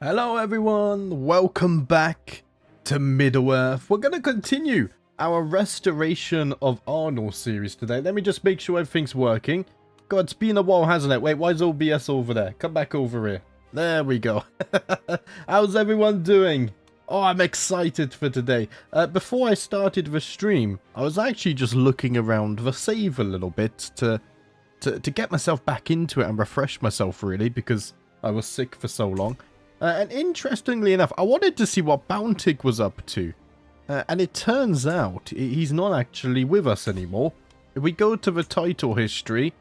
Hello everyone, welcome back to Middle-earth. We're going to continue our Restoration of Arnor series today. Let me just make sure everything's working. God, it's been a while, hasn't it? Wait, why is OBS over there? Come back over here. There we go. How's everyone doing? Oh, I'm excited for today. Before I started the stream, I was actually just looking around the save a little bit to get myself back into it and refresh myself, really, because I was sick for so long. And interestingly enough, I wanted to see what Bountig was up to. And it turns out he's not actually with us anymore. If we go to the title history,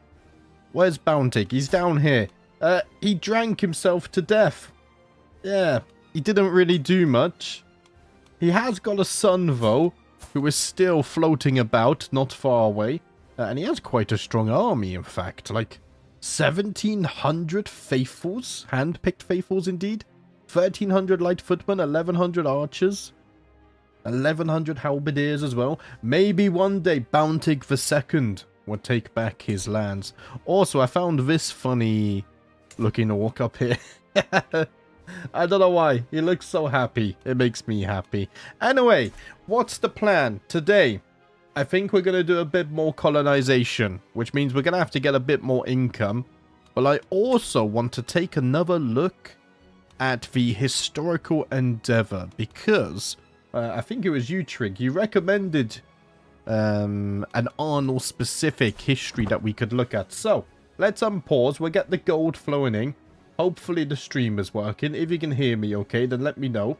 where's Bountig? He's down here. He drank himself to death. Yeah, he didn't really do much. He has got a son, though, who is still floating about not far away. And he has quite a strong army, in fact. Like 1,700 faithfuls, hand-picked faithfuls indeed. 1,300 light footmen, 1,100 archers, 1,100 halberdiers as well. Maybe one day Bountig II would take back his lands. Also, I found this funny looking orc up here. I don't know why. He looks so happy. It makes me happy. Anyway, what's the plan today? I think we're going to do a bit more colonization, which means we're going to have to get a bit more income. But I also want to take another look at the historical endeavor, because I think it was you, Trig. You recommended an Arnor specific history that we could look at. So let's unpause. We'll get the gold flowing in. Hopefully the stream is working. If you can hear me okay, then let me know,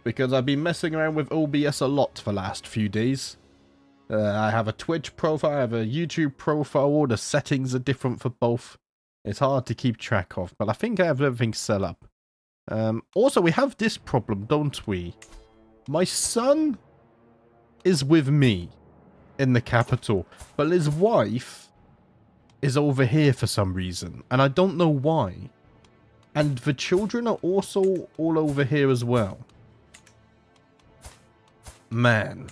because I've been messing around with OBS a lot for the last few days. I have a Twitch profile, I have a YouTube profile, all the settings are different for both. It's hard to keep track of, but I think I have everything set up. Also, we have this problem, don't we? My son is with me in the capital, but his wife is over here for some reason, and I don't know why. And the children are also all over here as well. Man,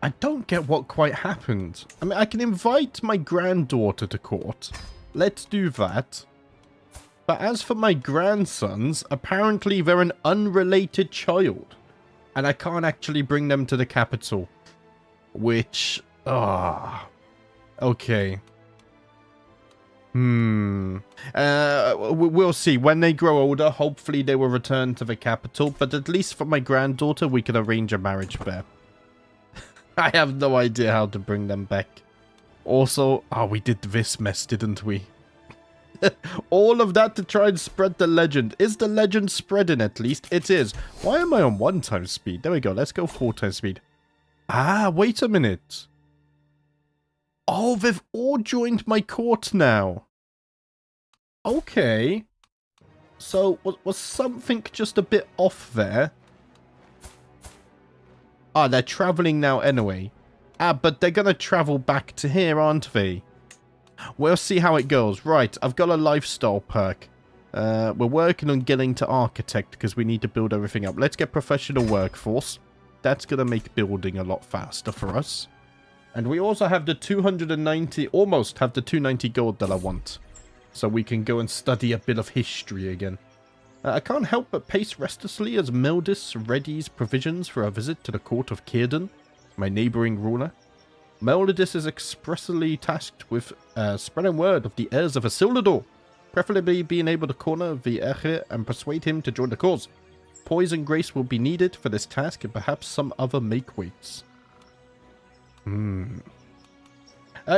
I don't get what quite happened. I mean, I can invite my granddaughter to court. Let's do that. But as for my grandsons, apparently they're an unrelated child. And I can't actually bring them to the capital. Which... okay. We'll see. When they grow older, hopefully they will return to the capital. But at least for my granddaughter, we can arrange a marriage there. I have no idea how to bring them back. Also, we did this mess, didn't we? All of that to try and spread the legend. Is the legend spreading at least? It is. Why am I on 1 times speed? There we go. Let's go 4 times speed. Wait a minute. Oh, they've all joined my court now. Okay. So, was something just a bit off there? They're traveling now anyway. But they're going to travel back to here, aren't they? We'll see how it goes. Right, I've got a lifestyle perk. We're working on getting to architect because we need to build everything up. Let's get professional workforce. That's going to make building a lot faster for us. And we also have the 290, almost have the 290 gold that I want. So we can go and study a bit of history again. I can't help but pace restlessly as Meldis readies provisions for a visit to the court of Círdan, my neighbouring ruler. Meldis is expressly tasked with spreading word of the heirs of Isildur, preferably being able to corner the heir and persuade him to join the cause. Poise and grace will be needed for this task, and perhaps some other make-weights.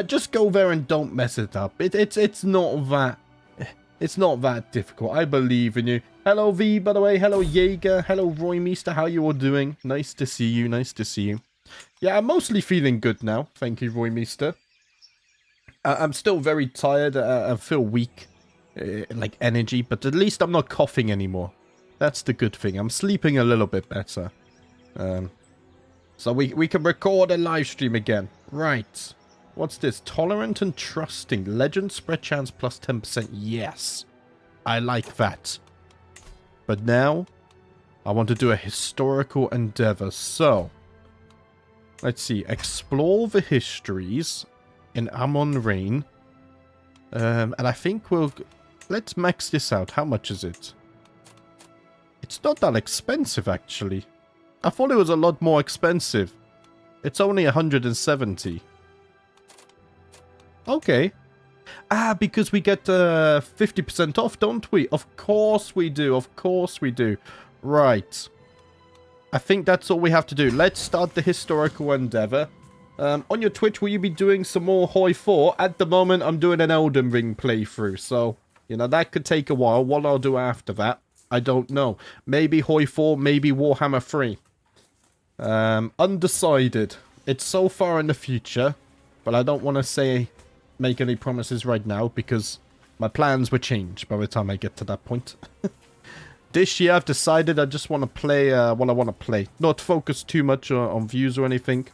Just go there and don't mess it up. It's not that... It's not that difficult. I believe in you. Hello, V, by the way. Hello, Jaeger. Hello, Roymeister. How you all doing? Nice to see you. Nice to see you. Yeah, I'm mostly feeling good now. Thank you, Roymeister. I'm still very tired. I feel weak. Like energy. But at least I'm not coughing anymore. That's the good thing. I'm sleeping a little bit better. So we can record a live stream again. Right. What's this? Tolerant and trusting. Legend spread chance plus 10%. Yes. I like that. But now, I want to do a historical endeavor. So, let's see. Explore the histories in Amon Reign. And I think we'll... Let's max this out. How much is it? It's not that expensive, actually. I thought it was a lot more expensive. It's only 170. Okay. Ah, because we get 50% off, don't we? Of course we do. Of course we do. Right. I think that's all we have to do. Let's start the historical endeavor. On your Twitch, will you be doing some more Hoi 4? At the moment, I'm doing an Elden Ring playthrough. So, you know, that could take a while. What I'll do after that, I don't know. Maybe Hoi 4, maybe Warhammer 3. Undecided. It's so far in the future. But I don't want to make any promises right now, because my plans will change by the time I get to that point. This year I've decided I just want to play what I want to play. Not focus too much on views or anything.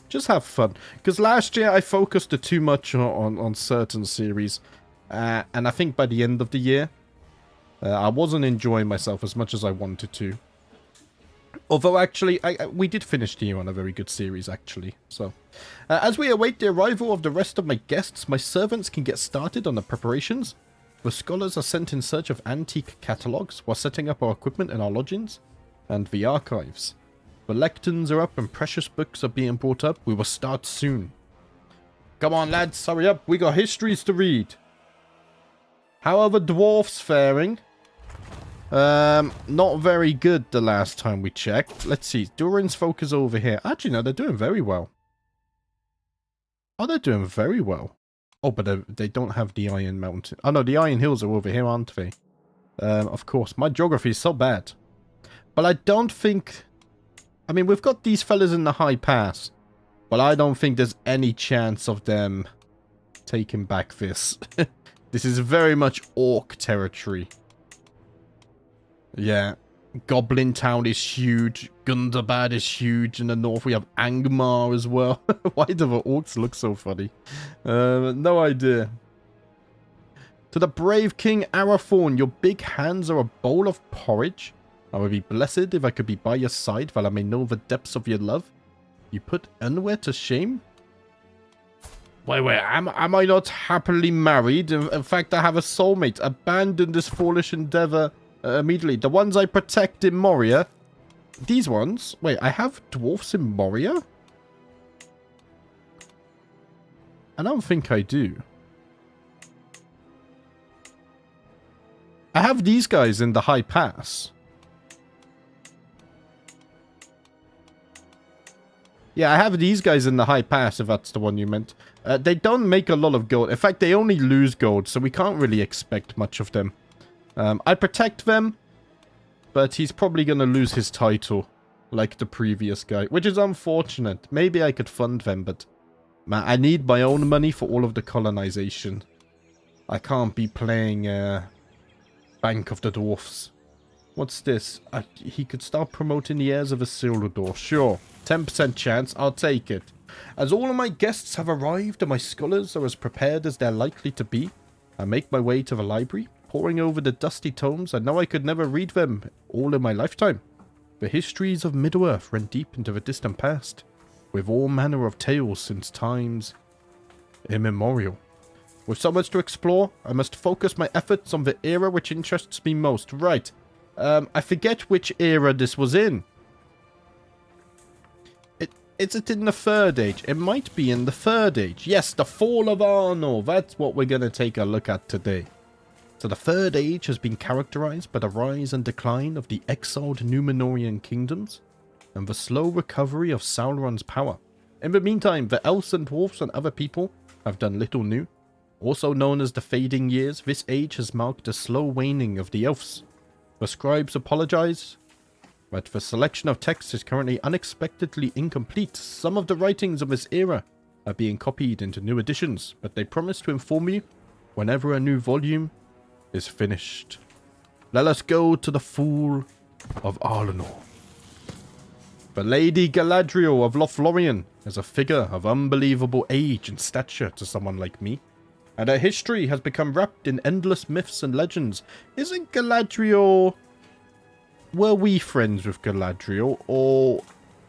Just have fun. Because last year I focused too much on certain series. And I think by the end of the year, I wasn't enjoying myself as much as I wanted to. Although, actually, we did finish the year on a very good series, actually. So, as we await the arrival of the rest of my guests, my servants can get started on the preparations. The scholars are sent in search of antique catalogues while setting up our equipment in our lodgings and the archives. The lecterns are up and precious books are being brought up. We will start soon. Come on, lads, hurry up. We got histories to read. How are the dwarfs faring? Not very good the last time we checked. Let's see. Durin's folk is over here. Actually, no, they're doing very well. Oh, they're doing very well. Oh, but they don't have the Iron Mountain. Oh, no, the Iron Hills are over here, aren't they? Of course. My geography is so bad. But I don't think... I mean, we've got these fellas in the High Pass. But I don't think there's any chance of them taking back this. This is very much orc territory. Yeah, Goblin Town is huge. Gundabad is huge. In the north, we have Angmar as well. Why do the orcs look so funny? No idea. To the brave King Arathorn, your big hands are a bowl of porridge. I would be blessed if I could be by your side while I may know the depths of your love. You put Unware to shame? Wait, am I not happily married? In fact, I have a soulmate. Abandon this foolish endeavor immediately. The ones I protect in Moria. These ones? Wait, I have dwarfs in Moria? I don't think I do. I have these guys in the High Pass. Yeah, I have these guys in the High Pass, if that's the one you meant. They don't make a lot of gold. In fact, they only lose gold, so we can't really expect much of them. I protect them, but he's probably going to lose his title, like the previous guy, which is unfortunate. Maybe I could fund them, but man, I need my own money for all of the colonization. I can't be playing Bank of the Dwarfs. What's this? He could start promoting the heirs of Isildur. Sure. 10% chance. I'll take it. As all of my guests have arrived and my scholars are as prepared as they're likely to be, I make my way to the library, poring over the dusty tomes. I know I could never read them all in my lifetime. The histories of Middle-earth run deep into the distant past, with all manner of tales since times immemorial. With so much to explore, I must focus my efforts on the era which interests me most. Right. I forget which era this was in. Is it in the Third Age? It might be in the Third Age. Yes, the Fall of Arnor. That's what we're going to take a look at today. So the Third Age has been characterized by the rise and decline of the exiled Númenórean kingdoms and the slow recovery of Sauron's power. In the meantime, the elves and dwarfs and other people have done little new. Also known as the Fading Years, this age has marked a slow waning of the elves. The scribes apologize, but the selection of texts is currently unexpectedly incomplete. Some of the writings of this era are being copied into new editions, but they promise to inform you whenever a new volume is finished. Let us go to the Fall of Arnor. The Lady Galadriel of Lothlorien is a figure of unbelievable age and stature to someone like me, and her history has become wrapped in endless myths and legends. Isn't Galadriel... Were we friends with Galadriel, or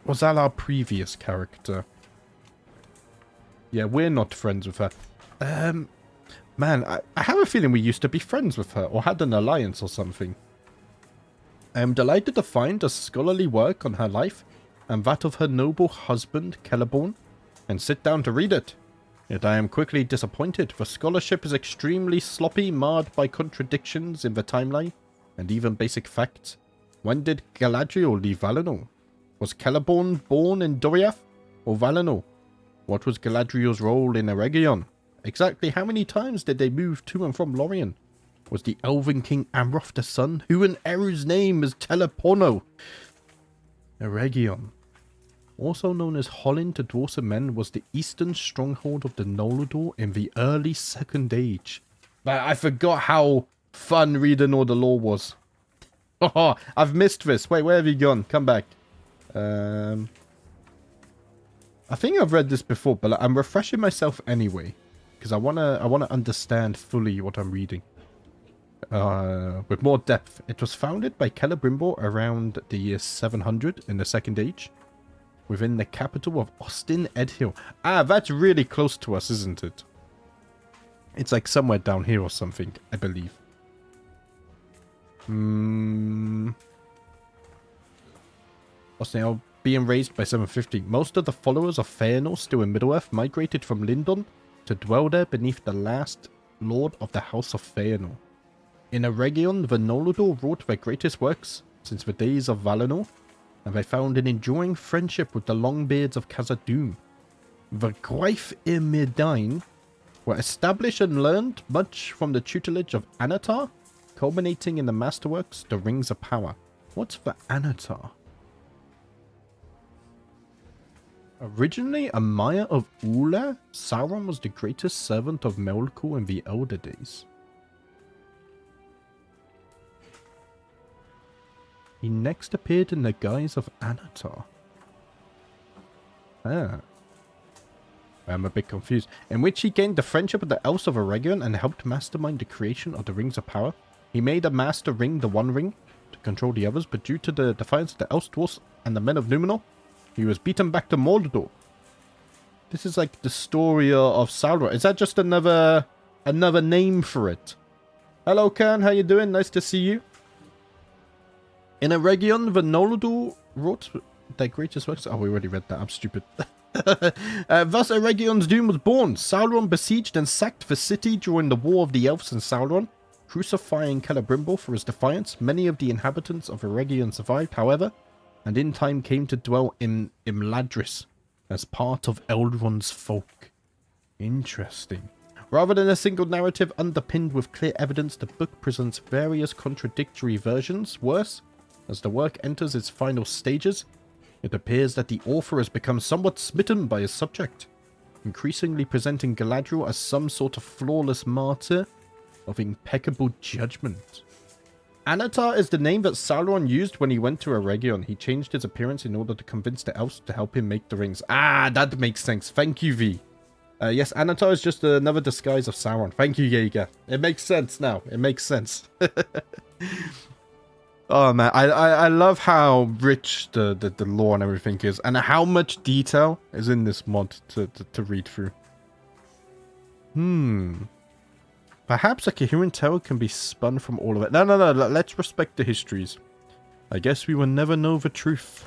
was that our previous character? Yeah, we're not friends with her. Man, I have a feeling we used to be friends with her, or had an alliance or something. I am delighted to find a scholarly work on her life and that of her noble husband, Celeborn, and sit down to read it. Yet I am quickly disappointed. The scholarship is extremely sloppy, marred by contradictions in the timeline, and even basic facts. When did Galadriel leave Valinor? Was Celeborn born in Doriath or Valinor? What was Galadriel's role in Eregion? Exactly how many times did they move to and from Lorien? Was the Elven King Amroth the son? Who in Eru's name is Teleporno? Eregion, also known as Hollin to Dwarves and Men, was the eastern stronghold of the Noldor in the early Second Age. But I forgot how fun reading all the lore was. Oh, I've missed this. Wait, where have you gone? Come back. I think I've read this before, but I'm refreshing myself anyway, because I wanna understand fully what I'm reading. With more depth. It was founded by Celebrimbor around the year 700 in the Second Age, within the capital of Ostin Edhill. Ah, that's really close to us, isn't it? It's like somewhere down here or something, I believe. Ostin being raised by 750. Most of the followers of Feanor still in Middle-earth migrated from Lindon to dwell there beneath the last lord of the House of Feanor. In Eregion, the Noldor wrought their greatest works since the days of Valinor, and they found an enduring friendship with the Longbeards of Khazad-dûm. The Gwaith y Myrdain were established and learned much from the tutelage of Anatar, culminating in the masterworks, the Rings of Power. What's the Anatar? Originally a Maya of Ula, Sauron was the greatest servant of Melkor in the Elder Days. He next appeared in the guise of Anatar. Ah. I'm a bit confused. In which he gained the friendship of the elves of Eregion and helped mastermind the creation of the Rings of Power. He made a master ring, the One Ring, to control the others, but due to the defiance of the elves, dwarves, and the men of Numenor, he was beaten back to Mordor. This is like the story of Sauron. Is that just another name for it? Hello, Kern. How you doing? Nice to see you. In Eregion, the Noldor wrought their greatest works. Oh, we already read that. I'm stupid. Thus, Eregion's doom was born. Sauron besieged and sacked the city during the War of the Elves and Sauron, crucifying Celebrimbor for his defiance. Many of the inhabitants of Eregion survived, however, and in time came to dwell in Imladris as part of Elrond's folk. Interesting. Rather than a single narrative underpinned with clear evidence, the book presents various contradictory versions. Worse, as the work enters its final stages, it appears that the author has become somewhat smitten by his subject, increasingly presenting Galadriel as some sort of flawless martyr of impeccable judgment. Anatar is the name that Sauron used when he went to Eregion. He changed his appearance in order to convince the elves to help him make the rings. Ah, that makes sense. Thank you, V. Yes, Anatar is just another disguise of Sauron. Thank you, Jaeger. It makes sense now. It makes sense. Oh, man. I love how rich the lore and everything is, and how much detail is in this mod to read through. Perhaps a coherent tale can be spun from all of it. No. Let's respect the histories. I guess we will never know the truth.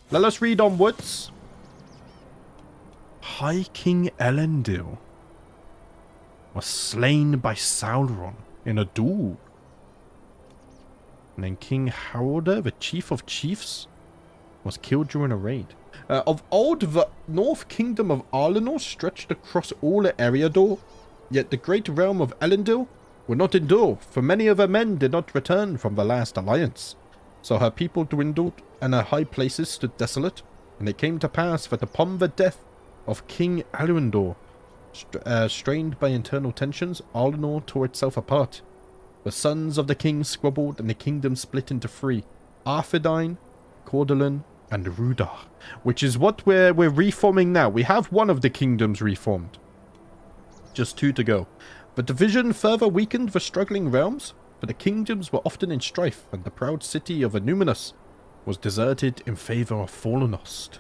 Let us read onwards. High King Elendil was slain by Sauron in a duel. And then King Haraldr, the Chief of Chiefs, was killed during a raid. Of old, the North Kingdom of Arnor stretched across all Eriador, yet the great realm of Elendil would not endure, for many of her men did not return from the last alliance. So her people dwindled, and her high places stood desolate, and it came to pass that upon the death of King Elendil, strained by internal tensions, Arnor tore itself apart. The sons of the king squabbled, and the kingdom split into three: Arthedain, Cordelin, and Rudar, which is what we're reforming now. We have one of the kingdoms reformed. Just two to go. The division further weakened the struggling realms, for the kingdoms were often in strife, and the proud city of Numenus was deserted in favor of Fallenost.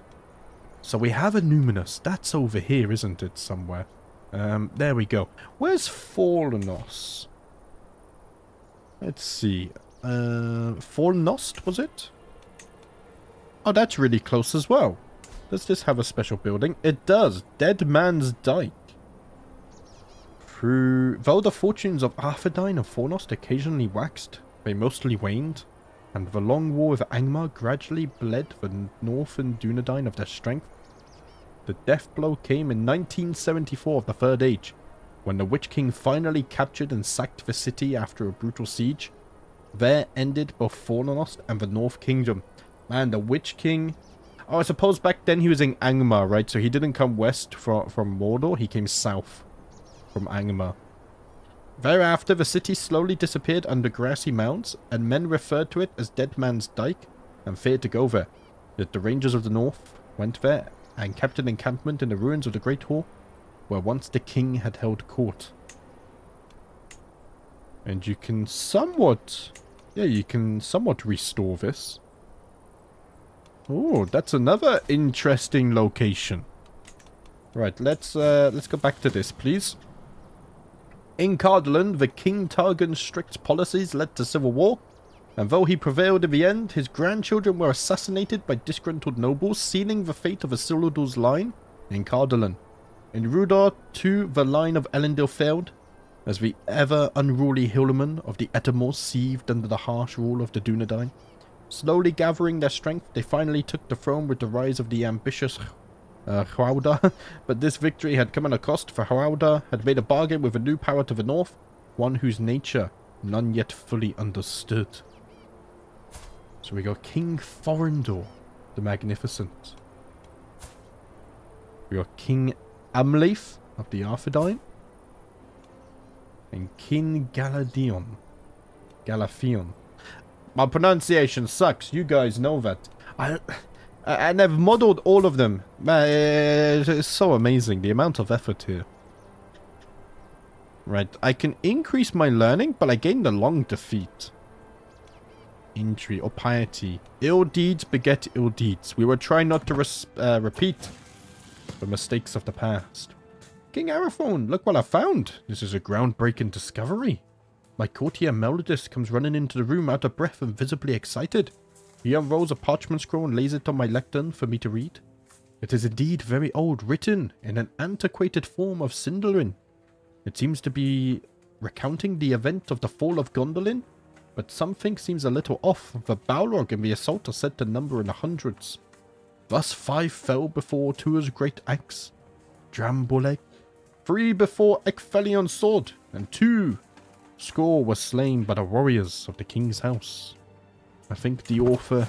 So we have Numenus. That's over here, isn't it, somewhere? There we go. Where's Fallenost? Let's see. Fornost, was it? Oh, that's really close as well. Does this have a special building? It does. Dead Man's Dyke. Though the fortunes of Arthedain and Fornost occasionally waxed, they mostly waned, and the long war with Angmar gradually bled the northern Dúnedain of their strength. The death blow came in 1974 of the Third Age, when the Witch King finally captured and sacked the city after a brutal siege. There ended both Fornost and the North Kingdom. Man, the Witch King... Oh, I suppose back then he was in Angmar, right? So he didn't come west from Mordor, he came south from Angmar. Thereafter, the city slowly disappeared under grassy mounds, and men referred to it as Dead Man's Dyke, and feared to go there. Yet the Rangers of the North went there, and kept an encampment in the ruins of the Great Hall, where once the king had held court. And you can somewhat... Yeah, you can somewhat restore this. Oh, that's another interesting location. Right, let's go back to this, please. In Cardolan, the King Targan's strict policies led to civil war, and though he prevailed in the end, his grandchildren were assassinated by disgruntled nobles, sealing the fate of Isildur's line in Cardolan. In Rudar, too, the line of Elendil failed, as the ever unruly hillmen of the Etermors seethed under the harsh rule of the Dúnedain. Slowly gathering their strength, they finally took the throne with the rise of the ambitious Hraudar, but this victory had come at a cost, for Hraudar had made a bargain with a new power to the north, one whose nature none yet fully understood. So we got King Thorindor, the Magnificent. We got King Amleif of the Arthedain, and King Galadhion. My pronunciation sucks, you guys know that. And I've modeled all of them. It's so amazing, the amount of effort here. Right, I can increase my learning, but I gained a long defeat. Injury or piety. Ill deeds beget ill deeds. We will try not to repeat the mistakes of the past. King Arathorn, look what I found. This is a groundbreaking discovery. My courtier Melodis comes running into the room out of breath and visibly excited. He unrolls a parchment scroll and lays it on my lectern for me to read. It is indeed very old, written in an antiquated form of Sindarin. It seems to be recounting the event of the fall of Gondolin, but something seems a little off. The Balrog and the assault are said to number in the hundreds. Thus 5 fell before Tua's great axe, Dramboleg, 3 before Ecphelion's sword, and 2 score were slain by the warriors of the king's house. I think the author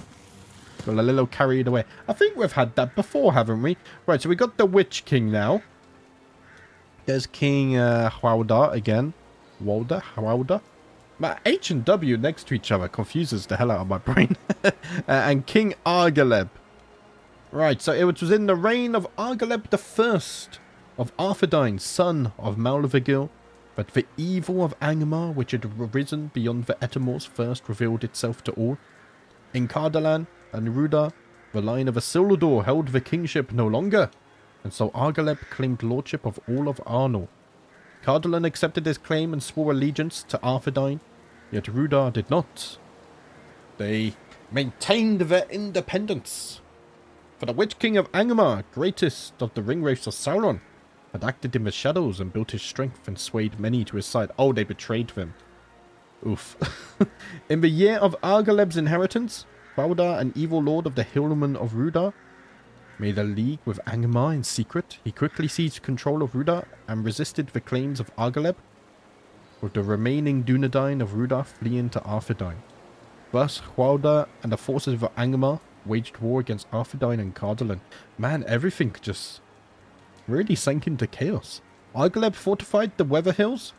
got a little carried away. I think we've had that before, haven't we? Right, so we got the Witch King now. There's King Hraudar again. Hraudar. My H and W next to each other confuses the hell out of my brain. And King Argaleb. Right, so it was in the reign of Argaleb the First of Arthedain, son of Malvigil, but the evil of Angmar, which had arisen beyond the Etermors, first revealed itself to all. In Cardolan and Rudar, the line of Isildur held the kingship no longer, and so Argaleb claimed lordship of all of Arnor. Cardolan accepted his claim and swore allegiance to Arthedain, yet Rudar did not. They maintained their independence. For the Witch King of Angmar, greatest of the ringwraiths of Sauron, had acted in the shadows and built his strength and swayed many to his side. Oh, they betrayed them. Oof. In the year of Argaleb's inheritance, Hraudar, an evil lord of the Hillmen of Rudar, made a league with Angmar in secret. He quickly seized control of Rudar and resisted the claims of Argaleb, with the remaining Dúnedain of Rudar fleeing to Arthedain. Thus, Hraudar and the forces of Angmar waged war against Arthedain and Cardolan. Man, everything just really sank into chaos. Argaleb fortified the Weather Hills,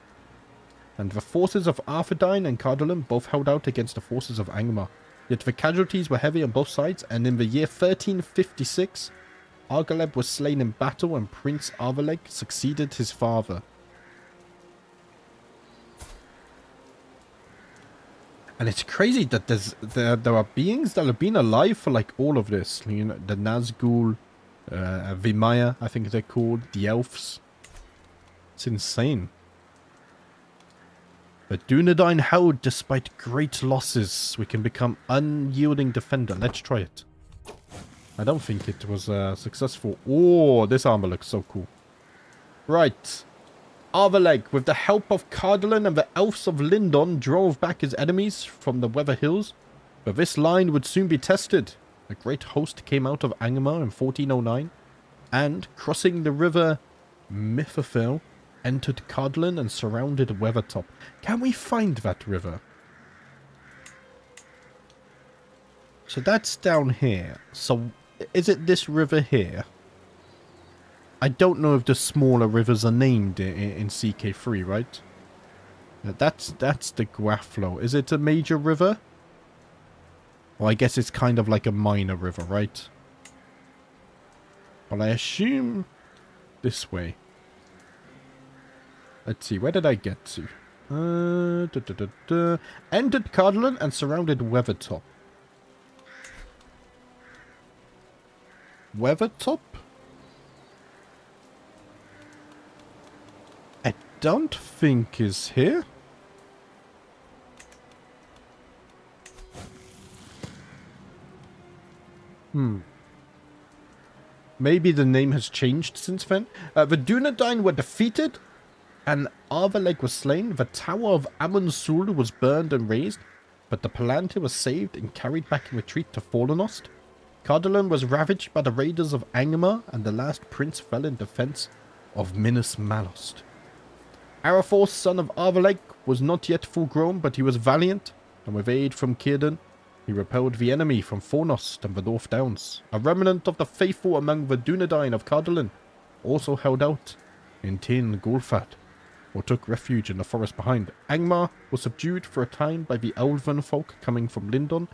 and the forces of Arthedain and Cardolan both held out against the forces of Angmar. Yet the casualties were heavy on both sides, and in the year 1356, Argaleb was slain in battle and Prince Arveleg succeeded his father. And it's crazy that there are beings that have been alive for like all of this. You know, the Nazgul, Vimaya, I think they're called, the elves. It's insane. But Dúnedain held despite great losses. We can become unyielding defender. Let's try it. I don't think it was successful. Oh, this armor looks so cool. Right. Arveleg, with the help of Cardolan and the elves of Lindon, drove back his enemies from the Weather Hills. But this line would soon be tested. A great host came out of Angmar in 1409, and, crossing the river Mithafil, entered Cardolan and surrounded Weathertop. Can we find that river? So that's down here. So is it this river here? I don't know if the smaller rivers are named in CK3, right? That's the Graflow. Is it a major river? Well, I guess it's kind of like a minor river, right? Well, I assume this way. Let's see, where did I get to? Entered Cardolan and surrounded Weathertop. Weathertop? I don't think is here. Maybe the name has changed since then. The Dúnedain were defeated, and Arveleg was slain. The tower of Arassuil was burned and razed, but the Palantir was saved and carried back in retreat to Fallenost. Cardolan was ravaged by the raiders of Angmar, and the last prince fell in defense of Minas Malost. Arathor, son of Arveleg, was not yet full grown, but he was valiant, and with aid from Círdan, he repelled the enemy from Fallenost and the North Downs. A remnant of the faithful among the Dúnedain of Cardolan also held out in Tin Gulfad, or took refuge in the forest behind. Angmar was subdued for a time by the Elven folk coming from Lindon,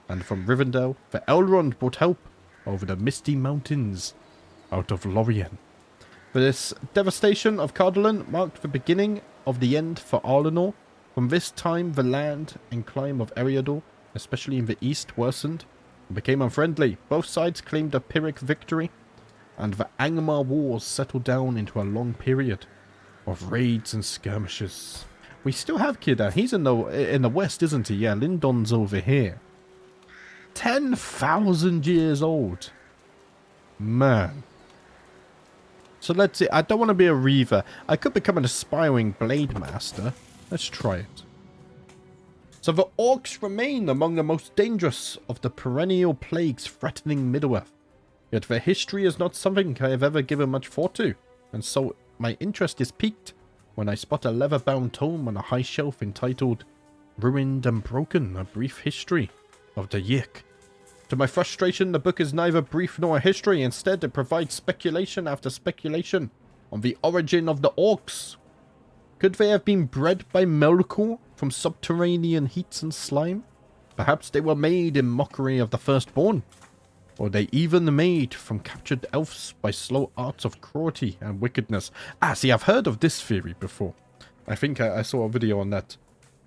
and from Rivendell, the Elrond brought help over the Misty Mountains out of Lorien. For this devastation of Cardolan marked the beginning of the end for Arnor. From this time, the land and climate of Eriador, especially in the east, worsened and became unfriendly. Both sides claimed a Pyrrhic victory, and the Angmar wars settled down into a long period of raids and skirmishes. We still have Círdan. He's in the west, isn't he? Yeah, Lindon's over here. 10,000 years old. Man. So let's see. I don't want to be a Reaver. I could become an aspiring Blade Master. Let's try it. So the Orcs remain among the most dangerous of the perennial plagues threatening Middle-earth. Yet their history is not something I have ever given much thought to, and so my interest is piqued when I spot a leather-bound tome on a high shelf entitled Ruined and Broken, A Brief History of the Yik. To my frustration, the book is neither brief nor a history. Instead, it provides speculation after speculation on the origin of the Orcs. Could they have been bred by Melkor from subterranean heats and slime? Perhaps they were made in mockery of the firstborn. Or they even made from captured elves by slow arts of cruelty and wickedness. Ah, see, I've heard of this theory before. I think I saw a video on that.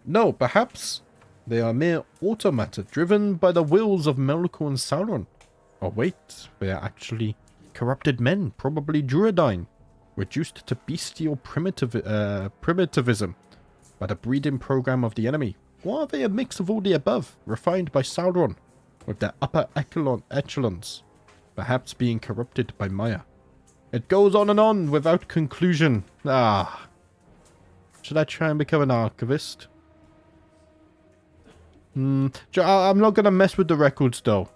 No, perhaps they are mere automata driven by the wills of Melkor and Sauron. Or wait, they are actually corrupted men, probably Dúnedain, reduced to bestial primitivism by the breeding program of the enemy. Or are they a mix of all the above, refined by Sauron, with their upper echelons, perhaps being corrupted by Maya? It goes on without conclusion. Ah. Should I try and become an archivist? I'm not going to mess with the records, though.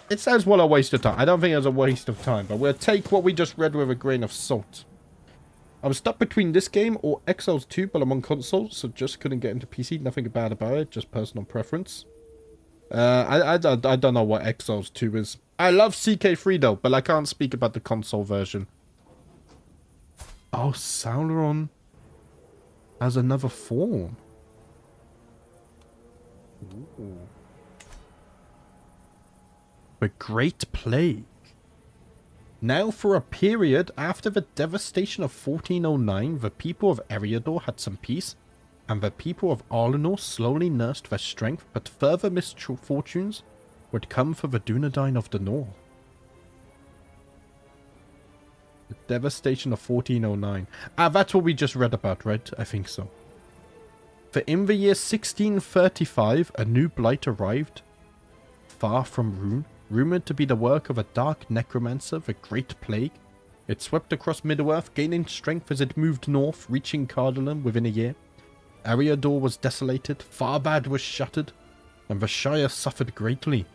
It says, what a waste of time. I don't think it's a waste of time, but we'll take what we just read with a grain of salt. I'm stuck between this game or Exile 2, but I'm on console, so just couldn't get into PC. Nothing bad about it, just personal preference. I don't know what Exile 2 is. I love CK3, though, but I can't speak about the console version. Oh, Sauron has another form. Ooh. The Great Plague. Now for a period after the devastation of 1409, the people of Eriador had some peace, and the people of Arnor slowly nursed their strength, but further misfortunes would come for the Dúnedain of the North. The devastation of 1409. Ah, that's what we just read about, right? I think so. For in the year 1635, a new blight arrived, far from Rune, rumoured to be the work of a dark necromancer, the Great Plague. It swept across Middle-earth, gaining strength as it moved north, reaching Cardolan within a year. Eriador was desolated, Farbad was shattered, and the Shire suffered greatly.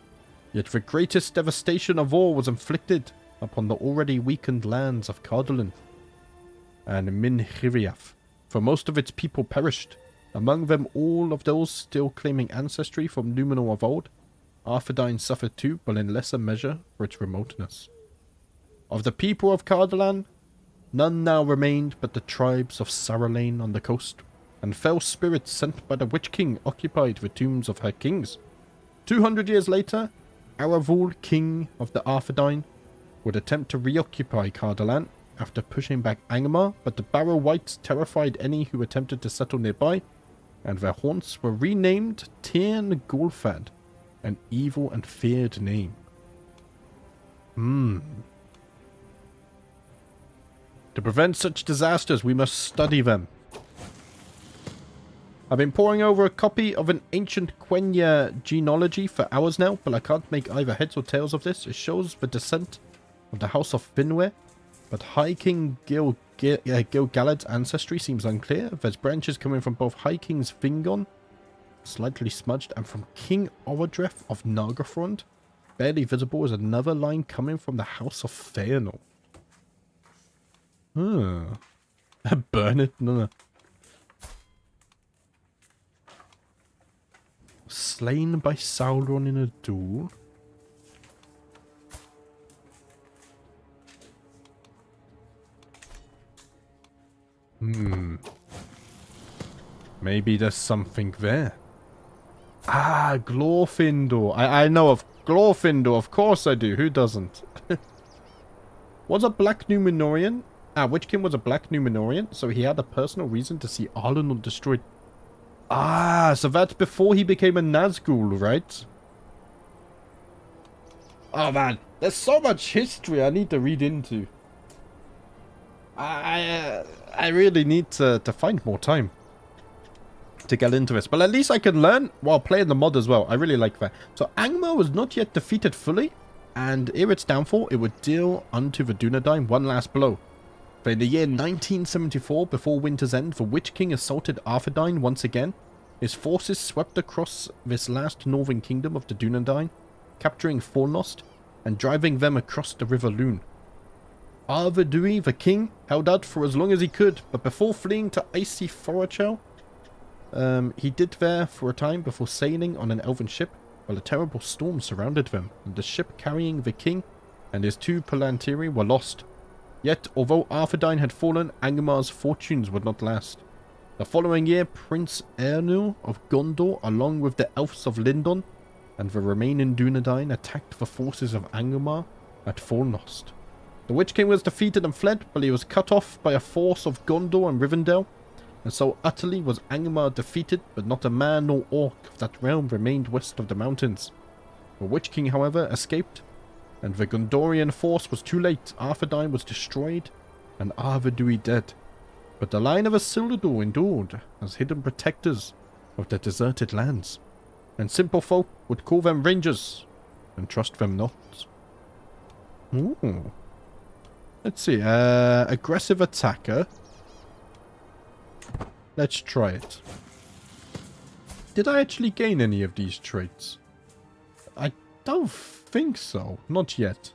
Yet the greatest devastation of all was inflicted upon the already weakened lands of Cardolan and Minhiriath, for most of its people perished, among them all of those still claiming ancestry from Numenor of old. Arthedain suffered too, but in lesser measure for its remoteness. Of the people of Cardolan, none now remained but the tribes of Saralane on the coast, and fell spirits sent by the Witch King occupied the tombs of her kings. 200 years later, Arahad, king of the Arthedain, would attempt to reoccupy Cardolan after pushing back Angmar, but the Barrow Wights terrified any who attempted to settle nearby, and their haunts were renamed Tirn Gulfad, an evil and feared name. To prevent such disasters, we must study them. I've been poring over a copy of an ancient Quenya genealogy for hours now, but I can't make either heads or tails of this. It shows the descent of the House of Finwë, but High King Gil-galad's ancestry seems unclear. There's branches coming from both High Kings Fingon, slightly smudged, and from King Orodreth of Nargothrond. Barely visible is another line coming from the House of Fëanor. Burn it? No. Slain by Sauron in a duel. Maybe there's something there. Glorfindor. I know of Glorfindor, of course I do. Who doesn't? Was a Black Númenórean. Witch King was a Black Númenórean, so he had a personal reason to see Arnor destroyed. So that's before he became a Nazgul, right? Oh man, there's so much history I need to read into. I really need to find more time to get into this. But at least I can learn while playing the mod as well. I really like that. So Angmar was not yet defeated fully, and ere its downfall, it would deal unto the Dúnedain one last blow. But in the year 1974, before Winter's End, the Witch King assaulted Arthedain once again. His forces swept across this last northern kingdom of the Dúnedain, capturing Fornost and driving them across the River Lune. Arvedui, the king, held out for as long as he could, but before fleeing to icy Forachel, he did there for a time before sailing on an elven ship, while a terrible storm surrounded them, and the ship carrying the king and his 2 Palantiri were lost. Yet, although Arthedain had fallen, Angmar's fortunes would not last. The following year, Prince Arnor of Gondor, along with the elves of Lindon and the remaining Dúnedain, attacked the forces of Angmar at Fornost. The Witch King was defeated and fled, but he was cut off by a force of Gondor and Rivendell, and so utterly was Angmar defeated, but not a man nor orc of that realm remained west of the mountains. The Witch King, however, escaped, and the Gondorian force was too late. Arthedain was destroyed, and Arvedui dead. But the line of Isildur endured as hidden protectors of the deserted lands, and simple folk would call them rangers, and trust them not. Ooh. Let's see, aggressive attacker. Let's try it. Did I actually gain any of these traits? I don't think so. Not yet.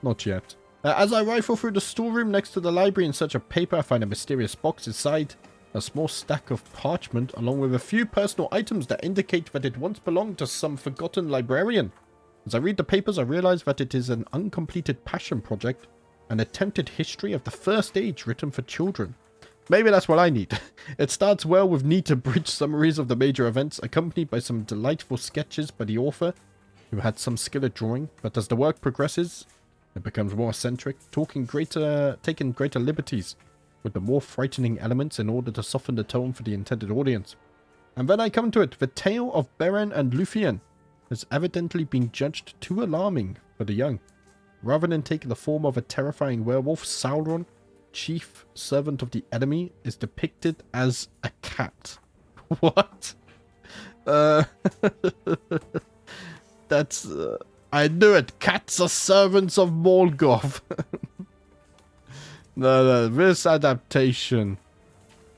Not yet. As I rifle through the storeroom next to the library in search of paper, I find a mysterious box inside. A small stack of parchment, along with a few personal items that indicate that it once belonged to some forgotten librarian. As I read the papers, I realize that it is an uncompleted passion project, an attempted history of the First Age written for children. Maybe that's what I need. It starts well with neat abridged summaries of the major events, accompanied by some delightful sketches by the author, who had some skill at drawing, but as the work progresses, it becomes more eccentric, taking greater liberties with the more frightening elements in order to soften the tone for the intended audience. And then I come to it, the tale of Beren and Lúthien has evidently been judged too alarming for the young. Rather than taking the form of a terrifying werewolf, Sauron chief servant of the enemy is depicted as a cat. What? That's... I knew it. Cats are servants of Morgoth. No, this adaptation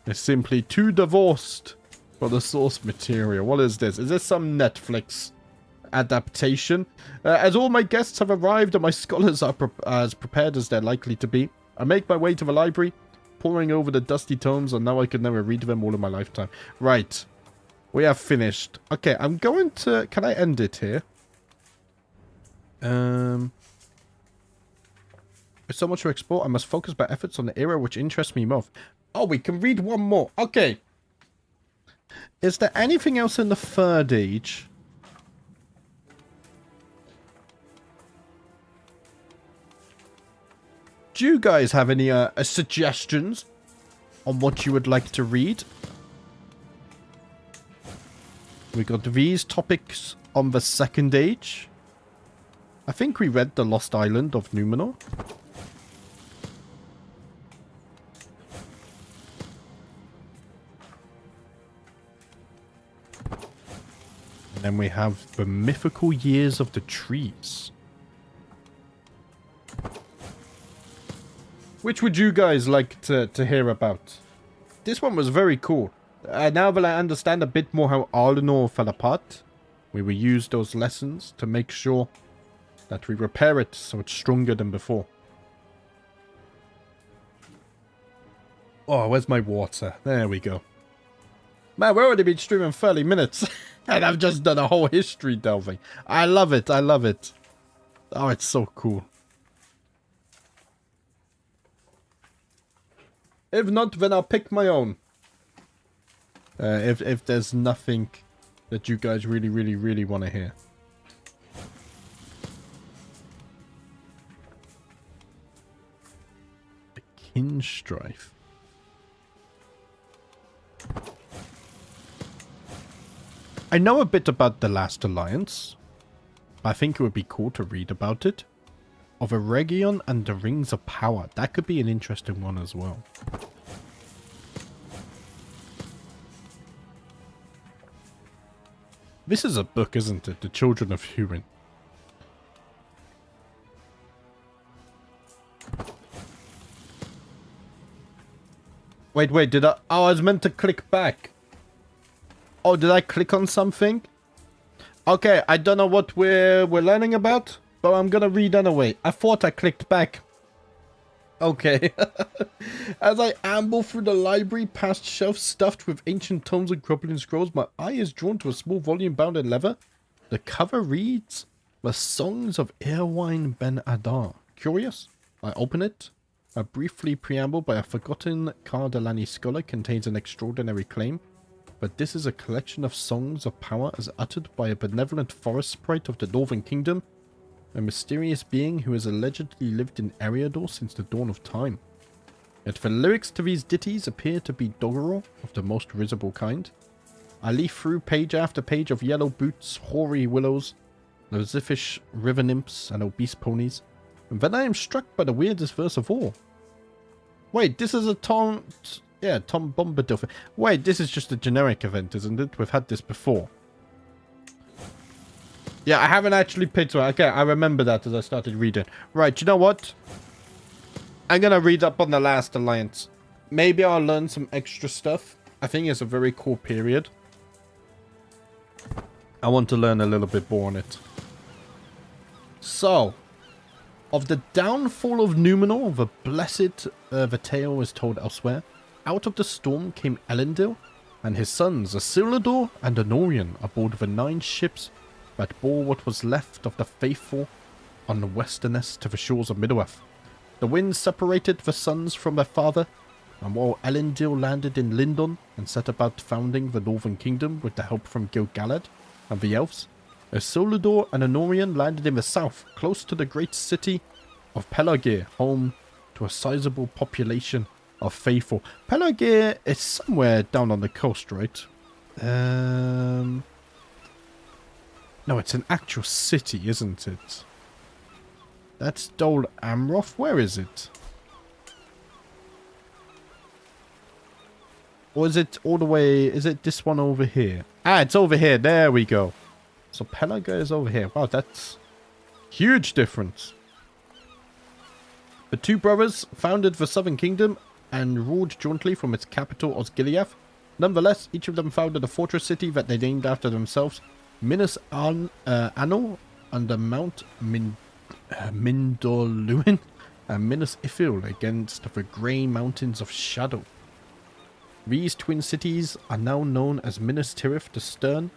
is simply too divorced for the source material. What is this? Is this some Netflix adaptation? As all my guests have arrived and my scholars are as prepared as they're likely to be, I make my way to the library, poring over the dusty tomes, and now I could never read them all in my lifetime. Right. We have finished. Okay, I'm going to... Can I end it here? There's so much to explore. I must focus my efforts on the era which interests me most. Oh, we can read one more. Okay. Is there anything else in the Third Age? Do you guys have any suggestions on what you would like to read? We got these topics on the Second Age. I think we read The Lost Island of Numenor. And then we have The Mythical Years of the Trees. Which would you guys like to hear about? This one was very cool. Now that I understand a bit more how Arnor fell apart, we will use those lessons to make sure that we repair it so it's stronger than before. Oh, where's my water? There we go. Man, we've already been streaming 30 minutes. And I've just done a whole history delving. I love it. I love it. Oh, it's so cool. If not, then I'll pick my own. If there's nothing that you guys really want to hear. The Kinstrife. I know a bit about the Last Alliance. I think it would be cool to read about it. Of Eregion and the Rings of Power. That could be an interesting one as well. This is a book, isn't it? The Children of Hurin. Wait, did I... Oh, I was meant to click back. Oh, did I click on something? Okay, I don't know what we're learning about, but I'm gonna read anyway. I thought I clicked back. Okay. As I amble through the library past shelves stuffed with ancient tomes and crumbling scrolls, my eye is drawn to a small volume bound in leather. The cover reads, The Songs of Erwin Ben Adar. Curious? I open it. A briefly preamble by a forgotten Cardellani scholar contains an extraordinary claim. But this is a collection of songs of power as uttered by a benevolent forest sprite of the Northern Kingdom, a mysterious being who has allegedly lived in Eriador since the dawn of time. Yet the lyrics to these ditties appear to be doggerel of the most risible kind. I leaf through page after page of yellow boots, hoary willows, Loziffish river nymphs, and obese ponies, and then I am struck by the weirdest verse of all. Wait, this is a Tom Bombadil. Wait, this is just a generic event, isn't it? We've had this before. Yeah, I haven't actually picked one. Okay, I remember that as I started reading. Right, you know what? I'm gonna read up on the Last Alliance. Maybe I'll learn some extra stuff. I think it's a very cool period. I want to learn a little bit more on it. So, of the downfall of Numenor, the tale is told elsewhere. Out of the storm came Elendil and his sons Isildur and Anorion aboard the 9 ships that bore what was left of the faithful on the westernest to the shores of Middle-earth. The winds separated the sons from their father, and while Elendil landed in Lindon and set about founding the Northern Kingdom with the help from Gil-galad and the elves, Isildur and Anorion landed in the south, close to the great city of Pelagir, home to a sizable population of faithful. Pelagir is somewhere down on the coast, right? No, it's an actual city, isn't it? That's Dol Amroth. Where is it? Or is it all the way... Is it this one over here? Ah, it's over here. There we go. So Pelaga is over here. Wow, that's... huge difference. The two brothers founded the Southern Kingdom and ruled jointly from its capital Osgiliath. Nonetheless, each of them founded a fortress city that they named after themselves. Minas Anor under Mount Mindoluin and Minas Ithil against the grey mountains of Shadow. These twin cities are now known as Minas Tirith the Stern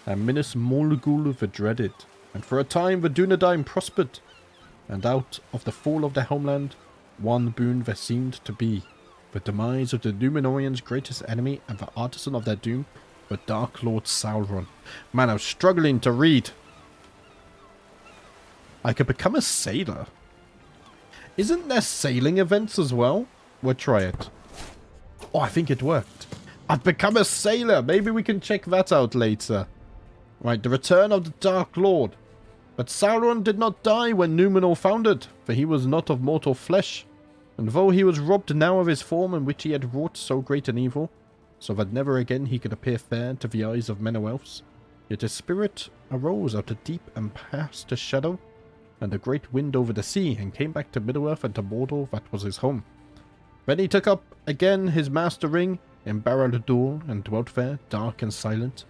and Minas Morgul the Dreaded. And for a time the Dúnedain prospered, and out of the fall of their homeland, one boon there seemed to be. The demise of the Númenóreans' greatest enemy and the artisan of their doom, the Dark Lord Sauron. Man, I was struggling to read. I could become a sailor. Isn't there sailing events as well? We'll try it. Oh, I think it worked. I've become a sailor. Maybe we can check that out later. Right, the return of the Dark Lord. But Sauron did not die when Númenor founded, for he was not of mortal flesh. And though he was robbed now of his form in which he had wrought so great an evil, so that never again he could appear fair to the eyes of men or elves, yet his spirit arose out of deep and past the shadow, and a great wind over the sea, and came back to Middle-earth and to Mordor that was his home. Then he took up again his master ring in Barad-dûr, and dwelt there, dark and silent,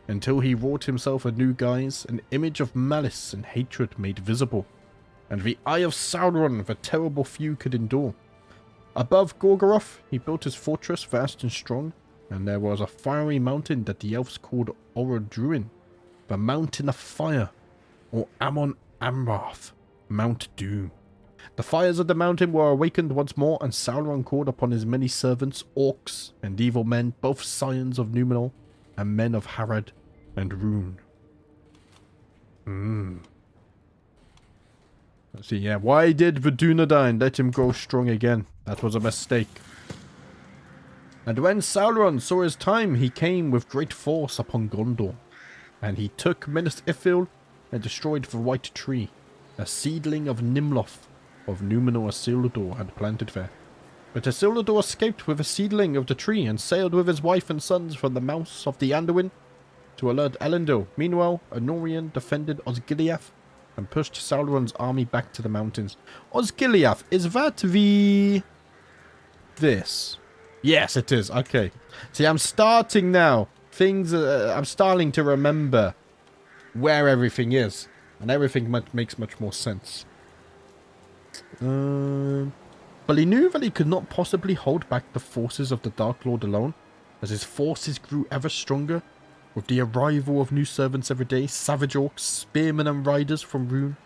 until he wrought himself a new guise, an image of malice and hatred made visible, and the eye of Sauron the terrible few could endure. Above Gorgoroth he built his fortress vast and strong, and there was a fiery mountain that the elves called Orodruin, the Mountain of Fire, or Amon Amrath, Mount Doom. The fires of the mountain were awakened once more, and Sauron called upon his many servants, orcs and evil men, both scions of Númenor, and men of Harad and Rhûn. Let's see, yeah. Why did the Dúnedain let him grow strong again? That was a mistake. And when Sauron saw his time, he came with great force upon Gondor. And he took Minas Ithil and destroyed the White Tree, a seedling of Nimloth of Númenor Isildur had planted there. But Isildur escaped with a seedling of the tree and sailed with his wife and sons from the mouth of the Anduin to alert Elendil. Meanwhile, Anorion defended Osgiliath and pushed Sauron's army back to the mountains. Osgiliath, is that the... this? Yes, it is. Okay. See, I'm starting now. I'm starting to remember where everything is. And everything makes much more sense. But he knew that he could not possibly hold back the forces of the Dark Lord alone, as his forces grew ever stronger, with the arrival of new servants every day, savage orcs, spearmen and riders from Rhûn,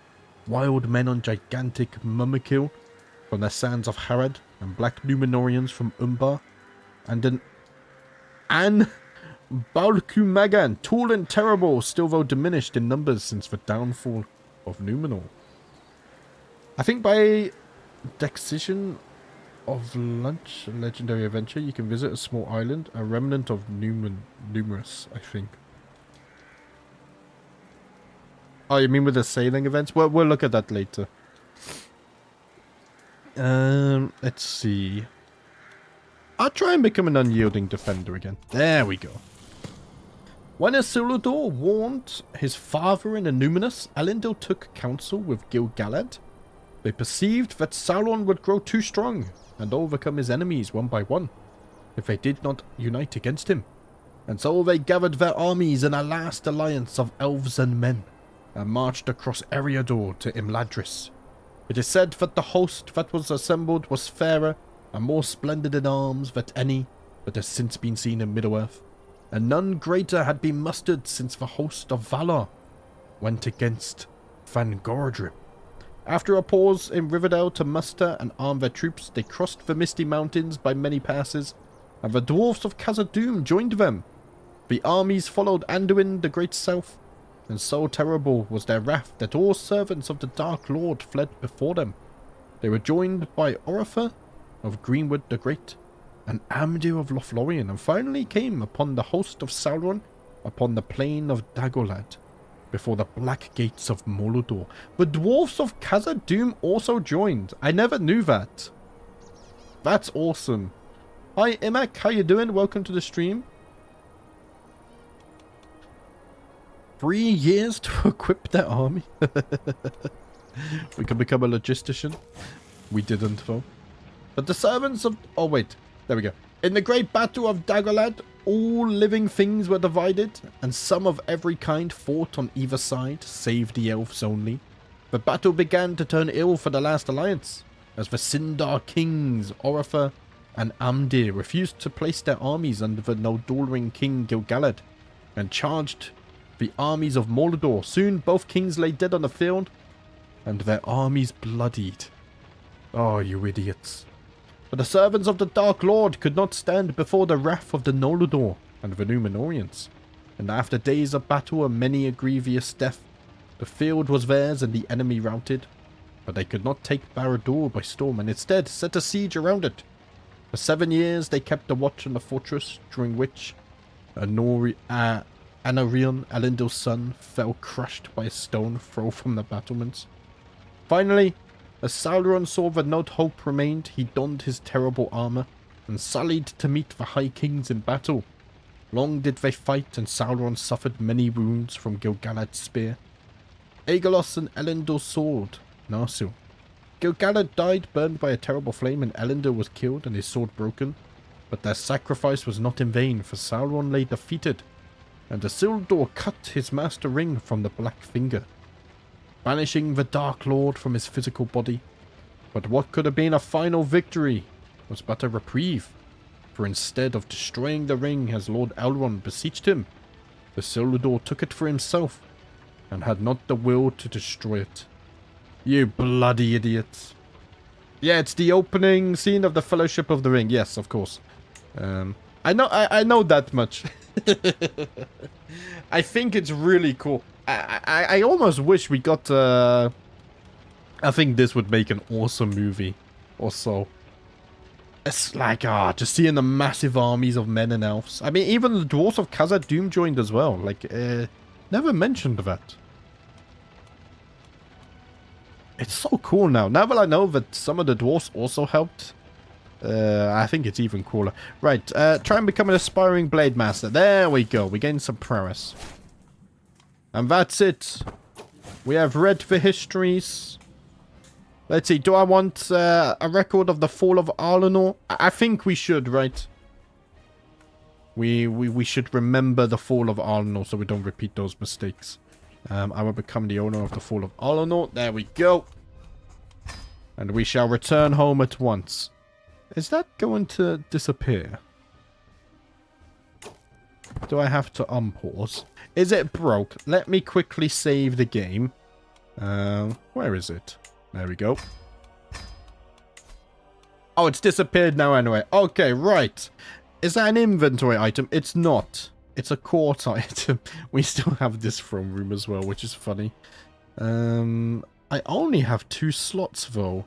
wild men on gigantic Mumakil from the sands of Harad, and black Númenóreans from Umbar, and an Balcumagan, tall and terrible, still though diminished in numbers since the downfall of Númenor. I think by decision of lunch, a legendary adventure, you can visit a small island, a remnant of numerous, I think. Oh, you mean with the sailing events? Well, we'll look at that later. Let's see. I'll try and become an unyielding defender again. There we go. When Isildur warned his father in Annúminas, Elendil took counsel with Gil-galad. They perceived that Sauron would grow too strong and overcome his enemies one by one if they did not unite against him. And so they gathered their armies in a last alliance of elves and men and marched across Eriador to Imladris. It is said that the host that was assembled was fairer and more splendid in arms than any that has since been seen in Middle-earth, and none greater had been mustered since the host of Valar went against Fangorodrim. After a pause in Rivendell to muster and arm their troops, they crossed the Misty Mountains by many passes, and the dwarfs of Khazad-dûm joined them. The armies followed Anduin the Great South, and so terrible was their wrath that all servants of the Dark Lord fled before them. They were joined by Oropher of Greenwood the Great, and Amdir of Lothlorien, and finally came upon the host of Sauron upon the plain of Dagorlad, before the black gates of Mordor. The dwarfs of Khazad-dûm also joined. I never knew that. That's awesome. Hi, Imak. How you doing? Welcome to the stream. 3 years to equip their army. We can become a logistician. We didn't, though. But the servants of... Oh, wait. There we go. In the great battle of Dagorlad, all living things were divided, and some of every kind fought on either side, save the elves only. The battle began to turn ill for the last alliance, as the Sindar kings, Orifer and Amdir, refused to place their armies under the Noldorin king Gil-galad, and charged the armies of Mordor. Soon both kings lay dead on the field, and their armies bloodied. Oh, you idiots. But the servants of the Dark Lord could not stand before the wrath of the Noldor and the Númenóreans, and after days of battle and many a grievous death, the field was theirs and the enemy routed. But they could not take Barad-dûr by storm, and instead set a siege around it. For 7 years they kept the watch on the fortress, during which Anarion, Elendil's son, fell crushed by a stone thrown from the battlements. Finally, as Sauron saw that no hope remained, he donned his terrible armor and sallied to meet the High Kings in battle. Long did they fight, and Sauron suffered many wounds from Gil-galad's spear, Aegolos and Elendil's sword, Narsil. Gil-galad died burned by a terrible flame, and Elendil was killed and his sword broken. But their sacrifice was not in vain, for Sauron lay defeated, and Isildur cut his master ring from the black finger, banishing the Dark Lord from his physical body. But what could have been a final victory was but a reprieve, for instead of destroying the ring as Lord Elrond beseeched him, Isildur took it for himself, and had not the will to destroy it. You bloody idiots. Yeah, it's the opening scene of the Fellowship of the Ring. Yes, of course. I know that much. I think it's really cool. I almost wish we got... I think this would make an awesome movie. Also, it's like, just seeing the massive armies of men and elves. I mean, even the dwarves of Khazad-dûm joined as well. Like, never mentioned that. It's so cool now. Now that I know that some of the dwarves also helped, I think it's even cooler. Right, try and become an aspiring blade master. There we go. We gained some prowess. And that's it. We have read the histories. Let's see. Do I want a record of the fall of Arnor? I think we should, right? We should remember the fall of Arnor so we don't repeat those mistakes. I will become the owner of the fall of Arnor. There we go. And we shall return home at once. Is that going to disappear? Do I have to unpause? Is it broke? Let me quickly save the game. Where is it? There we go. Oh, it's disappeared now anyway. Okay, right. Is that an inventory item? It's not. It's a court item. We still have this from room as well, which is funny. I only have 2 slots though.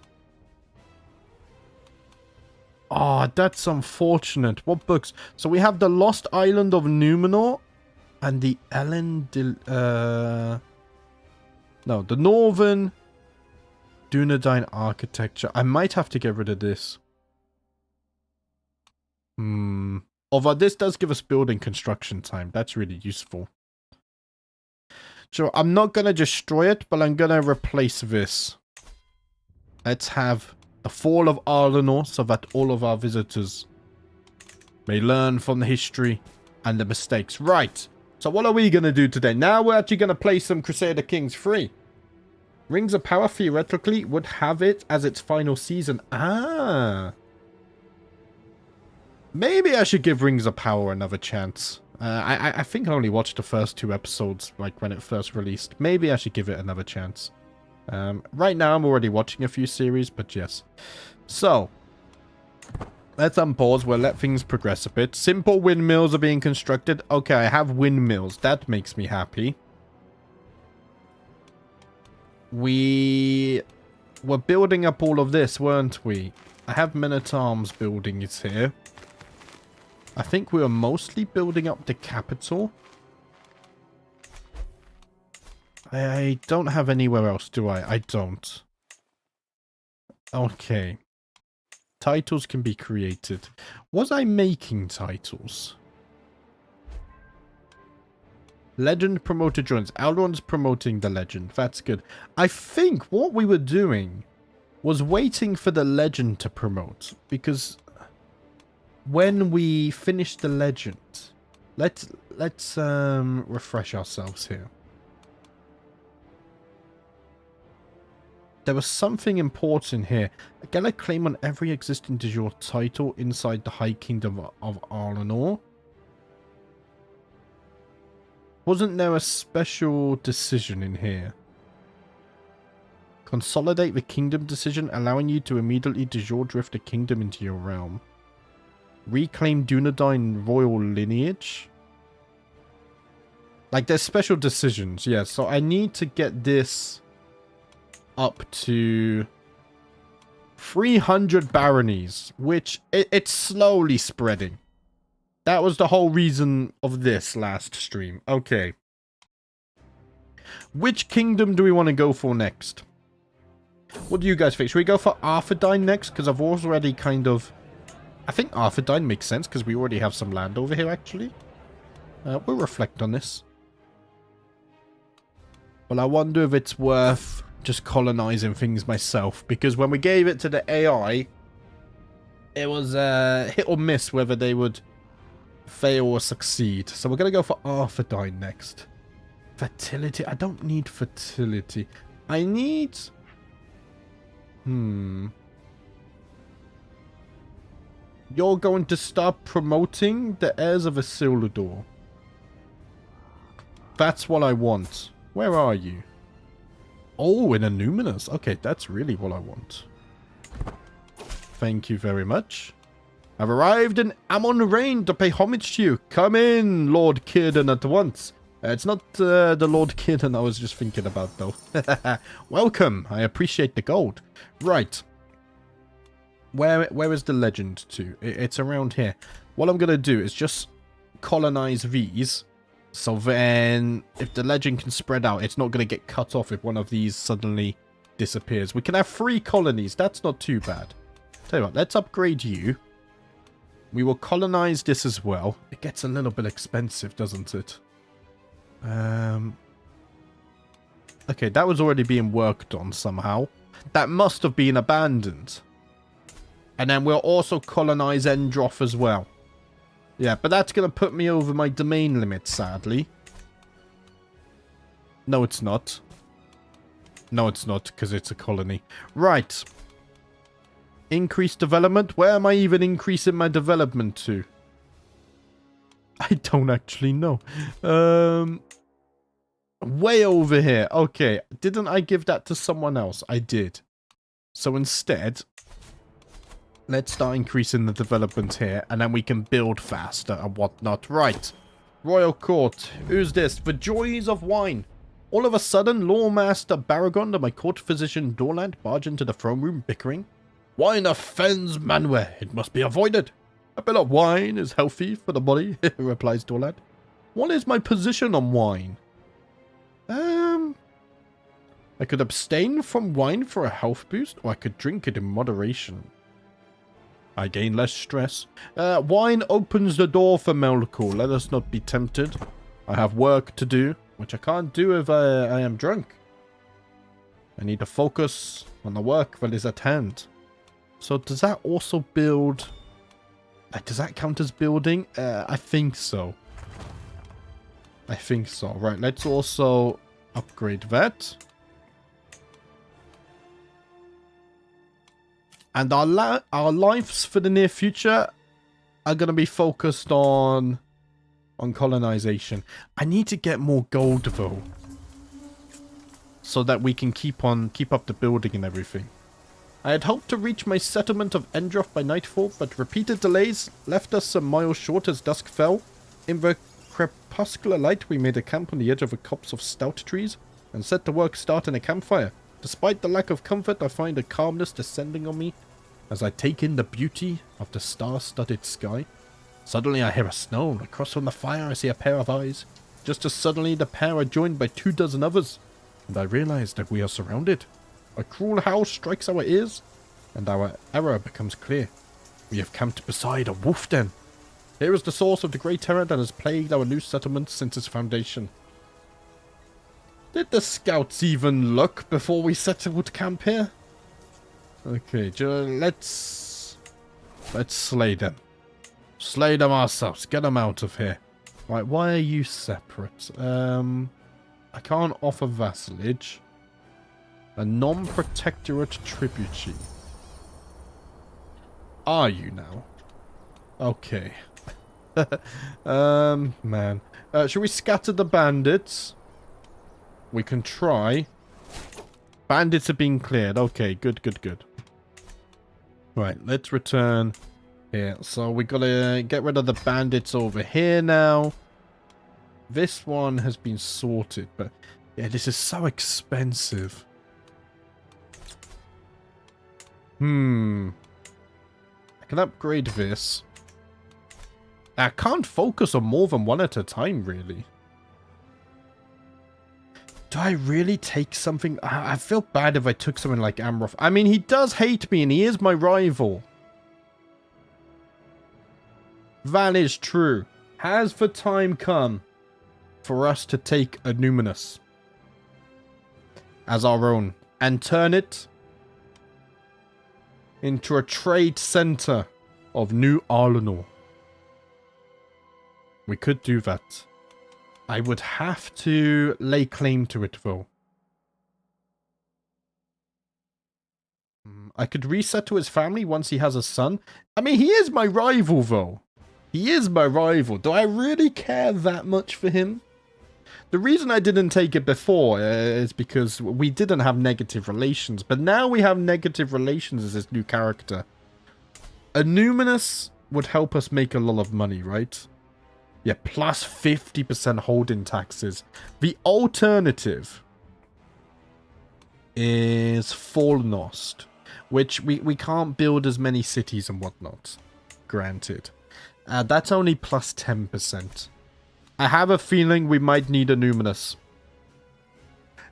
Oh, that's unfortunate. What books? So we have the Lost Island of Númenor and the no, the Northern Dúnedain architecture. I might have to get rid of this. Although this does give us building construction time. That's really useful. So I'm not going to destroy it, but I'm going to replace this. Let's have the fall of Arnor so that all of our visitors may learn from the history and the mistakes. Right. So what are we going to do today? Now we're actually going to play some Crusader Kings 3. Rings of Power theoretically would have it as its final season. Maybe I should give Rings of Power another chance. I think I only watched the first 2 episodes, like when it first released. Maybe I should give it another chance. Right now I'm already watching a few series, but yes. So, let's unpause. We'll let things progress a bit. Simple windmills are being constructed. Okay, I have windmills. That makes me happy. We were building up all of this, weren't we? I have men-at-arms building it here. I think we were mostly building up the capital. I don't have anywhere else, do I? I don't. Okay. Titles can be created. Was I making titles? Legend promoter joins. Elrond's promoting the legend. That's good. I think what we were doing was waiting for the legend to promote. Because when we finish the legend... Let's refresh ourselves here. There was something important here. Get a claim on every existing de jure title inside the High Kingdom of Arnor. Wasn't there a special decision in here? Consolidate the kingdom decision, allowing you to immediately de jure drift a kingdom into your realm. Reclaim Dúnedain royal lineage. Like, there's special decisions, yeah. So I need to get this up to 300 baronies, which it's slowly spreading. That was the whole reason of this last stream. Okay. Which kingdom do we want to go for next? What do you guys think? Should we go for Arthedain next? Because I've already kind of... I think Arthedain makes sense because we already have some land over here, actually. We'll reflect on this. Well, I wonder if it's worth just colonizing things myself. Because when we gave it to the AI, it was hit or miss whether they would fail or succeed. So we're going to go for Arthedain next. Fertility. I don't need fertility. I need... You're going to start promoting the heirs of Isildur. That's what I want. Where are you? Oh, in Illuminous. Okay, that's really what I want. Thank you very much. I've arrived in Amon Rain to pay homage to you. Come in, Lord Círdan, at once. It's not the Lord Círdan I was just thinking about, though. Welcome. I appreciate the gold. Right. Where is the legend to? It's around here. What I'm going to do is just colonize these. So then, if the legend can spread out, it's not going to get cut off if one of these suddenly disappears. We can have 3 colonies. That's not too bad. Tell you what, let's upgrade you. We will colonize this as well. It gets a little bit expensive, doesn't it? Okay, that was already being worked on somehow. That must have been abandoned. And then we'll also colonize Endroth as well. Yeah, but that's going to put me over my domain limit, sadly. No, it's not. No, it's not, because it's a colony. Right. Increase development? Where am I even increasing my development to? I don't actually know. Way over here. Okay. Didn't I give that to someone else? I did. So instead, let's start increasing the development here, and then we can build faster and whatnot. Right. Royal Court. Who's this? The Joys of Wine. All of a sudden, Lawmaster Baragon and my court physician Dorland barge into the throne room bickering. Wine offends Manwë. It must be avoided. A bit of wine is healthy for the body, replies Dorland. What is my position on wine? I could abstain from wine for a health boost, or I could drink it in moderation. I gain less stress. Wine opens the door for Melkor. Let us not be tempted. I have work to do, which I can't do if I am drunk. I need to focus on the work that is at hand. So does that also build... does that count as building? I think so. I think so. Right, let's also upgrade that. And our lives for the near future are going to be focused on colonization. I need to get more gold, though, so that we can keep up the building and everything. I had hoped to reach my settlement of Endroth by nightfall, but repeated delays left us some miles short as dusk fell. In the crepuscular light, we made a camp on the edge of a copse of stout trees and set to work starting a campfire. Despite the lack of comfort, I find a calmness descending on me as I take in the beauty of the star-studded sky. Suddenly I hear a snarl. Across from the fire I see a pair of eyes. Just as suddenly the pair are joined by 24 others, and I realize that we are surrounded. A cruel howl strikes our ears. And our error becomes clear. We have camped beside a wolf den. Here is the source of the great terror that has plagued our loose settlement since its foundation. Did the scouts even look before we settled camp here? Okay, let's slay them. Slay them ourselves. Get them out of here. Right, why are you separate? I can't offer vassalage. A non-protectorate tributary. Are you now? Okay. Man. Should we scatter the bandits? We can try. Bandits are being cleared. Okay, good, good, good. Right, let's return here. So we gotta get rid of the bandits over here now. This one has been sorted, but yeah, this is so expensive. I can upgrade this. I can't focus on more than one at a time, really. Do I really take something? I feel bad if I took something like Amroth. I mean, he does hate me and he is my rival. That is true. Has the time come for us to take a Numinous as our own and turn it into a trade center of New Arnor? We could do that. I would have to lay claim to it, though. I could resettle his family once he has a son. I mean, he is my rival, though. He is my rival. Do I really care that much for him? The reason I didn't take it before is because we didn't have negative relations. But now we have negative relations as this new character. A Numinous would help us make a lot of money, right? Yeah, plus 50% holding taxes. The alternative is Falnost, which we can't build as many cities and whatnot. Granted. That's only plus 10%. I have a feeling we might need a Numinous.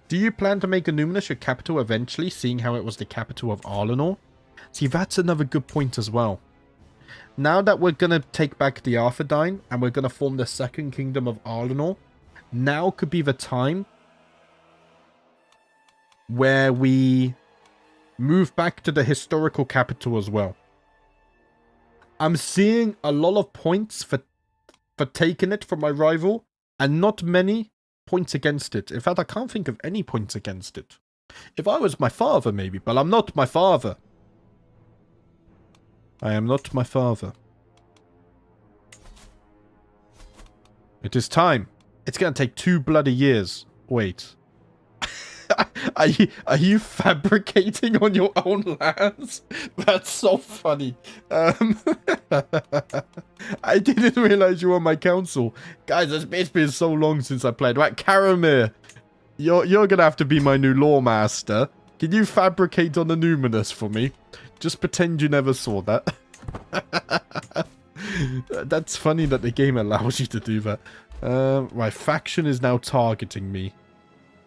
Do you plan to make a Numinous your capital eventually, seeing how it was the capital of Arnor? See, that's another good point as well. Now that we're going to take back the Dúnedain and we're going to form the second kingdom of Arnor, now could be the time where we move back to the historical capital as well. I'm seeing a lot of points for taking it from my rival and not many points against it. In fact, I can't think of any points against it. If I was my father, maybe, but I'm not my father. I am not my father. It is time. It's going to take 2 bloody years. Wait. Are you fabricating on your own lands? That's so funny. I didn't realize you were on my council. Guys, it's been so long since I played. Right, Karamir. You're going to have to be my new lore master. Can you fabricate on the Numinous for me? Just pretend you never saw that. That's funny that the game allows you to do that. Right, faction is now targeting me.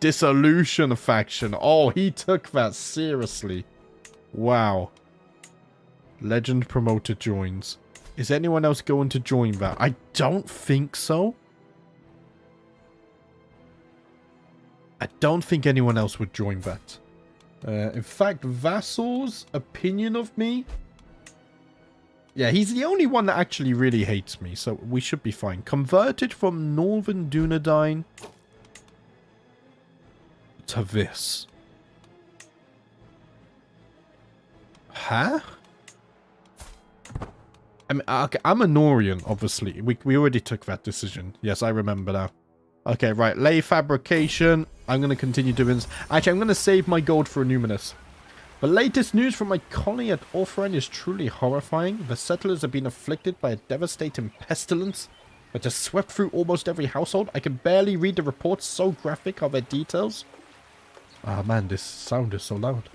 Dissolution faction. Oh, he took that seriously. Wow. Legend promoter joins. Is anyone else going to join that? I don't think so. I don't think anyone else would join that. In fact, Vassal's opinion of me... Yeah, he's the only one that actually really hates me, so we should be fine. Converted from Northern Dúnedain to this. Huh? I mean, okay, I'm a Norian, obviously. We already took that decision. Yes, I remember now. Okay, right. Lay fabrication. I'm going to continue doing this. Actually, I'm going to save my gold for a Numinous. The latest news from my colony at Orphan is truly horrifying. The settlers have been afflicted by a devastating pestilence that has swept through almost every household. I can barely read the reports, so graphic are their details. Ah, man, this sound is so loud.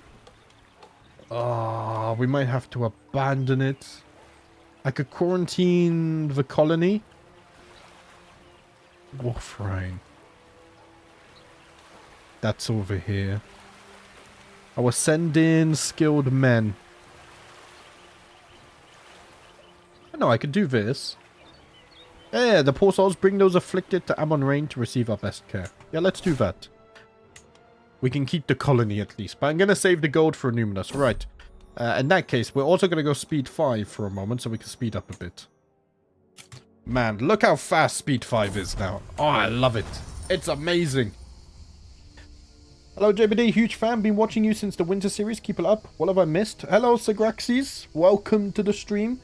Ah, we might have to abandon it. I could quarantine the colony. Warframe. That's over here. I will send in skilled men. No, I could do this. Yeah, the poor souls bring those afflicted to Amon Rain to receive our best care. Yeah, let's do that. We can keep the colony at least. But I'm going to save the gold for Numinous. Right. In that case, we're also going to go speed 5 for a moment so we can speed up a bit. Man, look how fast speed 5 is now. Oh, I love it. It's amazing. Hello, JBD. Huge fan. Been watching you since the winter series. Keep it up. What have I missed? Hello, Sagraxis. Welcome to the stream.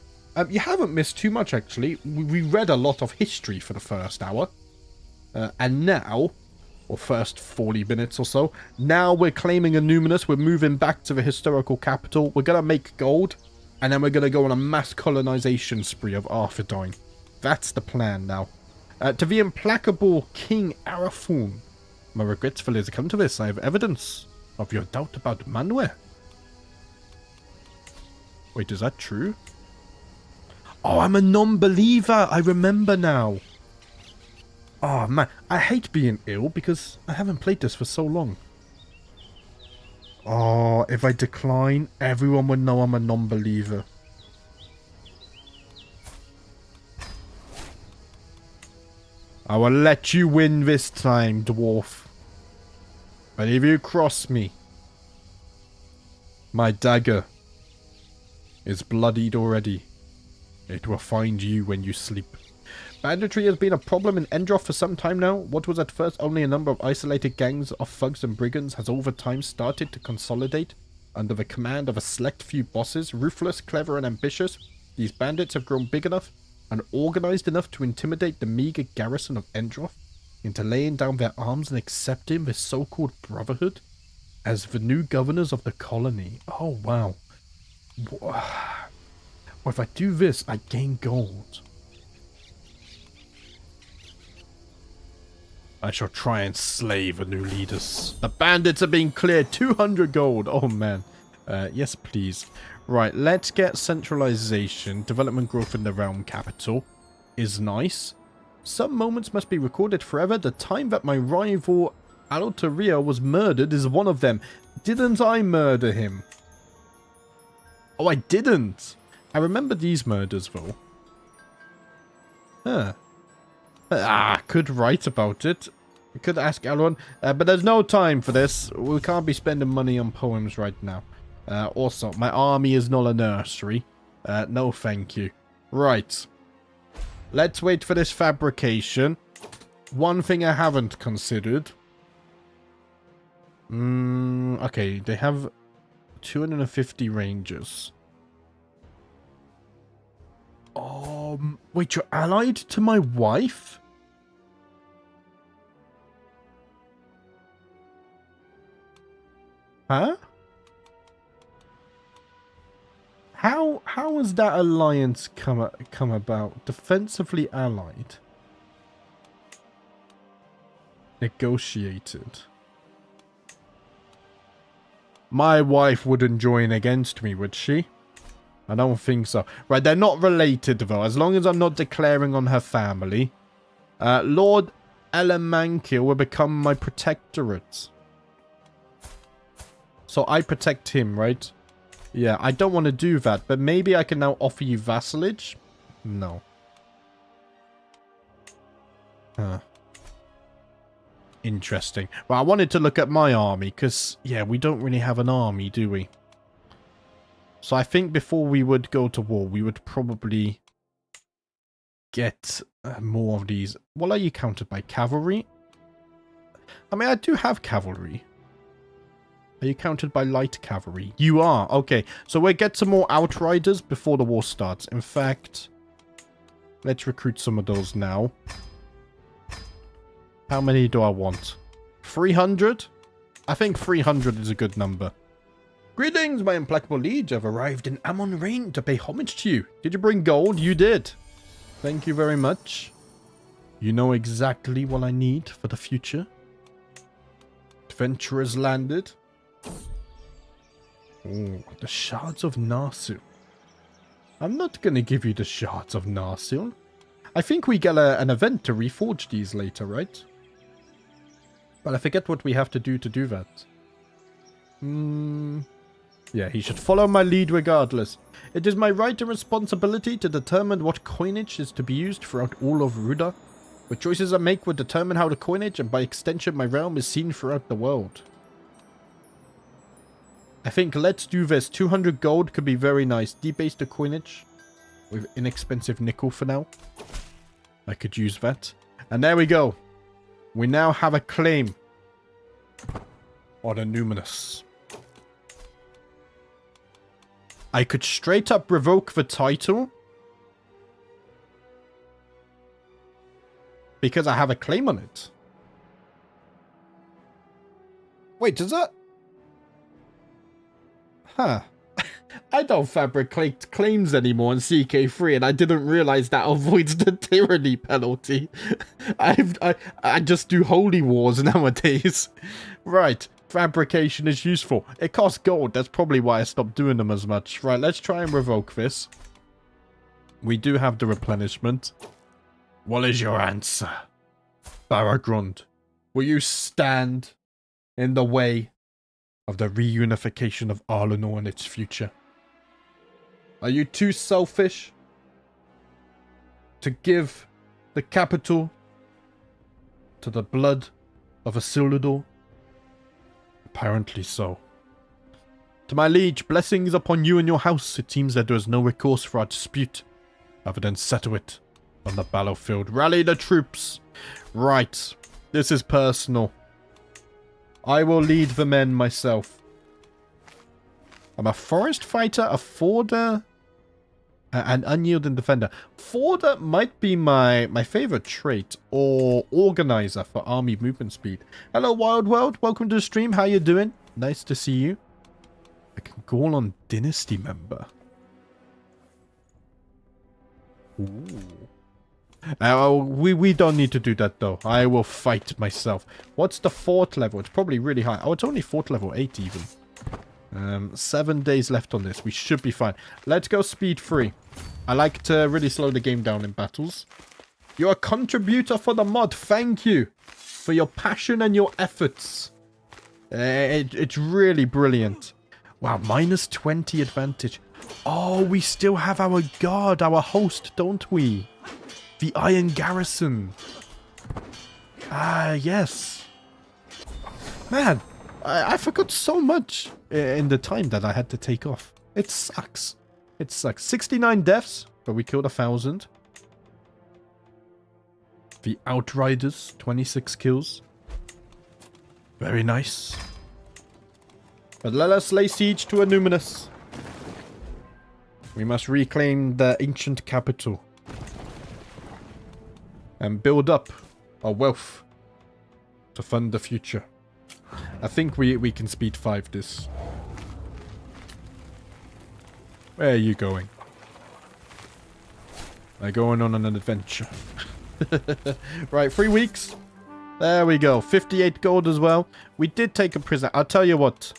You haven't missed too much, actually. We read a lot of history for the first hour. And now, or first 40 minutes or so, now we're claiming a Numinous. We're moving back to the historical capital. We're going to make gold. And then we're going to go on a mass colonization spree of Arthedain. That's the plan now. To the implacable King Arassuil. My regrets for come to this. I have evidence of your doubt about Manwë. Wait, is that true? Oh, I'm a non-believer. I remember now. Oh, man. I hate being ill because I haven't played this for so long. Oh, if I decline, everyone would know I'm a non-believer. I will let you win this time, dwarf. But if you cross me, my dagger is bloodied already. It will find you when you sleep. Banditry has been a problem in Endroth for some time now. What was at first only a number of isolated gangs of thugs and brigands has over time started to consolidate under the command of a select few bosses. Ruthless, clever and ambitious, these bandits have grown big enough and organized enough to intimidate the meager garrison of Endroth into laying down their arms and accepting this so-called brotherhood as the new governors of the colony. Oh, wow. Well, if I do this, I gain gold. I shall try and slay the new leaders. The bandits are being cleared. 200 gold. Oh, man. Yes, please. Right, let's get centralization. Development growth in the realm capital is nice. Some moments must be recorded forever. The time that my rival LotR was murdered is one of them. Didn't I murder him? Oh, I didn't. I remember these murders, though. Huh. Could write about it. We could ask Elrond. But there's no time for this. We can't be spending money on poems right now. Also, my army is not a nursery. No, thank you. Right. Let's wait for this fabrication. One thing I haven't considered. Okay, they have 250 rangers. Wait, you're allied to my wife? Huh? How has that alliance come about? Defensively allied. Negotiated. My wife wouldn't join against me, would she? I don't think so. Right, they're not related, though. As long as I'm not declaring on her family. Lord Elemankil will become my protectorate. So I protect him, right? Yeah, I don't want to do that. But maybe I can now offer you vassalage? No. Huh. Interesting. Well, I wanted to look at my army. Because, yeah, we don't really have an army, do we? So I think before we would go to war, we would probably get more of these. What are you counted by? Cavalry? I mean, I do have cavalry. Are you counted by light cavalry? You are. Okay, so we'll get some more outriders before the war starts. In fact, let's recruit some of those now. How many do I want? 300? I think 300 is a good number. Greetings, my implacable liege. I've arrived in Amon Rain to pay homage to you. Did you bring gold? You did. Thank you very much. You know exactly what I need for the future. Adventurers landed. Oh, the shards of Narsil. I'm not going to give you the shards of Narsil. I think we get an event to reforge these later, right? But I forget what we have to do that. Yeah, he should follow my lead regardless. It is my right and responsibility to determine what coinage is to be used throughout all of Ruda. The choices I make will determine how the coinage, and by extension my realm, is seen throughout the world. I think let's do this. 200 gold could be very nice. Debase the coinage with inexpensive nickel for now. I could use that. And there we go. We now have a claim on a numinous. I could straight up revoke the title because I have a claim on it. Wait, does that... Huh. I don't fabricate claims anymore in CK3, and I didn't realize that avoids the tyranny penalty. I just do holy wars nowadays. Right, fabrication is useful. It costs gold, that's probably why I stopped doing them as much. Right, let's try and revoke this. We do have the replenishment. What is your answer, Baragrund? Will you stand in the way of the reunification of Arnor and its future? Are you too selfish to give the capital to the blood of Isildur? Apparently so. To my liege, blessings upon you and your house. It seems that there is no recourse for our dispute other than settle it on the battlefield. Rally the troops. Right. This is personal. I will lead the men myself. I'm a forest fighter, a forder, an unyielding defender. Forder might be my favorite trait, or organizer for army movement speed. Hello, Wild World. Welcome to the stream. How you doing? Nice to see you. I can call on Dynasty member. Ooh. We don't need to do that though. I will fight myself. What's the fort level? It's probably really high. Oh, it's only fort level 8 even. 7 days left on this. We should be fine. Let's go speed 3. I like to really slow the game down in battles. You're a contributor for the mod. Thank you for your passion and your efforts. It's really brilliant. Wow, minus 20 advantage. Oh, we still have our guard, our host, don't we? The Iron Garrison. Ah, yes. Man, I forgot so much in the time that I had to take off. It sucks. It sucks. 69 deaths, but we killed 1,000. The Outriders, 26 kills. Very nice. But let us lay siege to a numinous. We must reclaim the ancient capital. And build up our wealth to fund the future. I think we can speed 5 this. Where are you going? I'm going on an adventure. Right, 3 weeks. There we go. 58 gold as well. We did take a prisoner. I'll tell you what.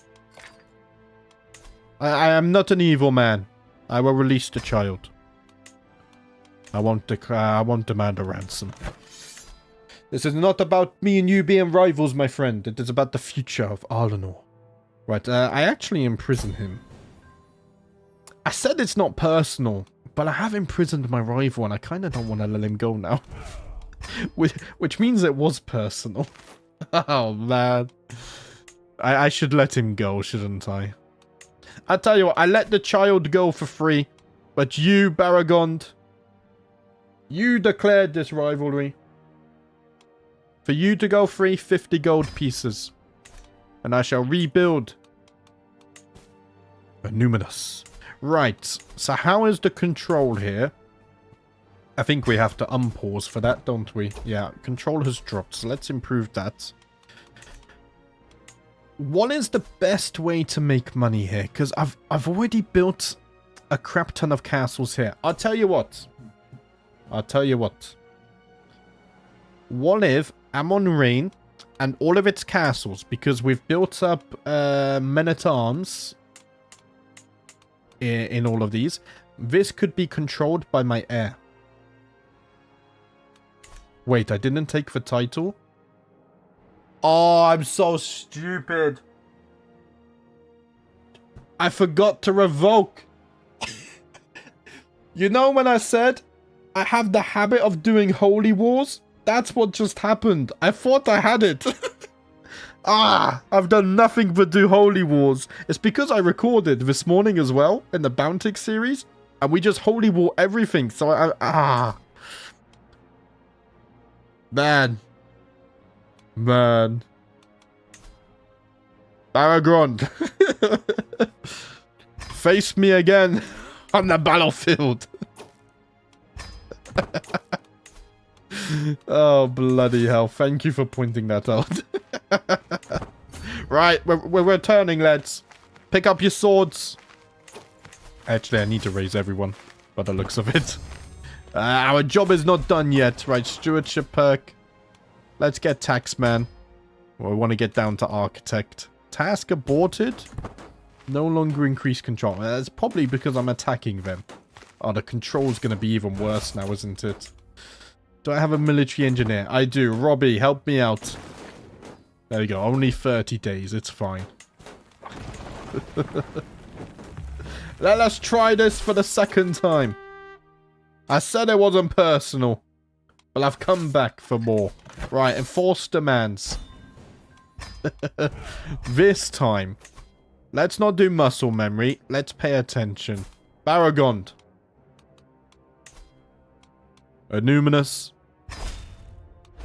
I am not an evil man. I will release the child. I won't demand a ransom. This is not about me and you being rivals, my friend. It is about the future of Arnor. Right, I actually imprisoned him. I said it's not personal, but I have imprisoned my rival and I kind of don't want to let him go now. which means it was personal. Oh, man. I should let him go, shouldn't I? I tell you what, I let the child go for free. But you, Baragond, you declared this rivalry. For you to go free, 50 gold pieces. And I shall rebuild a numinous. Right, so how is the control here? I think we have to unpause for that, don't we? Yeah, control has dropped, so let's improve that. What is the best way to make money here? Because I've already built a crap ton of castles here. I'll tell you what. What if Amon Rain and all of its castles, because we've built up men-at-arms in all of these, this could be controlled by my heir. Wait, I didn't take the title? Oh, I'm so stupid. I forgot to revoke. You know when I said I have the habit of doing holy wars? That's what just happened. I thought I had it. I've done nothing but do holy wars. It's because I recorded this morning as well in the Bountic series. And we just holy war everything. So Man. Aragorn. Face me again on the battlefield. Oh, bloody hell. Thank you for pointing that out. Right, we're returning, lads. Pick up your swords. Actually, I need to raise everyone by the looks of it. Our job is not done yet. Right, stewardship perk. Let's get taxman. Well, we want to get down to architect. Task aborted. No longer increase control. That's probably because I'm attacking them. Oh, the control's going to be even worse now, isn't it? Do I have a military engineer? I do. Robbie, help me out. There we go. Only 30 days. It's fine. Let us try this for the second time. I said it wasn't personal. But I've come back for more. Right, enforce demands. This time. Let's not do muscle memory. Let's pay attention. Baragond. Numinous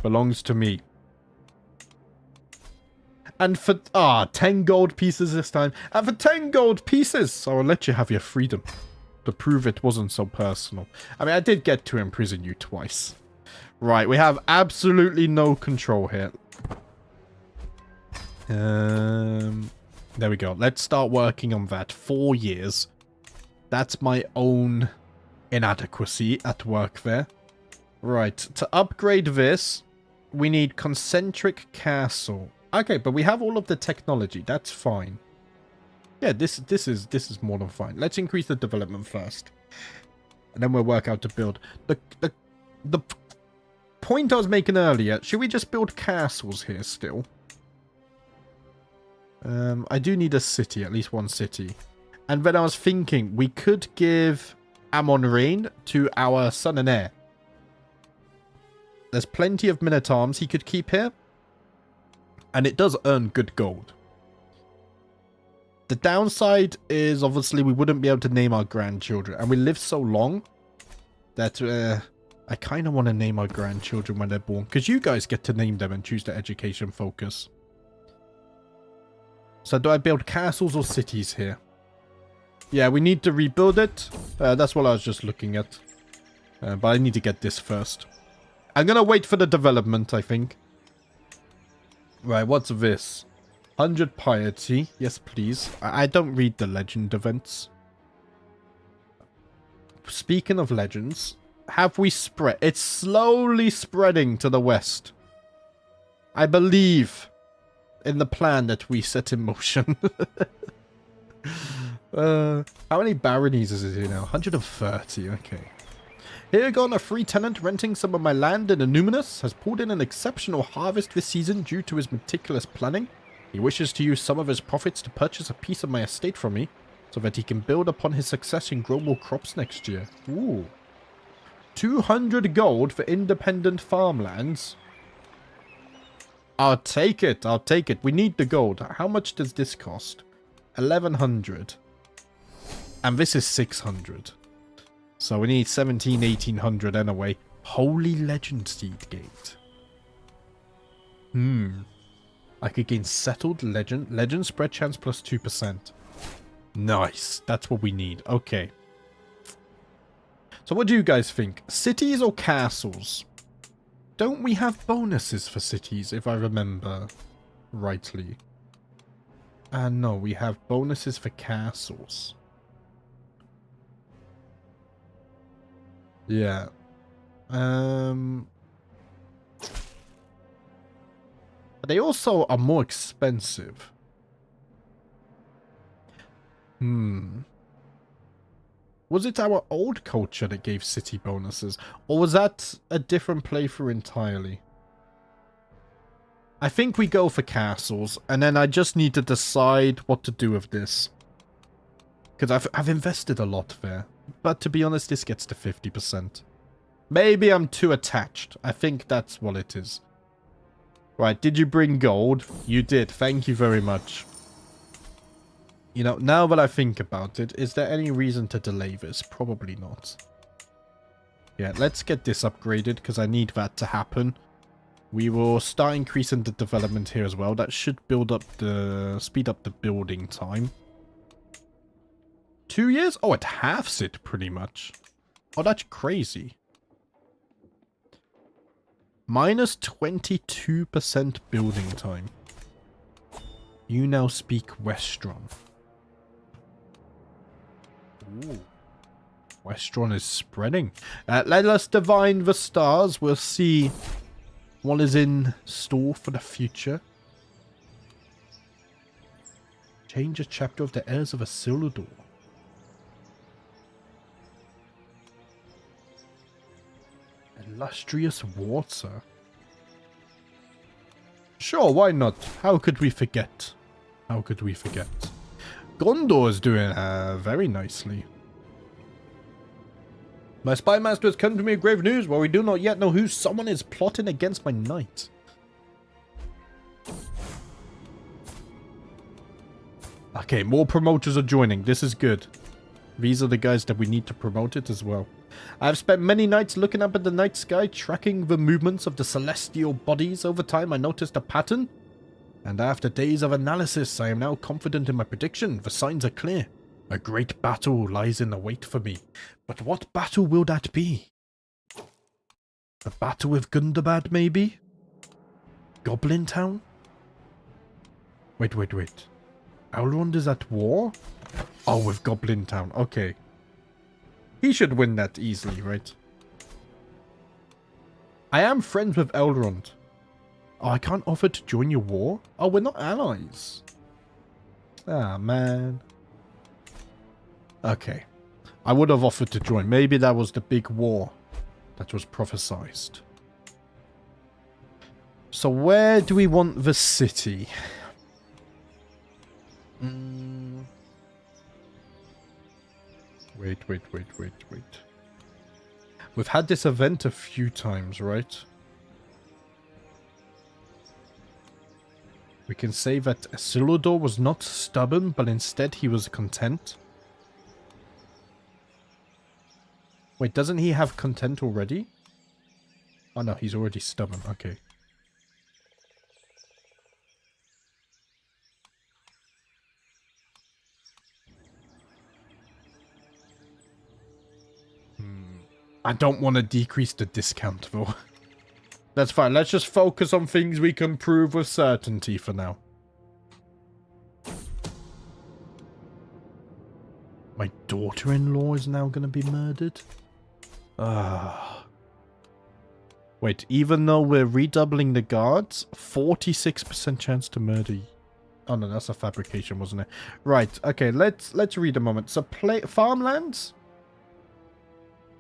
belongs to me. And for 10 gold pieces this time. And for 10 gold pieces, I will let you have your freedom. To prove it wasn't so personal. I mean, I did get to imprison you twice. Right, we have absolutely no control here. There we go. Let's start working on that. 4 years. That's my own inadequacy at work there. Right, to upgrade this, we need concentric castle. Okay, but we have all of the technology. That's fine. Yeah, this is more than fine. Let's increase the development first, and then we'll work out to build the point I was making earlier. Should we just build castles here still? I do need a city, at least one city. And then I was thinking we could give Amon Rain to our son and heir. There's plenty of men-at-arms he could keep here. And it does earn good gold. The downside is obviously we wouldn't be able to name our grandchildren. And we live so long that I kind of want to name our grandchildren when they're born. Because you guys get to name them and choose the education focus. So do I build castles or cities here? Yeah, we need to rebuild it. That's what I was just looking at. But I need to get this first. I'm going to wait for the development, I think. Right, what's this? 100 piety. Yes, please. I don't read the legend events. Speaking of legends, have we spread? It's slowly spreading to the west. I believe in the plan that we set in motion. How many baronies is it here now? 130, okay. Eragon, a free tenant renting some of my land in Numinous, has pulled in an exceptional harvest this season due to his meticulous planning. He wishes to use some of his profits to purchase a piece of my estate from me, so that he can build upon his success and grow more crops next year. Ooh. 200 gold for independent farmlands. I'll take it, I'll take it. We need the gold. How much does this cost? 1100. And this is 600. So we need 1800 anyway. Holy Legend Seed Gate. I could gain settled legend. Legend spread chance plus 2%. Nice. That's what we need. Okay. So what do you guys think? Cities or castles? Don't we have bonuses for cities, if I remember rightly? No, we have bonuses for castles. Yeah. They also are more expensive. Was it our old culture that gave city bonuses? Or was that a different playthrough entirely? I think we go for castles, and then I just need to decide what to do with this. Because I've invested a lot there. But to be honest, this gets to 50%. Maybe I'm too attached. I think that's what it is. Right, did you bring gold? You did. Thank you very much. You know, now that I think about it, is there any reason to delay this? Probably not. Yeah, let's get this upgraded because I need that to happen. We will start increasing the development here as well. That should build up speed up the building time. 2 years? Oh, it halves it pretty much. Oh, that's crazy. Minus 22% building time. You now speak Westron. Ooh. Westron is spreading. Let us divine the stars. We'll see what is in store for the future. Change a chapter of the heirs of Isildur. Illustrious water. Sure, why not? How could we forget? How could we forget? Gondor is doing very nicely. My spy master has come to me with grave news, while we do not yet know who. Someone is plotting against my knight. Okay, more promoters are joining. This is good. These are the guys that we need to promote it as well. I have spent many nights looking up at the night sky, tracking the movements of the celestial bodies. Over time, I noticed a pattern. And after days of analysis, I am now confident in my prediction. The signs are clear. A great battle lies in the wait for me. But what battle will that be? A battle with Gundabad, maybe? Goblin Town? Wait. Elrond is at war? Oh, with Goblin Town. Okay. He should win that easily, right? I am friends with Elrond. Oh, I can't offer to join your war? Oh, we're not allies. Ah, man. Okay. I would have offered to join. Maybe that was the big war that was prophesized. So where do we want the city? Wait. We've had this event a few times, right? We can say that Isildur was not stubborn, but instead he was content. Wait, doesn't he have content already? Oh no, he's already stubborn. Okay. I don't want to decrease the discount though. That's fine. Let's just focus on things we can prove with certainty for now. My daughter-in-law is now going to be murdered? Wait, even though we're redoubling the guards, 46% chance to murder. Oh no, that's a fabrication, wasn't it? Right, okay, let's read a moment. So, farmlands?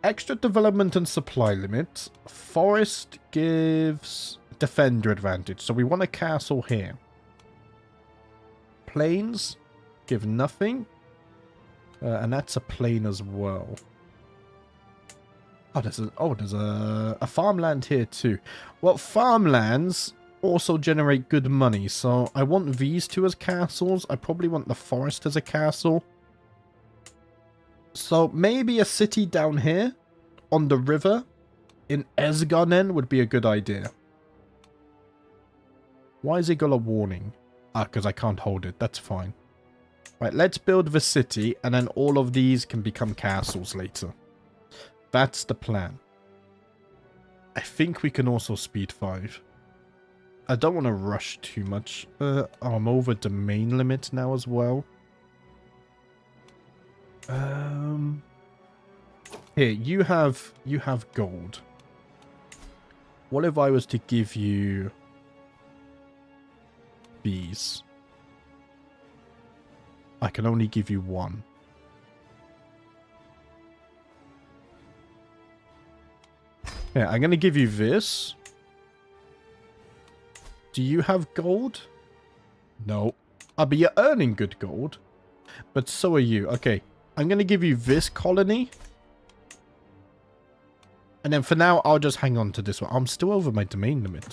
Extra development and supply limit. Forest gives defender advantage. So we want a castle here. Plains give nothing. And that's a plain as well. Oh, there's a farmland here too. Well, farmlands also generate good money. So I want these two as castles. I probably want the forest as a castle. So maybe a city down here on the river in Esgarnen would be a good idea. Why has it got a warning? Ah, because I can't hold it. That's fine. Right, let's build the city and then all of these can become castles later. That's the plan. I think we can also speed 5. I don't want to rush too much. I'm over domain limit now as well. Here, you have gold. What if I was to give you these? I can only give you 1. Yeah, I'm going to give you this. Do you have gold? No. Ah, but you're earning good gold. But so are you. Okay, I'm going to give you this colony. And then for now, I'll just hang on to this one. I'm still over my domain limit.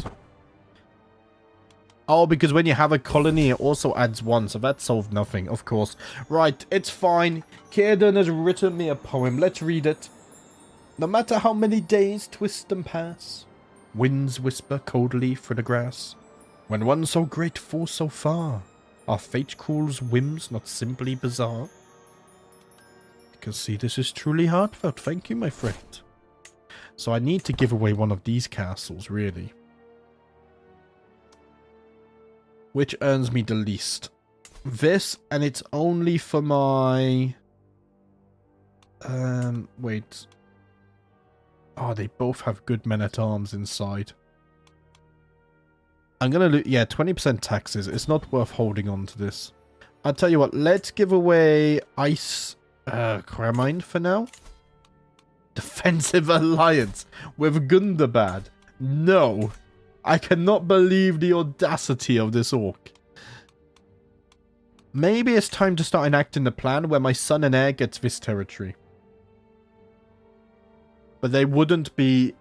Oh, because when you have a colony, it also adds one. So that solved nothing, of course. Right, it's fine. Kierden has written me a poem. Let's read it. No matter how many days twist and pass, winds whisper coldly through the grass. When one so great falls so far, are fate cruel's whims not simply bizarre? You can see this is truly heartfelt. Thank you, my friend. So I need to give away one of these castles, really. Which earns me the least? This, and it's only for my... wait. Oh, they both have good men-at-arms inside. I'm gonna lose... Yeah, 20% taxes. It's not worth holding on to this. I'll tell you what, let's give away Ice... Cremine for now. Defensive alliance with Gundabad. No. I cannot believe the audacity of this orc. Maybe it's time to start enacting the plan where my son and heir gets this territory. But they wouldn't be...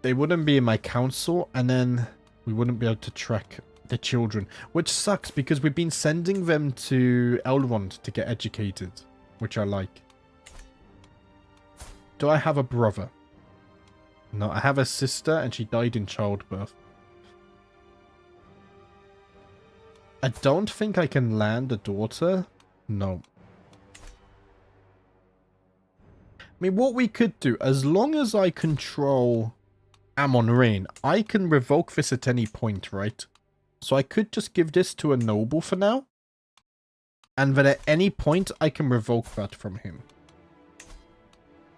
They wouldn't be in my council, and then we wouldn't be able to track the children. Which sucks, because we've been sending them to Elrond to get educated. Which I like. Do I have a brother? No, I have a sister, and she died in childbirth. I don't think I can land a daughter. No. I mean, what we could do, as long as I control Amon-Rain, I can revoke this at any point, right? So I could just give this to a noble for now. And then at any point, I can revoke that from him.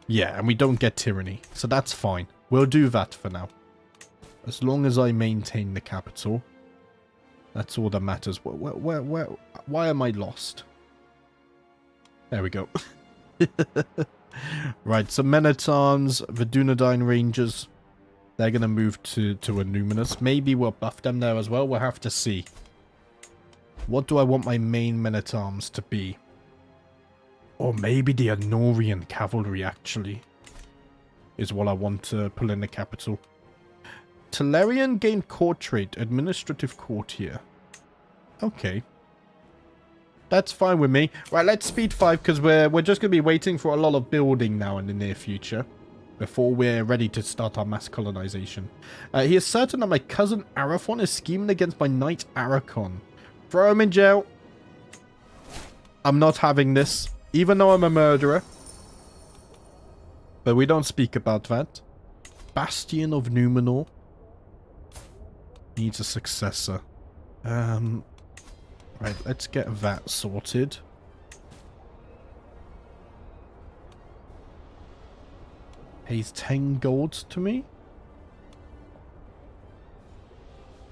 Yeah, and we don't get tyranny. So that's fine. We'll do that for now. As long as I maintain the capital. That's all that matters. Why am I lost? There we go. Right, so men-at-arms, the Dúnedain Rangers. They're going to move to Numinous. Maybe we'll buff them there as well. We'll have to see. What do I want my main men-at-arms to be? Or maybe the Arnorian cavalry, actually, is what I want to pull in the capital. Telerian gained court trait, administrative court here. Okay. That's fine with me. Right, let's speed 5, because we're just going to be waiting for a lot of building now in the near future. Before we're ready to start our mass colonization. He is certain that my cousin Arathon is scheming against my knight Arachon. Throw him in jail. I'm not having this. Even though I'm a murderer. But we don't speak about that. Bastion of Numenor. Needs a successor. Right, let's get that sorted. Pays 10 gold to me.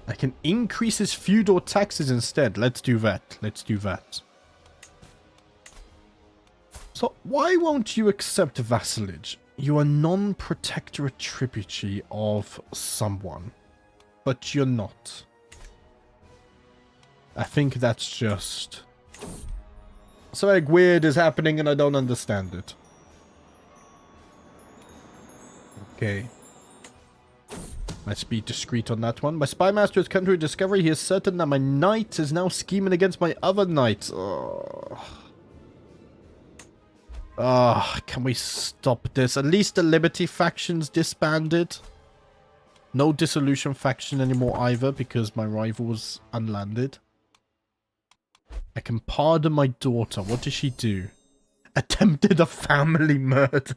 I can increase his feudal taxes instead. Let's do that. Let's do that. So, why won't you accept vassalage? You are non-protectorate tributary of someone. But you're not. I think that's just... something weird is happening and I don't understand it. Okay. Let's be discreet on that one. My spy master has come to a discovery. He is certain that my knight is now scheming against my other knight. Can we stop this? At least the Liberty faction's disbanded. No Dissolution faction anymore either, because my rival was unlanded. I can pardon my daughter. What did she do? Attempted a family murder.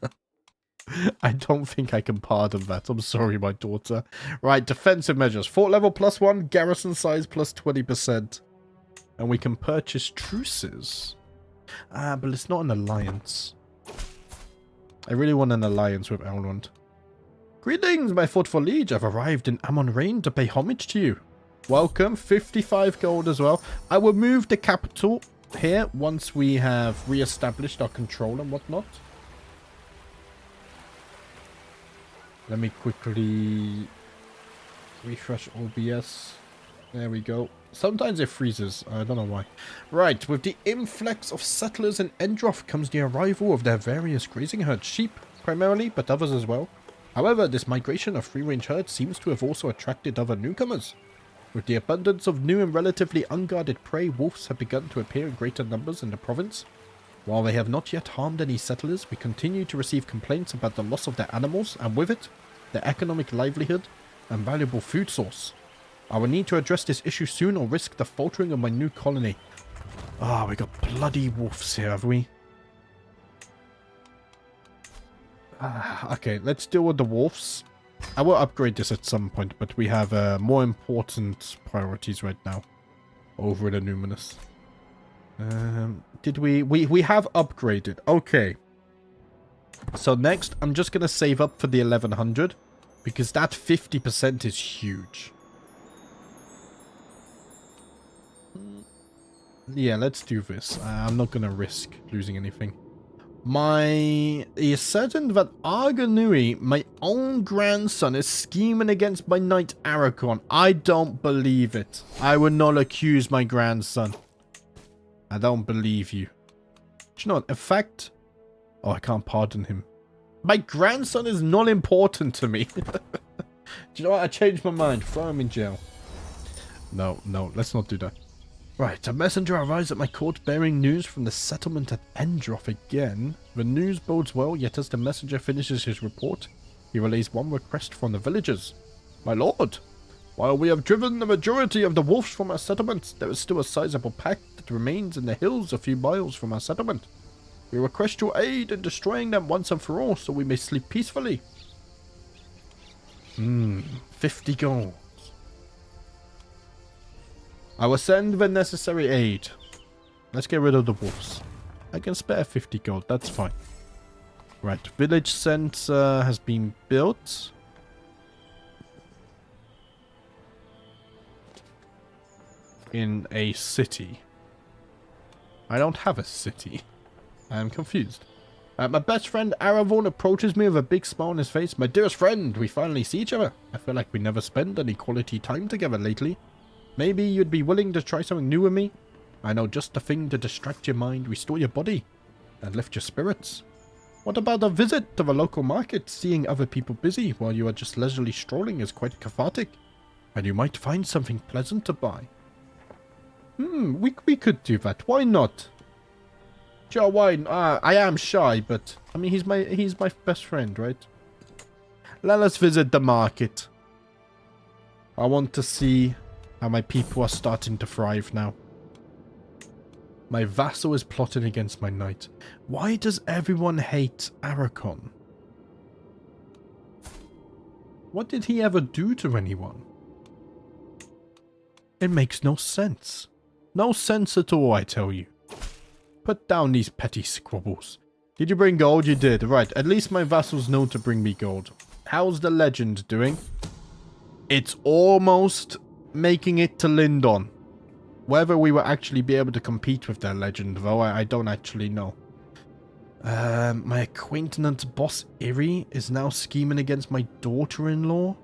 I don't think I can pardon that. I'm sorry, my daughter. Right, defensive measures. Fort level +1, garrison size +20%. And we can purchase truces. But it's not an alliance. I really want an alliance with Elrond. Greetings, my thoughtful liege. I've arrived in Amon-Rain to pay homage to you. Welcome. 55 gold as well. I will move the capital here once we have re-established our control and whatnot. Let me quickly refresh OBS. There we go. Sometimes it freezes. I don't know why. Right, with the influx of settlers in Endroth comes the arrival of their various grazing herds. Sheep, primarily, but others as well. However, this migration of free-range herds seems to have also attracted other newcomers. With the abundance of new and relatively unguarded prey, wolves have begun to appear in greater numbers in the province. While they have not yet harmed any settlers, we continue to receive complaints about the loss of their animals, and with it, their economic livelihood and valuable food source. I will need to address this issue soon or risk the faltering of my new colony. Ah, we got bloody wolves here, have we? Okay, let's deal with the wolves. I will upgrade this at some point, but we have more important priorities right now over the Numinous. Did we have upgraded? Okay. So next, I'm just going to save up for the 1100 because that 50% is huge. Yeah, let's do this. I'm not going to risk losing anything. It is certain that Arganui, my own grandson, is scheming against my knight Arachon. I don't believe it. I would not accuse my grandson. I don't believe you. Do you know what? In fact... Oh, I can't pardon him. My grandson is not important to me. Do you know what? I changed my mind. Throw him in jail. No, let's not do that. Right, a messenger arrives at my court bearing news from the settlement at Endroth again. The news bodes well, yet as the messenger finishes his report, he relays one request from the villagers. My lord, while we have driven the majority of the wolves from our settlement, there is still a sizable pack that remains in the hills a few miles from our settlement. We request your aid in destroying them once and for all, so we may sleep peacefully. 50 gold. I will send the necessary aid. Let's get rid of the wolves. I can spare 50 gold, that's fine. Right, village center has been built. In a city. I don't have a city. I am confused. My best friend Aravon approaches me with a big smile on his face. My dearest friend, we finally see each other. I feel like we never spent any quality time together lately. Maybe you'd be willing to try something new with me? I know just the thing to distract your mind, restore your body, and lift your spirits. What about a visit to the local market? Seeing other people busy while you are just leisurely strolling is quite cathartic, and you might find something pleasant to buy. We could do that. Why not? Sure, why? I am shy, but I mean, he's my best friend, right? Let us visit the market. I want to see how my people are starting to thrive now. My vassal is plotting against my knight. Why does everyone hate Arachon? What did he ever do to anyone? It makes no sense. No sense at all, I tell you. Put down these petty squabbles. Did you bring gold? You did. Right, at least my vassals know to bring me gold. How's the legend doing? It's almost making it to Lindon. Whether we will actually be able to compete with their legend, though, I don't actually know. My acquaintance boss Iri is now scheming against my daughter-in-law.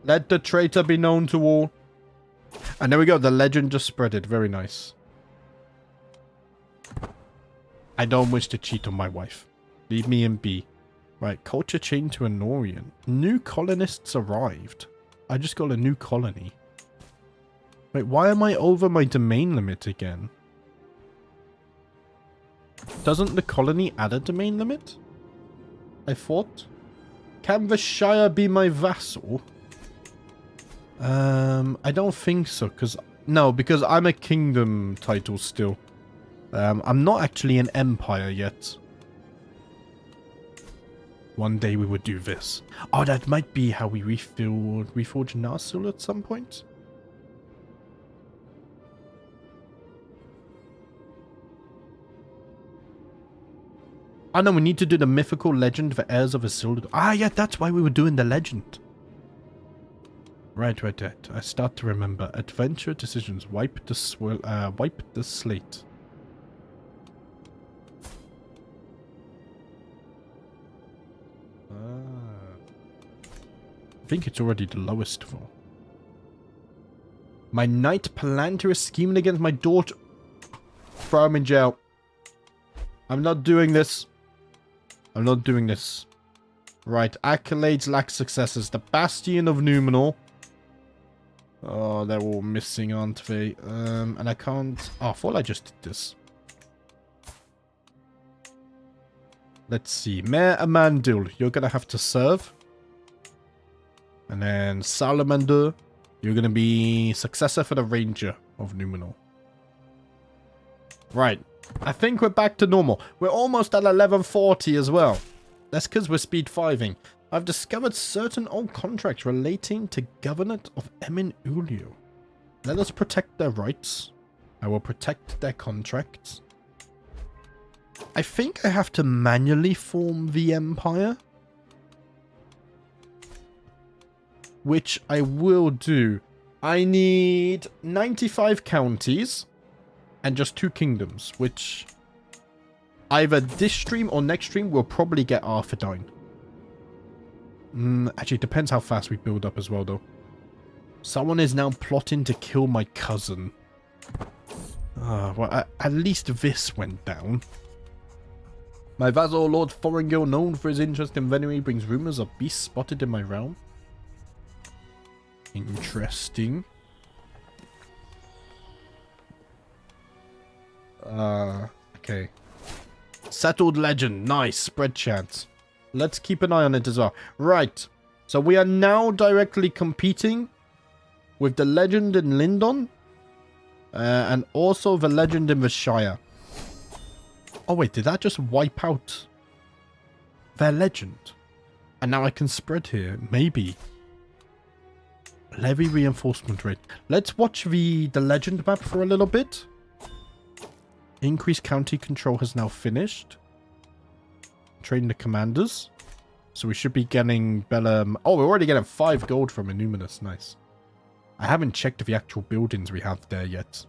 Let the traitor be known to all. And there we go, the legend just spread it. Very nice. I don't wish to cheat on my wife. Leave me in be. Right, culture chain to Anorian. New colonists arrived. I just got a new colony. Wait, why am I over my domain limit again? Doesn't the colony add a domain limit? I thought. Can the Shire be my vassal? I don't think so, because I'm a kingdom title still. I'm not actually an empire yet. One day we would do this. Oh, that might be how we reforge Arassuil at some point. Oh no, we need to do the mythical legend for heirs of Isildur. Ah, yeah, that's why we were doing the legend. Right. I start to remember. Adventure decisions. Wipe the slate. think it's already the lowest though. My knight Palantir is scheming against my daughter. Throw him in jail. I'm not doing this. I'm not doing this. Right, accolades lack successes. The Bastion of Numenor. Oh, they're all missing, aren't they? And I can't... Oh, I thought I just did this. Let's see. Mayor Amandil, you're going to have to serve. And then Salamander, you're going to be successor for the Ranger of Numenor. Right. I think we're back to normal. We're almost at 1140 as well. That's because we're speed 5ing. I've discovered certain old contracts relating to Government of Emin Ulio. Let us protect their rights. I will protect their contracts. I think I have to manually form the Empire. Which I will do. I need 95 counties. And just 2 kingdoms, which either this stream or next stream will probably get Arthedain. Actually, it depends how fast we build up as well, though. Someone is now plotting to kill my cousin. Well, at least this went down. My vassal, Lord Thorongil, known for his interest in venery, brings rumors of beasts spotted in my realm. Interesting. Okay. Settled legend. Nice. Spread chance. Let's keep an eye on it as well. Right. So we are now directly competing with the legend in Lindon. And also the legend in the Shire. Oh wait, did that just wipe out their legend? And now I can spread here. Maybe. Levy reinforcement rate. Let's watch the legend map for a little bit. Increased county control has now finished. Train the commanders. So we should be getting Bella... Oh, we're already getting 5 gold from Innuminous. Nice. I haven't checked the actual buildings we have there yet.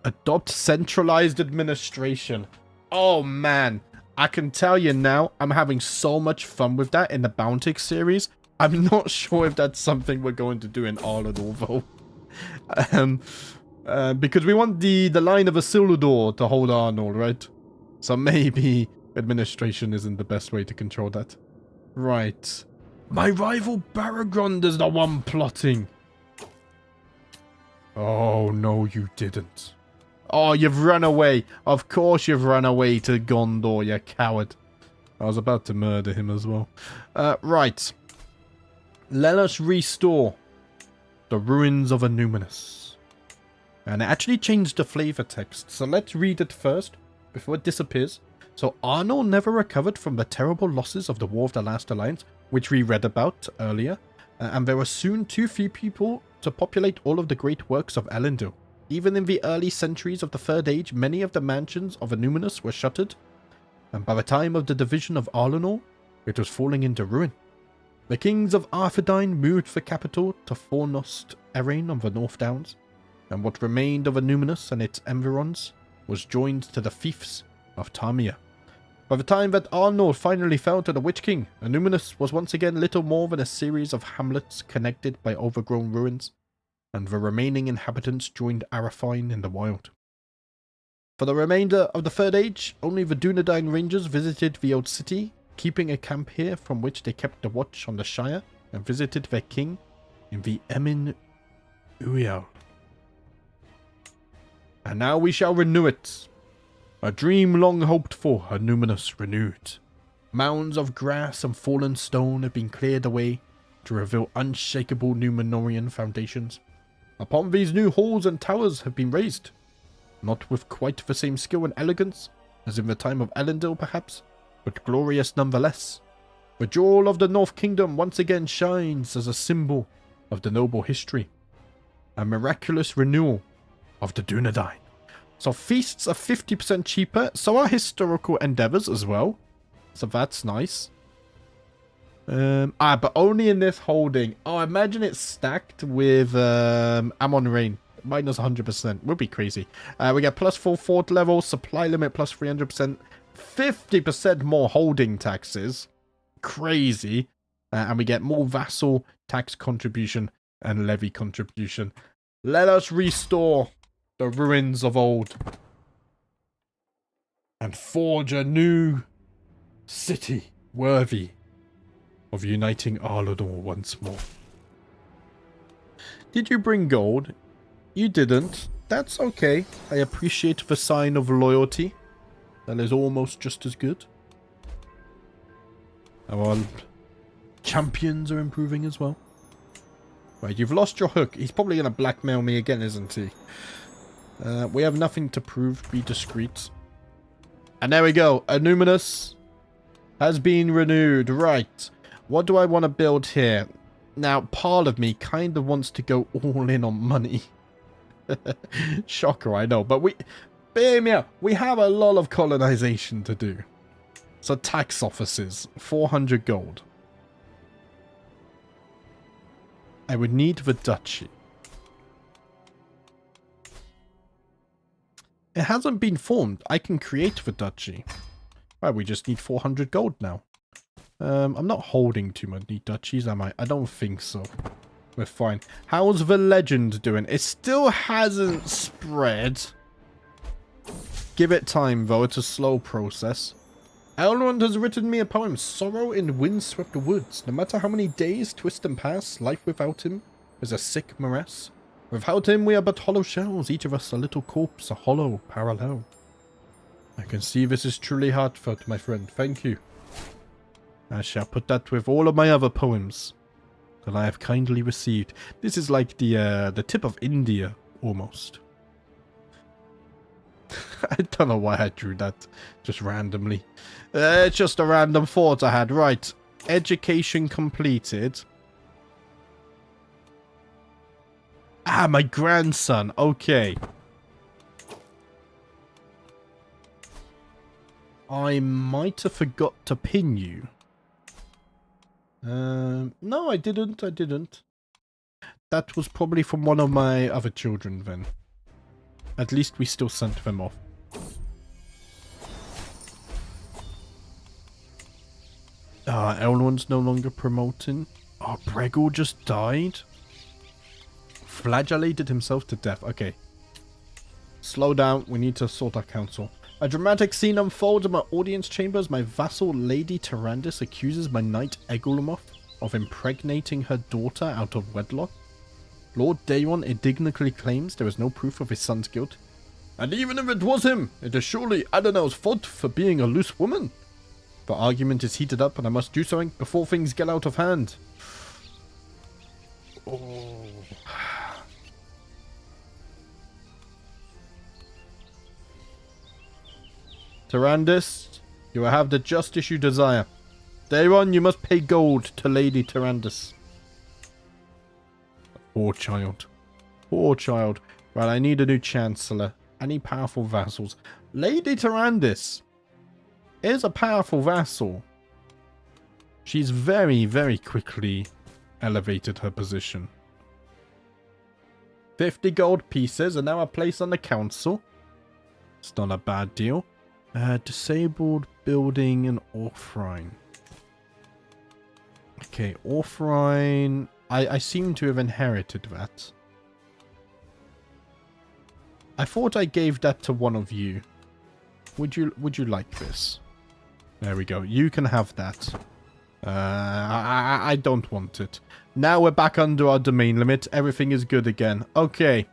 Adopt centralized administration. Oh, man. I can tell you now, I'm having so much fun with that in the Bountic series. I'm not sure if that's something we're going to do in Arahad, though. Because we want the line of Isildur to hold Arnor, right? So maybe administration isn't the best way to control that. Right. My rival Baragond is the one plotting. Oh, no, you didn't. Oh, you've run away. Of course you've run away to Gondor, you coward. I was about to murder him as well. Right. Let us restore the ruins of Innuminous. And it actually changed the flavor text. So let's read it first before it disappears. So Arnor never recovered from the terrible losses of the War of the Last Alliance, which we read about earlier. And there were soon too few people to populate all of the great works of Elendil. Even in the early centuries of the Third Age, many of the mansions of Innuminous were shuttered. And by the time of the division of Arnor, it was falling into ruin. The kings of Arthedain moved the capital to Fornost Erein on the North Downs, and what remained of Innuminous and its environs was joined to the fiefs of Tamia. By the time that Arnor finally fell to the Witch King, Innuminous was once again little more than a series of hamlets connected by overgrown ruins, and the remaining inhabitants joined Arahad in the wild. For the remainder of the Third Age, only the Dúnedain Rangers visited the old city, keeping a camp here from which they kept the watch on the Shire and visited their king in the Emin Ulio. And now we shall renew it. A dream long hoped for, Innuminous renewed. Mounds of grass and fallen stone have been cleared away to reveal unshakable Númenórean foundations. Upon these new halls and towers have been raised, not with quite the same skill and elegance as in the time of Elendil perhaps, but glorious nonetheless. The jewel of the North Kingdom once again shines as a symbol of the noble history. A miraculous renewal of the Dúnedain. So feasts are 50% cheaper, so are historical endeavors as well. So that's nice. But only in this holding. Oh, I imagine it's stacked with Amon Rain. Minus 100%. Would be crazy. We get plus 4 fort level, supply limit plus 300%. 50% more holding taxes. Crazy. And we get more vassal tax contribution and levy contribution. Let us restore the ruins of old. And forge a new city worthy of uniting Arnor once more. Did you bring gold? You didn't. That's okay. I appreciate the sign of loyalty. That is almost just as good. Our champions are improving as well. Right, you've lost your hook. He's probably going to blackmail me again, isn't he? We have nothing to prove. Be discreet. And there we go. Anuminous has been renewed. Right. What do I want to build here? Now, part of me kind of wants to go all in on money. Shocker, I know. But bear me out. We have a lot of colonization to do. So tax offices. 400 gold. I would need the duchy. It hasn't been formed. I can create the duchy. Right, we just need 400 gold now. I'm not holding too many duchies, am I? I don't think so. We're fine. How's the legend doing? It still hasn't spread. Give it time, though. It's a slow process. Elrond has written me a poem, Sorrow in Windswept Woods. No matter how many days twist and pass, life without him is a sick morass. Without him we are but hollow shells, each of us a little corpse, a hollow parallel. I can see this is truly heartfelt, my friend. Thank you. I shall put that with all of my other poems that I have kindly received. This is like the tip of India, almost. I don't know why I drew that just randomly. It's just a random thought I had. Right. Education completed. Ah, my grandson. Okay. I might have forgot to pin you. No, I didn't. I didn't. That was probably from one of my other children then. At least we still sent them off. Elrond's no longer promoting. Oh, Bregor just died? Flagellated himself to death. Okay. Slow down. We need to sort our council. A dramatic scene unfolds in my audience chambers. My vassal Lady Tyrandis accuses my knight Egulemoth of impregnating her daughter out of wedlock. Lord Daeron indignantly claims there is no proof of his son's guilt. And even if it was him, it is surely Adonor's fault for being a loose woman. The argument is heated up and I must do something before things get out of hand. Oh. Tyrandis, you will have the justice you desire. Daeron, you must pay gold to Lady Tyrandis. Poor child. Poor child. Right, I need a new chancellor. Any powerful vassals? Lady Tyrandis is a powerful vassal. She's very, very quickly elevated her position. 50 gold pieces and now a place on the council. It's not a bad deal. Disabled building and Orthrine. Okay, Orthrine. I seem to have inherited that. I thought I gave that to one of you. Would you like this? There we go. You can have that. I don't want it. Now we're back under our domain limit. Everything is good again. Okay.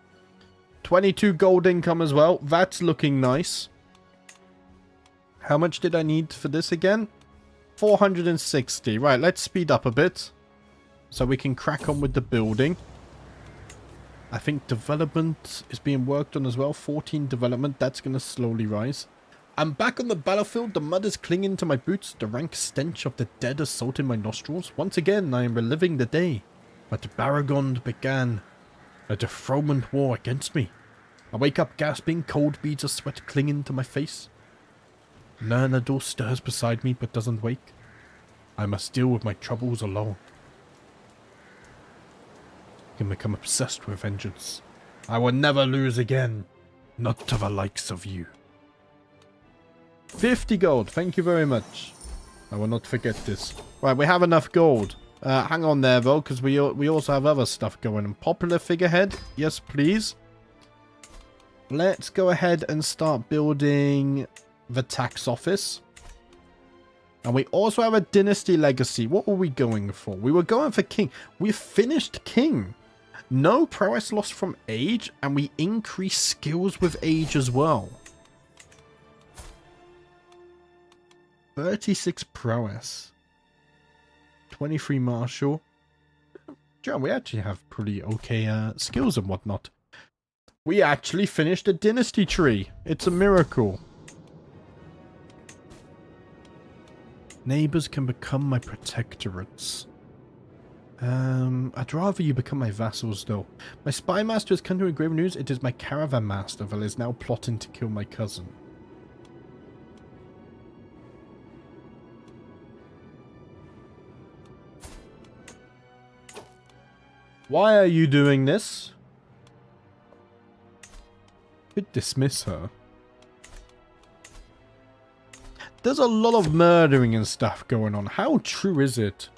22 gold income as well. That's looking nice. How much did I need for this again? 460. Right, let's speed up a bit. So we can crack on with the building. I think development is being worked on as well. 14 development. That's going to slowly rise. I'm back on the battlefield. The mud is clinging to my boots. The rank stench of the dead assaulting my nostrils. Once again, I am reliving the day. But Baragond began a dethronement war against me. I wake up gasping, cold beads of sweat clinging to my face. Nernador stirs beside me but doesn't wake. I must deal with my troubles alone. I can become obsessed with vengeance. I will never lose again. Not to the likes of you. 50 gold. Thank you very much. I will not forget this. Right, we have enough gold. Hang on there, though, because we also have other stuff going on. Popular figurehead. Yes, please. Let's go ahead and start building the tax office. And we also have a dynasty legacy. What were we going for? We were going for king. We finished king. No prowess lost from age, and we increase skills with age as well. 36 prowess. 23 martial. John, we actually have pretty okay skills and whatnot. We actually finished a dynasty tree. It's a miracle. Neighbors can become my protectorates. I'd rather you become my vassals, though. My spy master has come to me with grave news. It is my caravan master that is now plotting to kill my cousin. Why are you doing this? Could dismiss her. There's a lot of murdering and stuff going on. How true is it?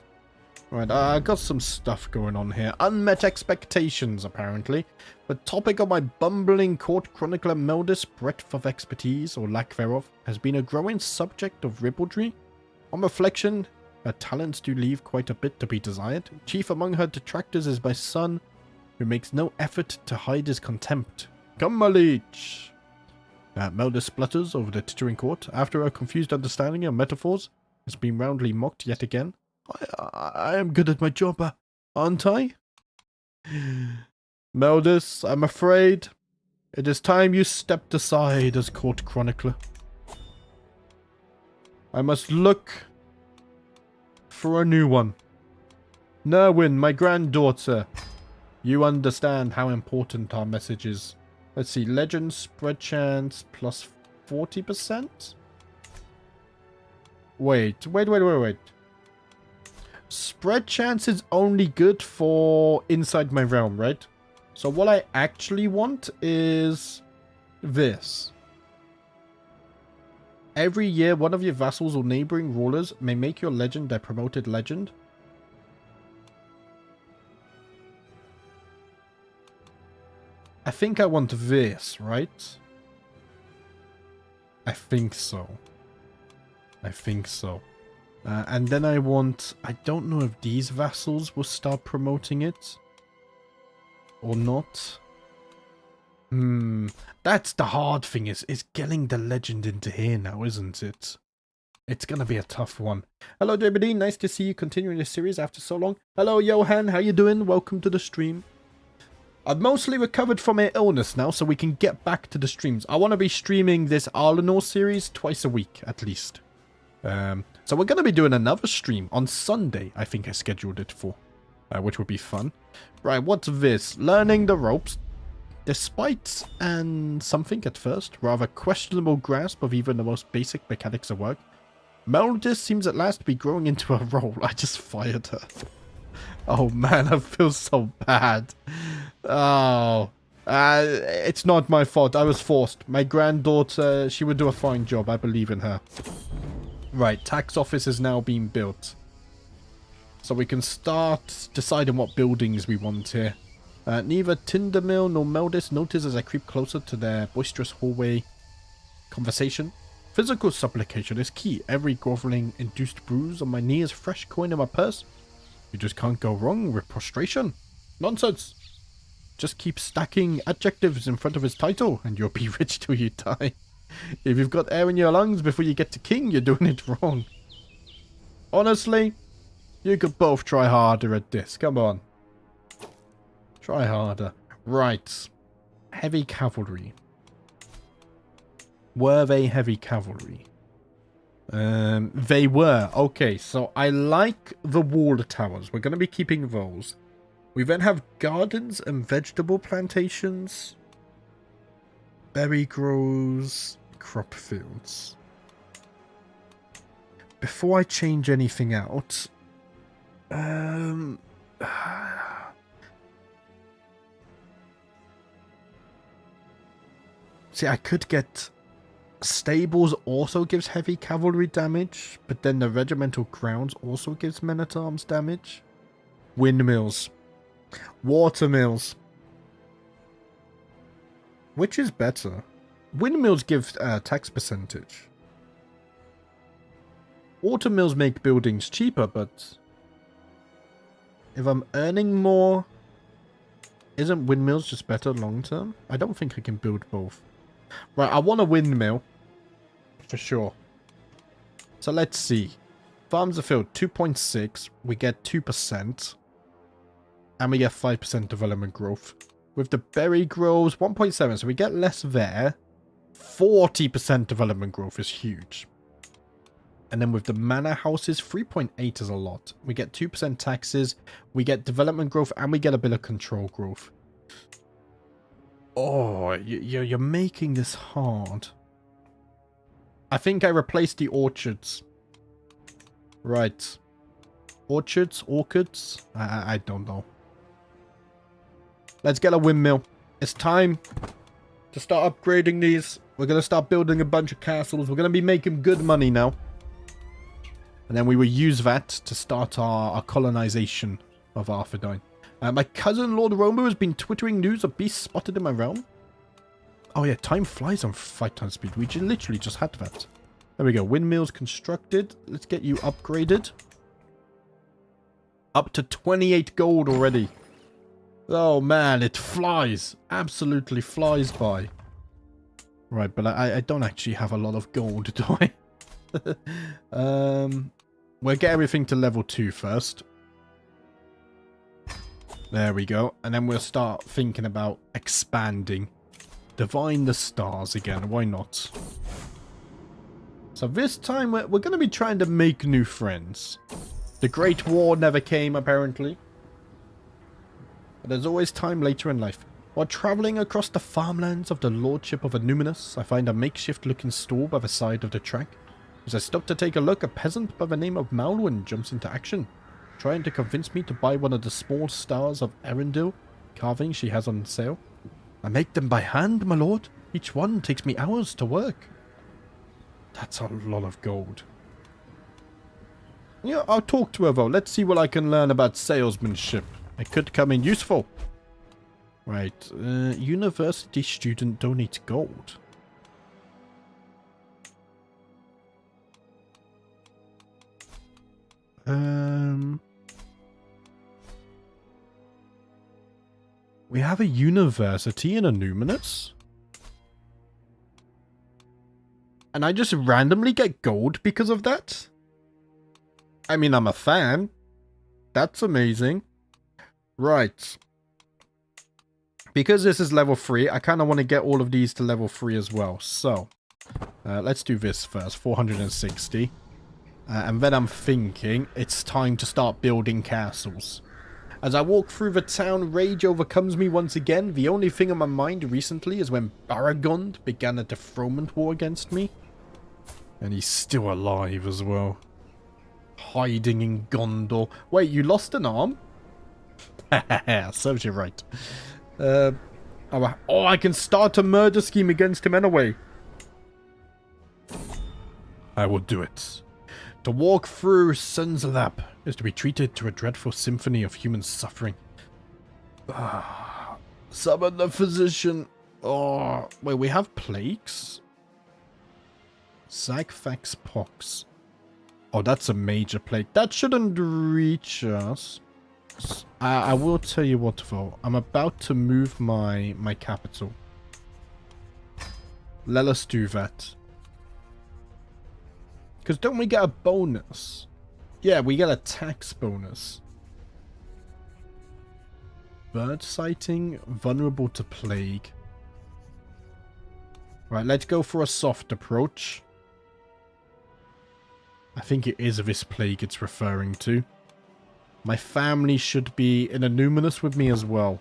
Right, I got some stuff going on here. Unmet expectations, apparently. The topic of my bumbling court chronicler Meldis' breadth of expertise, or lack thereof, has been a growing subject of ribaldry. On reflection, her talents do leave quite a bit to be desired. Chief among her detractors is my son, who makes no effort to hide his contempt. Come, my liege! Meldis splutters over the tittering court. After a confused understanding of metaphors, has been roundly mocked yet again. I am good at my job, aren't I? Meldis, I'm afraid it is time you stepped aside as court chronicler. I must look for a new one. Nerwin, my granddaughter, you understand how important our message is. Let's see, legend spread chance plus 40%? Wait. Spread chance is only good for inside my realm, right? So what I actually want is this. Every year, one of your vassals or neighboring rulers may make your legend their promoted legend. I think I want this, right? I think so. And then I want... I don't know if these vassals will start promoting it. Or not. That's the hard thing, is getting the legend into here now, isn't it? It's gonna be a tough one. Hello, JBD. Nice to see you continuing this series after so long. Hello, Johan. How you doing? Welcome to the stream. I've mostly recovered from my illness now, so we can get back to the streams. I want to be streaming this Arnor series twice a week, at least. So we're going to be doing another stream on Sunday, I think I scheduled it for. Which would be fun. Right, what's this? Learning the ropes. Despite something at first, rather questionable grasp of even the most basic mechanics of work, Meldis seems at last to be growing into a role. I just fired her. Oh man, I feel so bad. Oh, it's not my fault. I was forced. My granddaughter, she would do a fine job. I believe in her. Right, tax office is now being built. So we can start deciding what buildings we want here. Neither Tindermill nor Meldis notice as I creep closer to their boisterous hallway conversation. Physical supplication is key. Every groveling induced bruise on my knee is fresh coin in my purse. You just can't go wrong with prostration. Nonsense. Just keep stacking adjectives in front of his title and you'll be rich till you die. If you've got air in your lungs before you get to king, you're doing it wrong. Honestly, you could both try harder at this. Come on. Try harder. Right. Heavy cavalry. Were they heavy cavalry? They were. Okay, so I like the wall towers. We're going to be keeping those. We then have gardens and vegetable plantations. Berry grows. Crop fields. Before I change anything out... See, I could get... Stables also gives heavy cavalry damage, but then the regimental grounds also gives men-at-arms damage. Windmills. Watermills. Which is better? Windmills give tax percentage. Watermills make buildings cheaper, but if I'm earning more, isn't windmills just better long term? I don't think I can build both. Right, I want a windmill. For sure. So let's see. Farms are filled 2.6. We get 2%. And we get 5% development growth. With the berry grows 1.7. So we get less there. 40% development growth is huge. And then with the manor houses, 3.8 is a lot. We get 2% taxes, we get development growth, and we get a bit of control growth. Oh, you're making this hard. I think I replaced the orchards. Right. Orchards? Orchids? I don't know. Let's get a windmill. It's time to start upgrading these. We're going to start building a bunch of castles. We're going to be making good money now. And then we will use that to start our colonization of Arthedain. My cousin Lord Romo has been twittering news of beasts spotted in my realm. Oh yeah, time flies on 5 times speed. We literally just had that. There we go. Windmills constructed. Let's get you upgraded. Up to 28 gold already. Oh man, it flies. Absolutely flies by. Right, but I don't actually have a lot of gold, do I? We'll get everything to level 2 first. There we go. And then we'll start thinking about expanding. Divine the stars again. Why not? So this time we're going to be trying to make new friends. The Great War never came, apparently. But there's always time later in life. While travelling across the farmlands of the Lordship of Anuminus, I find a makeshift-looking stall by the side of the track. As I stop to take a look, a peasant by the name of Malwyn jumps into action, trying to convince me to buy one of the small stars of Erendil carvings she has on sale. I make them by hand, my lord. Each one takes me hours to work. That's a lot of gold. Yeah, I'll talk to her though. Let's see what I can learn about salesmanship. It could come in useful. Right, university student donates gold. We have a university in Anuminus? And I just randomly get gold because of that? I mean, I'm a fan. That's amazing. Right. Because this is level 3, I kind of want to get all of these to level 3 as well. So, let's do this first. 460. And then I'm thinking it's time to start building castles. As I walk through the town, rage overcomes me once again. The only thing on my mind recently is when Baragond began a dethronement war against me. And he's still alive as well. Hiding in Gondor. Wait, you lost an arm? Haha, serves you right. Oh, I can start a murder scheme against him anyway. I will do it. To walk through Sunzalab is to be treated to a dreadful symphony of human suffering. Summon the physician. Oh, wait, we have plagues? Zagfax pox. Oh, that's a major plague. That shouldn't reach us. I will tell you what though. I'm about to move my capital. Let us do that. Because don't we get a bonus? Yeah, we get a tax bonus. Bird sighting, vulnerable to plague. Right, let's go for a soft approach. I think it is this plague it's referring to. My family should be in Anuminus with me as well.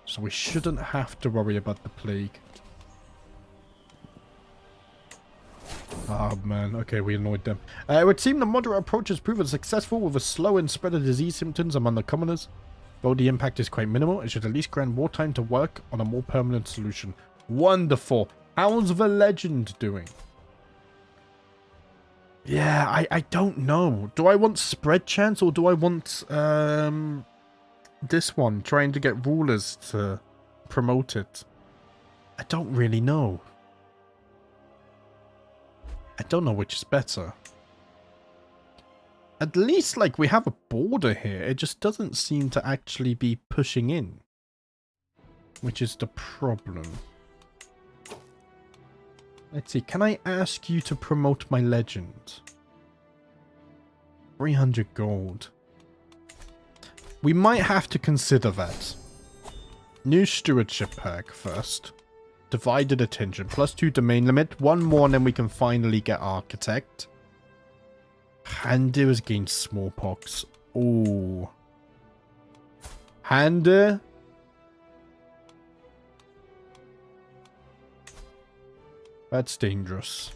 So we shouldn't have to worry about the plague. Oh man, okay, we annoyed them. It would seem the moderate approach has proven successful with a slow and spread of disease symptoms among the commoners. Though the impact is quite minimal, it should at least grant more time to work on a more permanent solution. Wonderful. How's the legend doing? Yeah, I don't know. Do I want spread chance or do I want this one, trying to get rulers to promote it? I don't really know. I don't know which is better. At least, like, we have a border here. It just doesn't seem to actually be pushing in. Which is the problem. Let's see. Can I ask you to promote my legend? 300 gold. We might have to consider that. New stewardship perk first. Divided attention. +2 domain limit. One more and then we can finally get architect. Hande has gained smallpox. Oh. Hande. That's dangerous.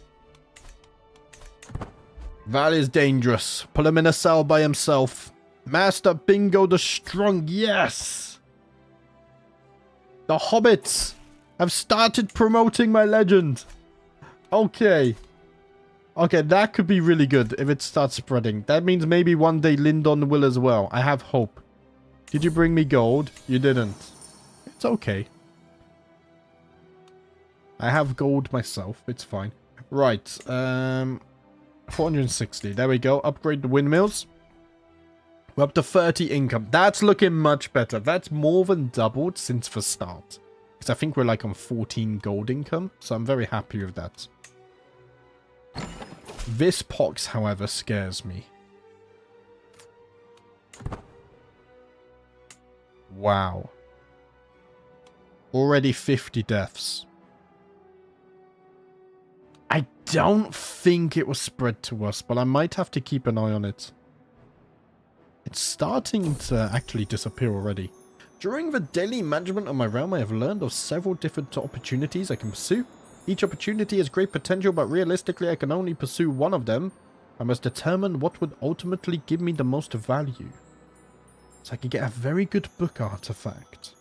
That is dangerous. Put him in a cell by himself. Master Bingo the Strong. Yes! The hobbits have started promoting my legend. Okay. Okay, that could be really good if it starts spreading. That means maybe one day Lindon will as well. I have hope. Did you bring me gold? You didn't. It's okay. I have gold myself. It's fine. Right. 460. There we go. Upgrade the windmills. We're up to 30 income. That's looking much better. That's more than doubled since the start. Because I think we're like on 14 gold income. So I'm very happy with that. This pox, however, scares me. Wow. Already 50 deaths. I don't think it was spread to us, but I might have to keep an eye on it. It's starting to actually disappear already. During the daily management of my realm, I have learned of several different opportunities I can pursue. Each opportunity has great potential, but realistically I can only pursue one of them. I must determine what would ultimately give me the most value. So I can get a very good book artifact.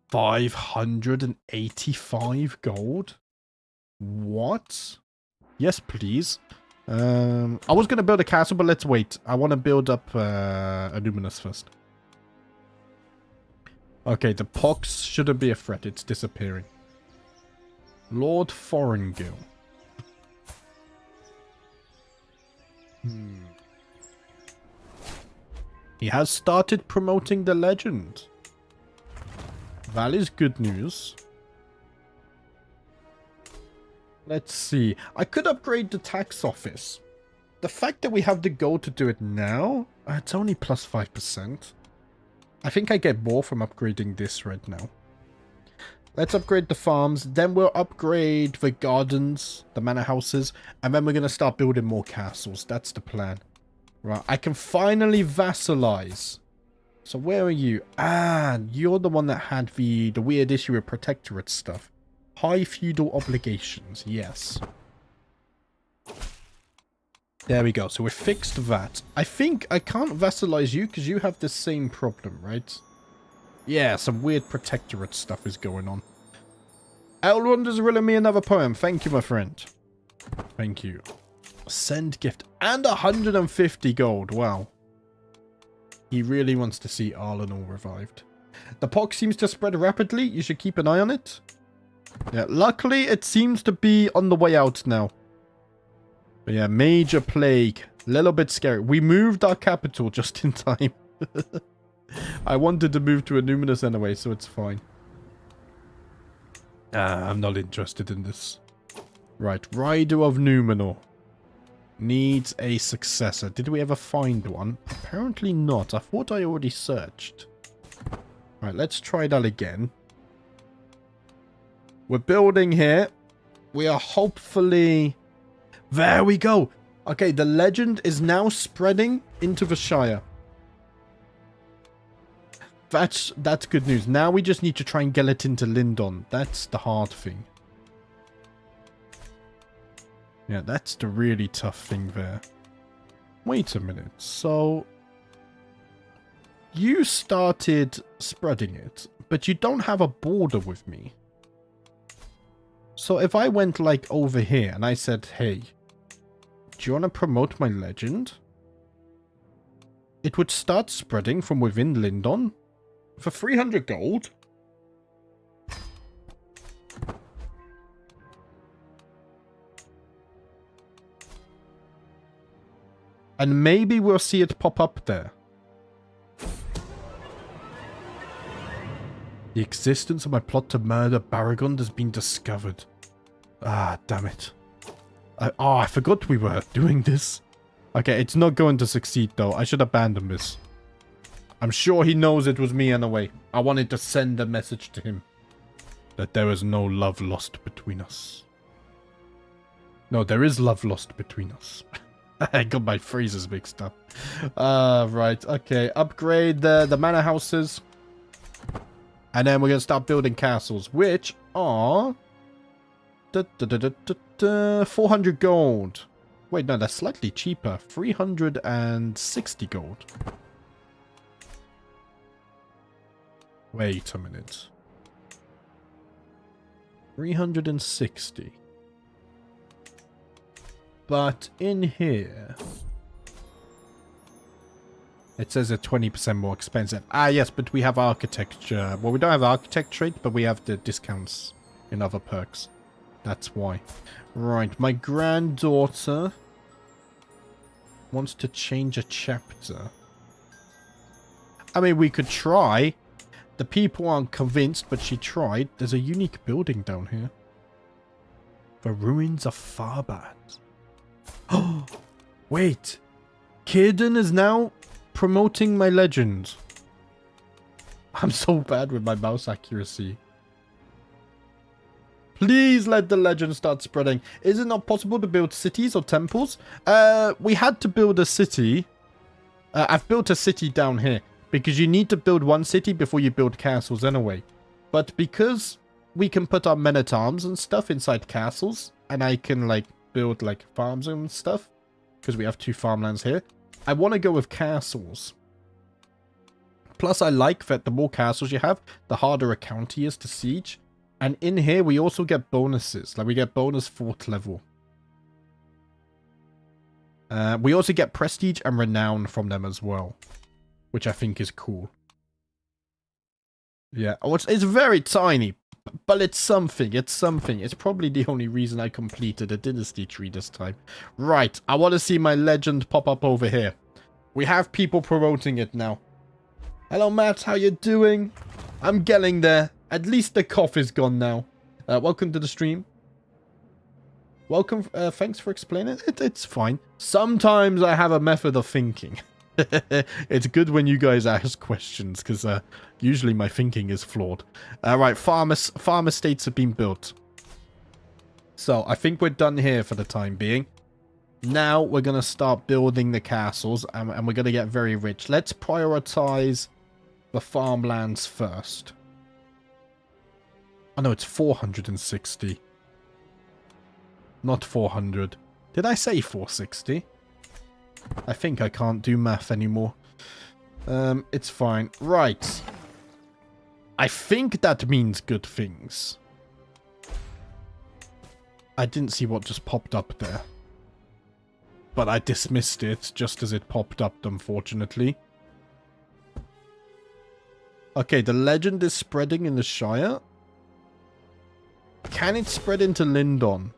585 gold? What? Yes, please. I was going to build a castle, but let's wait. I want to build up a Numinous first. Okay, the pox shouldn't be a threat. It's disappearing. Lord Foreign-Gill. He has started promoting the legend. That is good news. Let's see. I could upgrade the tax office. The fact that we have the gold to do it now, it's only plus 5%. I think I get more from upgrading this right now. Let's upgrade the farms, then we'll upgrade the gardens, the manor houses, and then we're going to start building more castles. That's the plan. Right, I can finally vassalize. So where are you? Ah, you're the one that had the weird issue with protectorate stuff. High feudal obligations, yes. There we go, so we fixed that. I think I can't vassalize you because you have the same problem, right? Yeah, some weird protectorate stuff is going on. Elrond is reading me another poem. Thank you, my friend. Thank you. Send gift. And 150 gold. Wow. He really wants to see Arnor revived. The pox seems to spread rapidly. You should keep an eye on it. Yeah, luckily it seems to be on the way out now. But yeah, major plague. Little bit scary. We moved our capital just in time. I wanted to move to a Numinous anyway, so it's fine. I'm not interested in this. Right, Rider of Numenor. Needs a successor. Did we ever find one? Apparently not. I thought I already searched. Right, let's try that again. We're building here. We are hopefully... There we go. Okay, the legend is now spreading into the Shire. That's good news. Now we just need to try and get it into Lindon. That's the hard thing. Yeah, that's the really tough thing there. Wait a minute. So, you started spreading it, but you don't have a border with me. So if I went like over here and I said, hey, do you want to promote my legend? it would start spreading from within Lindon for 300 gold. And maybe we'll see it pop up there. The existence of my plot to murder Baragond has been discovered. Ah, damn it. I forgot we were doing this. Okay, it's not going to succeed though. I should abandon this. I'm sure he knows it was me anyway. I wanted to send a message to him. That there is no love lost between us. No, there is love lost between us. I got my phrases mixed up. Right, okay. Upgrade the manor houses. And then we're going to start building castles, which are 400 gold. Wait, no, that's slightly cheaper. 360 gold. Wait a minute. 360. But in here, it says it's 20% more expensive. Ah, yes, but we have architecture. Well, we don't have architect trait, but we have the discounts in other perks. That's why. Right, my granddaughter wants to change a chapter. I mean, we could try. The people aren't convinced, but she tried. There's a unique building down here. The ruins of Farbad. Oh, wait. Kidden is now promoting my legend. I'm so bad with my mouse accuracy. Please let the legend start spreading. Is it not possible to build cities or temples? We had to build a city. I've built a city down here. Because you need to build one city before you build castles anyway. But because we can put our men-at-arms and stuff inside castles. And I can like build like farms and stuff. Because we have 2 farmlands here. I want to go with castles. Plus I like that the more castles you have, the harder a county is to siege. And in here we also get bonuses. Like we get bonus 4th level. We also get prestige and renown from them as well. Which I think is cool. Yeah, it's very tiny. But it's something. It's something. It's probably the only reason I completed a dynasty tree this time. Right, I want to see my legend pop up over here. We have people promoting it now. Hello, Matt. How you doing? I'm getting there. At least the cough is gone now. Welcome to the stream. Welcome. Thanks for explaining it. It's fine. Sometimes I have a method of thinking. It's good when you guys ask questions, because usually my thinking is flawed. Right, farm estates have been built. So, I think we're done here for the time being. Now, we're going to start building the castles, and we're going to get very rich. Let's prioritize the farmlands first. Oh no, it's 460. Not 400. Did I say 460? I think I can't do math anymore. It's fine. Right. I think that means good things. I didn't see what just popped up there. But I dismissed it just as it popped up, unfortunately. Okay, the legend is spreading in the Shire. Can it spread into Lindon?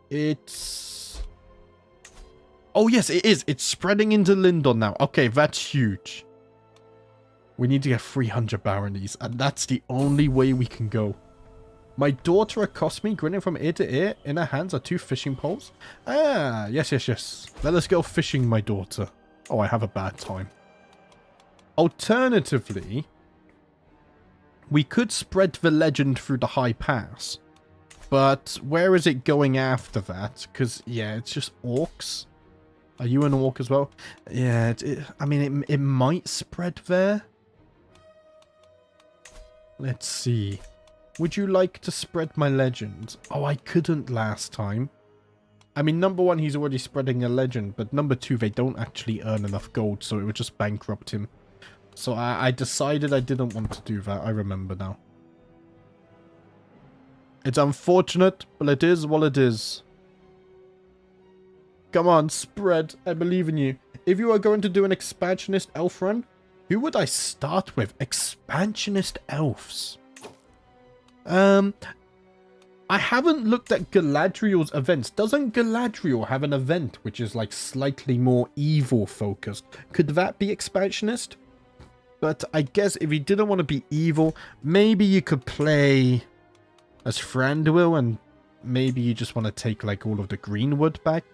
It's... Oh, yes, it is. It's spreading into Lindon now. Okay, that's huge. We need to get 300 baronies, and that's the only way we can go. My daughter accosts me, grinning from ear to ear. In her hands are 2 fishing poles. Ah, yes, yes, yes. Let us go fishing, my daughter. Oh, I have a bad time. Alternatively, we could spread the legend through the High Pass. But where is it going after that? Because, yeah, it's just orcs. Are you an orc as well? Yeah, I mean, it might spread there. Let's see. Would you like to spread my legend? Oh, I couldn't last time. I mean, number 1, he's already spreading a legend. But number 2, they don't actually earn enough gold. So it would just bankrupt him. So I decided I didn't want to do that. I remember now. It's unfortunate, but it is what it is. Come on, spread. I believe in you. If you are going to do an expansionist elf run, who would I start with? Expansionist elves. I haven't looked at Galadriel's events. Doesn't Galadriel have an event which is like slightly more evil focused? Could that be expansionist? But I guess if you didn't want to be evil, maybe you could play as Thranduil, and maybe you just want to take like all of the greenwood back.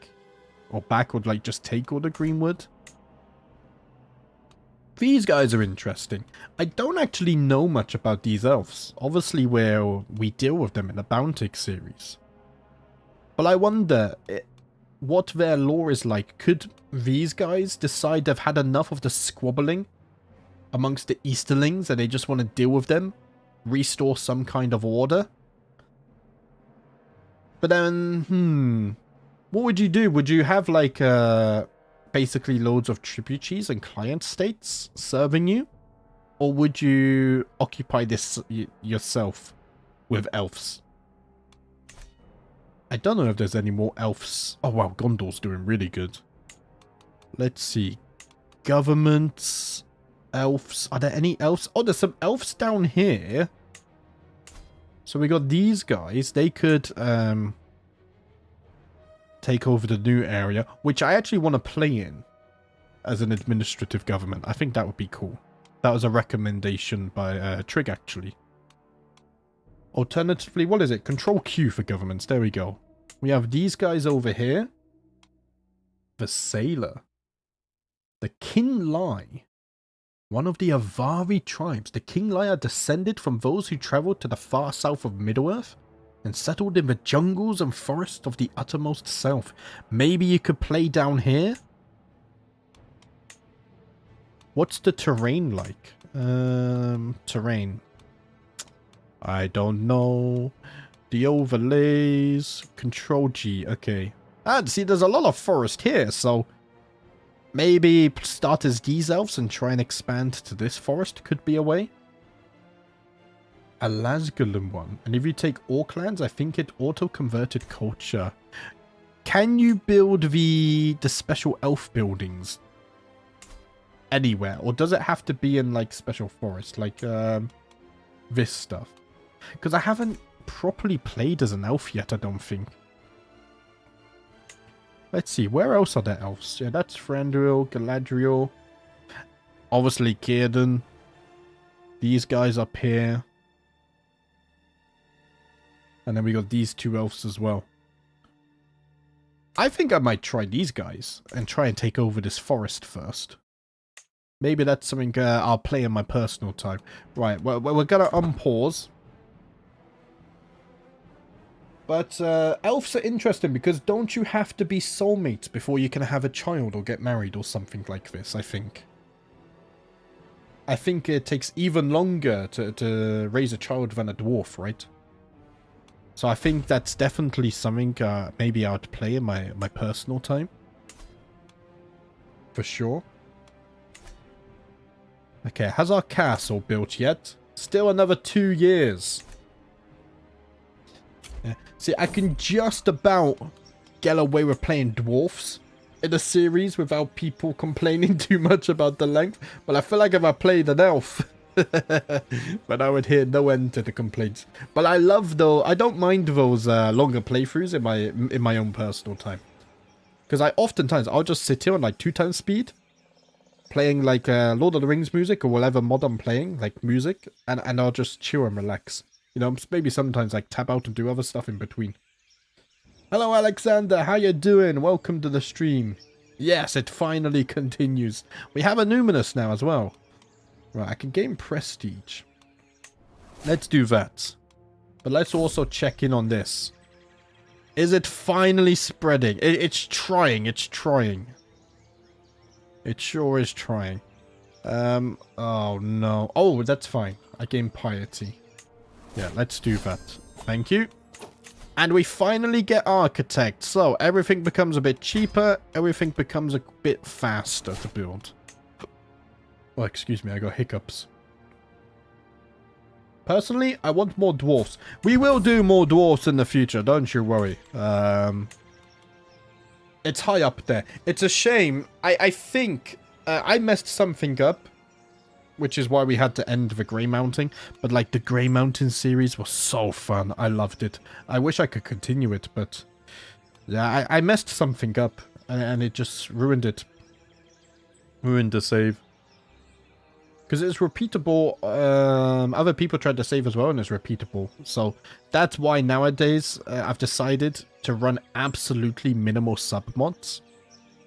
Or back, or like just take all the greenwood. These guys are interesting. I don't actually know much about these elves. Obviously, we deal with them in the Bountic series. But I wonder what their lore is like. Could these guys decide they've had enough of the squabbling amongst the Easterlings and they just want to deal with them? Restore some kind of order? But then, what would you do? Would you have like basically loads of tributees and client states serving you? Or would you occupy this yourself with elves? I don't know if there's any more elves. Oh wow, Gondor's doing really good. Let's see. Governments, elves. Are there any elves? Oh, there's some elves down here. So we got these guys. They could take over the new area, which I actually want to play in as an administrative government. I think that would be cool. That was a recommendation by Trig, actually. Alternatively, what is it? Control Q for governments. There we go. We have these guys over here. The Sailor. The Kinlai. One of the Avari tribes. The Kinlai are descended from those who travelled to the far south of Middle-earth and settled in the jungles and forests of the uttermost south. Maybe you could play down here? What's the terrain like? Terrain. I don't know. The overlays. Control G. Okay. And see, there's a lot of forest here, so maybe start as these elves and try and expand to this forest could be a way. A Lasgulum one. And if you take Orclands, I think it auto-converted culture. Can you build the special elf buildings anywhere? Or does it have to be in like special forest? Like this stuff. Because I haven't properly played as an elf yet, I don't think. Let's see, where else are there elves? Yeah, that's Thranduil, Galadriel. Obviously Círdan. These guys up here. And then we got these two elves as well. I think I might try these guys and try and take over this forest first. Maybe that's something I'll play in my personal time. Right, well, we're going to unpause. But elves are interesting because don't you have to be soulmates before you can have a child or get married or something like this, I think. I think it takes even longer to raise a child than a dwarf, right? So I think that's definitely something maybe I would play in my personal time. For sure. Okay, has our castle built yet? Still another 2 years. Yeah. See, I can just about get away with playing dwarfs in a series without people complaining too much about the length. But I feel like if I played an elf, but I would hear no end to the complaints. But I love though, I don't mind those longer playthroughs in my own personal time. Because I'll just sit here on like 2 times speed, playing like Lord of the Rings music or whatever mod I'm playing, like music, and I'll just chill and relax. You know, maybe sometimes like tab out and do other stuff in between. Hello Alexander, how you doing? Welcome to the stream. Yes, it finally continues. We have a Numinous now as well. Right, I can gain prestige. Let's do that. But let's also check in on this. Is it finally spreading? It's trying, it's trying. It sure is trying. Oh no. Oh, that's fine. I gain piety. Yeah, let's do that. Thank you. And we finally get architect. So everything becomes a bit cheaper. Everything becomes a bit faster to build. Oh, excuse me, I got hiccups. Personally, I want more dwarfs. We will do more dwarfs in the future, don't you worry. It's high up there. It's a shame. I think I messed something up, which is why we had to end the Grey Mountain. But like the Grey Mountain series was so fun. I loved it. I wish I could continue it, but yeah, I messed something up and it just ruined it. Ruined the save. Because it's repeatable. Other people tried to save as well and it's repeatable. So that's why nowadays I've decided to run absolutely minimal submods.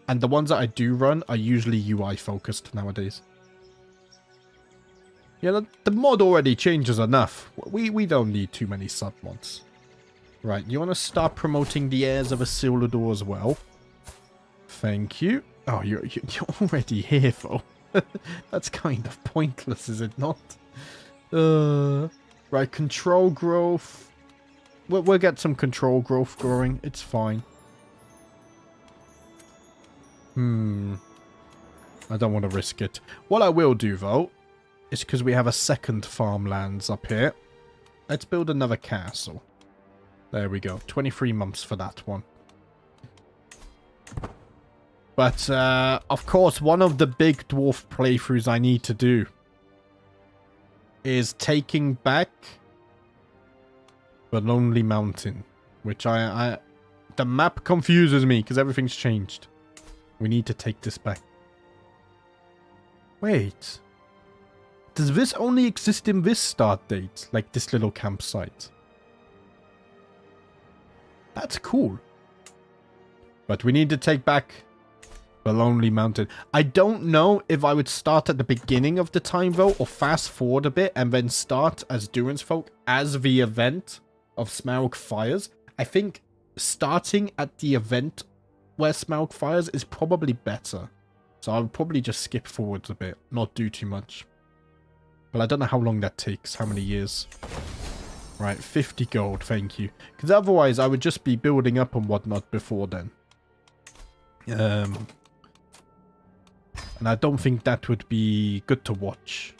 And the ones that I do run are usually UI focused nowadays. Yeah, the mod already changes enough. We don't need too many submods. Right, you want to start promoting the heirs of Isildur as well. Thank you. Oh, you're already here, though. That's kind of pointless, is it not? Right, control growth. We'll get some control growth growing. It's fine. I don't want to risk it. What I will do, though, is because we have a second farmlands up here. Let's build another castle. There we go. 23 months for that one. But, of course, one of the big dwarf playthroughs I need to do is taking back the Lonely Mountain, which the map confuses me because everything's changed. We need to take this back. Wait. Does this only exist in this start date? Like this little campsite? That's cool. But we need to take back the Lonely Mountain. I don't know if I would start at the beginning of the time, though, or fast forward a bit and then start as Durin's Folk as the event of Smaug Fires. I think starting at the event where Smaug Fires is probably better. So I would probably just skip forwards a bit, not do too much. But I don't know how long that takes, how many years. Right, 50 gold, thank you. Because otherwise I would just be building up and whatnot before then. And I don't think that would be good to watch.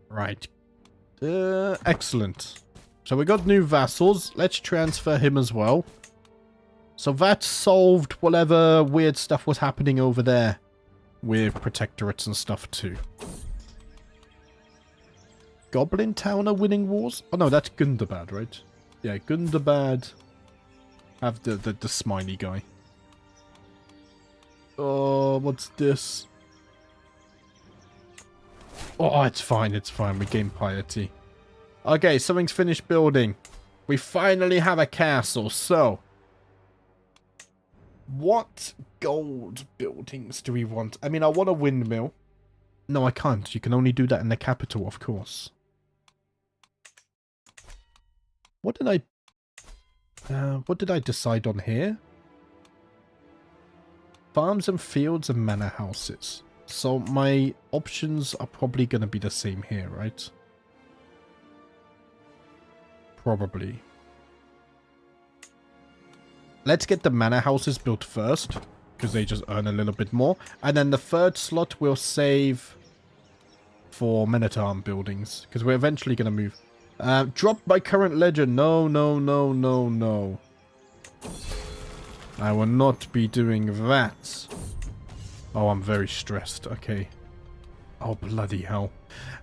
Right. Excellent. So we got new vassals. Let's transfer him as well. So that solved whatever weird stuff was happening over there. With protectorates and stuff too. Goblin Town are winning wars? Oh no, that's Gundabad, right? Yeah, Gundabad have the smiley guy. Oh, what's this? Oh, it's fine, it's fine. We gain piety. Okay, something's finished building. We finally have a castle, so... What gold buildings do we want? I mean, I want a windmill. No, I can't. You can only do that in the capital, of course. What did I decide on here? Farms and fields and manor houses. So my options are probably going to be the same here, right? Probably. Let's get the manor houses built first, because they just earn a little bit more. And then the third slot we'll save for men-at-arm buildings, because we're eventually going to move. Drop my current legend. No, no, no, no, no. I will not be doing that. Oh, I'm very stressed. Okay. Oh, bloody hell.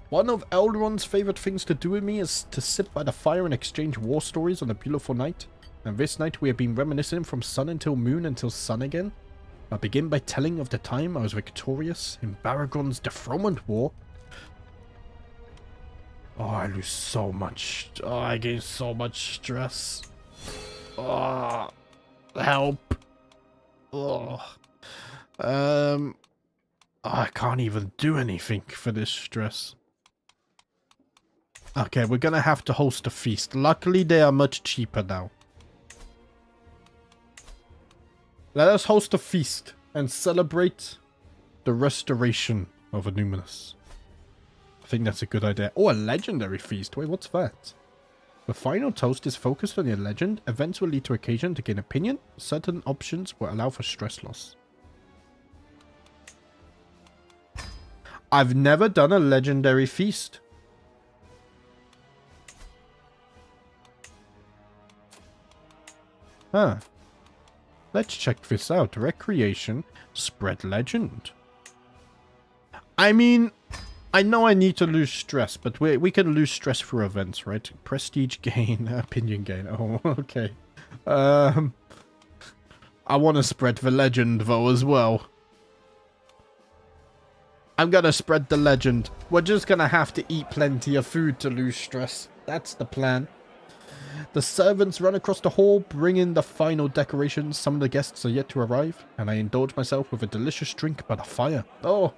One of Elrond's favorite things to do with me is to sit by the fire and exchange war stories on a beautiful night. And this night we have been reminiscing from sun until moon until sun again. I begin by telling of the time I was victorious in Baragorn's dethronement war. Oh, I lose so much. Oh, I gain so much stress. Oh, help. Oh. I can't even do anything for this stress. Okay, we're gonna have to host a feast. Luckily, they are much cheaper now. Let us host a feast and celebrate the restoration of Numinous. I think that's a good idea. Oh, a legendary feast. Wait, what's that? The final toast is focused on your legend. Events will lead to occasion to gain opinion. Certain options will allow for stress loss. I've never done a legendary feast. Huh. Let's check this out. Recreation. Spread legend. I mean, I know I need to lose stress, but we can lose stress through events, right? Prestige gain, opinion gain. Oh, okay. I want to spread the legend, though, as well. I'm going to spread the legend. We're just going to have to eat plenty of food to lose stress. That's the plan. The servants run across the hall, bringing the final decorations. Some of the guests are yet to arrive, and I indulge myself with a delicious drink by the fire. Oh,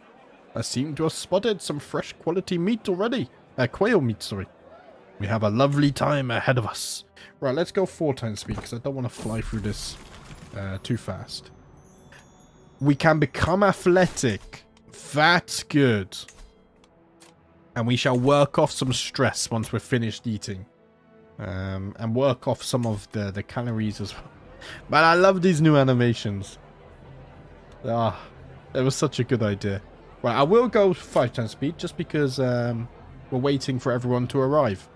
I seem to have spotted some fresh quality meat already. Quail meat, sorry. We have a lovely time ahead of us. Right, let's go 4 times speed, because I don't want to fly through this too fast. We can become athletic. That's good. And we shall work off some stress once we're finished eating. And work off some of the calories as well. But I love these new animations. Ah, it was such a good idea. Right, I will go 5 times speed just because we're waiting for everyone to arrive.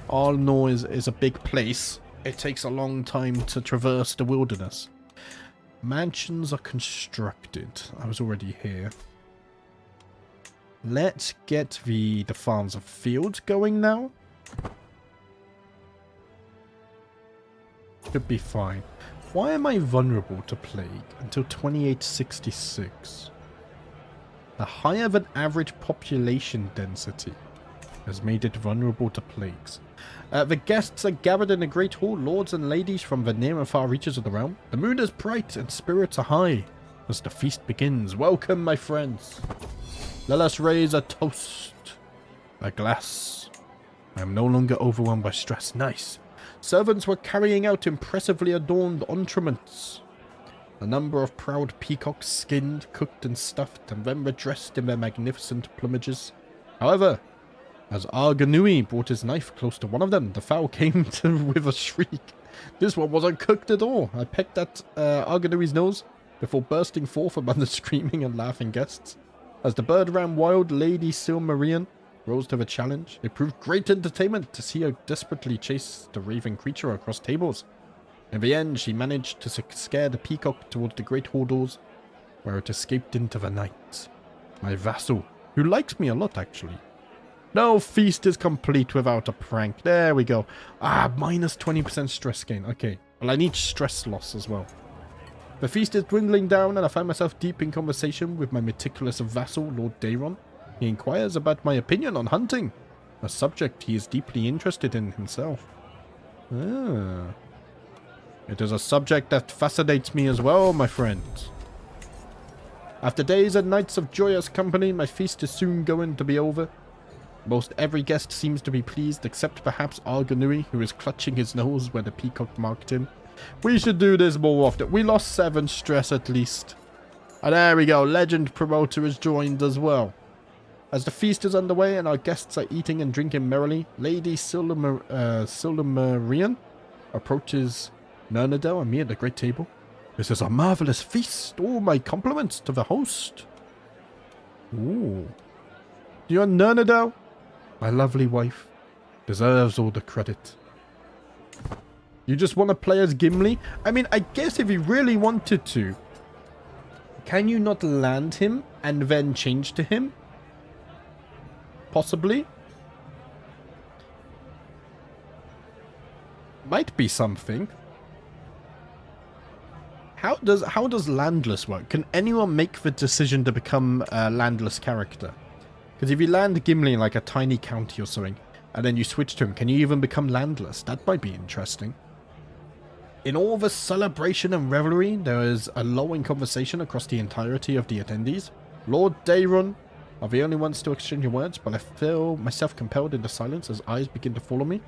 Arnor is a big place. It takes a long time to traverse the wilderness. Mansions are constructed. I was already here. Let's get the farms of fields going now. Could be fine. Why am I vulnerable to plague until 2866? A higher than average population density has made it vulnerable to plagues. The guests are gathered in the great hall, lords and ladies from the near and far reaches of the realm. The moon is bright and spirits are high as the feast begins. Welcome, my friends. Let us raise a toast. A glass. I am no longer overwhelmed by stress. Nice. Servants were carrying out impressively adorned entrements. A number of proud peacocks skinned, cooked and stuffed, and then were dressed in their magnificent plumages. However, as Arganui brought his knife close to one of them, the fowl came to with a shriek. This one wasn't cooked at all. I pecked at Arganui's nose before bursting forth among the screaming and laughing guests. As the bird ran wild, Lady Silmarian rose to the challenge. It proved great entertainment to see her desperately chase the raving creature across tables. In the end, she managed to scare the peacock towards the great hall doors, where it escaped into the night. My vassal, who likes me a lot actually. No feast is complete without a prank. There we go. Minus 20% stress gain. Okay, well I need stress loss as well. The feast is dwindling down and I find myself deep in conversation with my meticulous vassal, Lord Daron. He inquires about my opinion on hunting, a subject he is deeply interested in himself. It is a subject that fascinates me as well, my friends. After days and nights of joyous company, my feast is soon going to be over. Most every guest seems to be pleased, except perhaps Arganui, who is clutching his nose where the peacock marked him. We should do this more often. We lost 7 stress at least. And there we go, Legend Promoter is joined as well. As the feast is underway and our guests are eating and drinking merrily, Lady Silmarian approaches Dúnedain and me at the great table. This is a marvelous feast. All my compliments to the host. Ooh. Your Dúnedain, my lovely wife, deserves all the credit. You just want to play as Gimli? I mean, I guess if you really wanted to, can you not land him and then change to him? Possibly. Might be something. How does landless work? Can anyone make the decision to become a landless character? Because if you land Gimli in like a tiny county or something, and then you switch to him, can you even become landless? That might be interesting. In all the celebration and revelry, there is a lull in conversation across the entirety of the attendees. Lord Daron are the only ones to exchange words, but I feel myself compelled in the silence as eyes begin to follow me.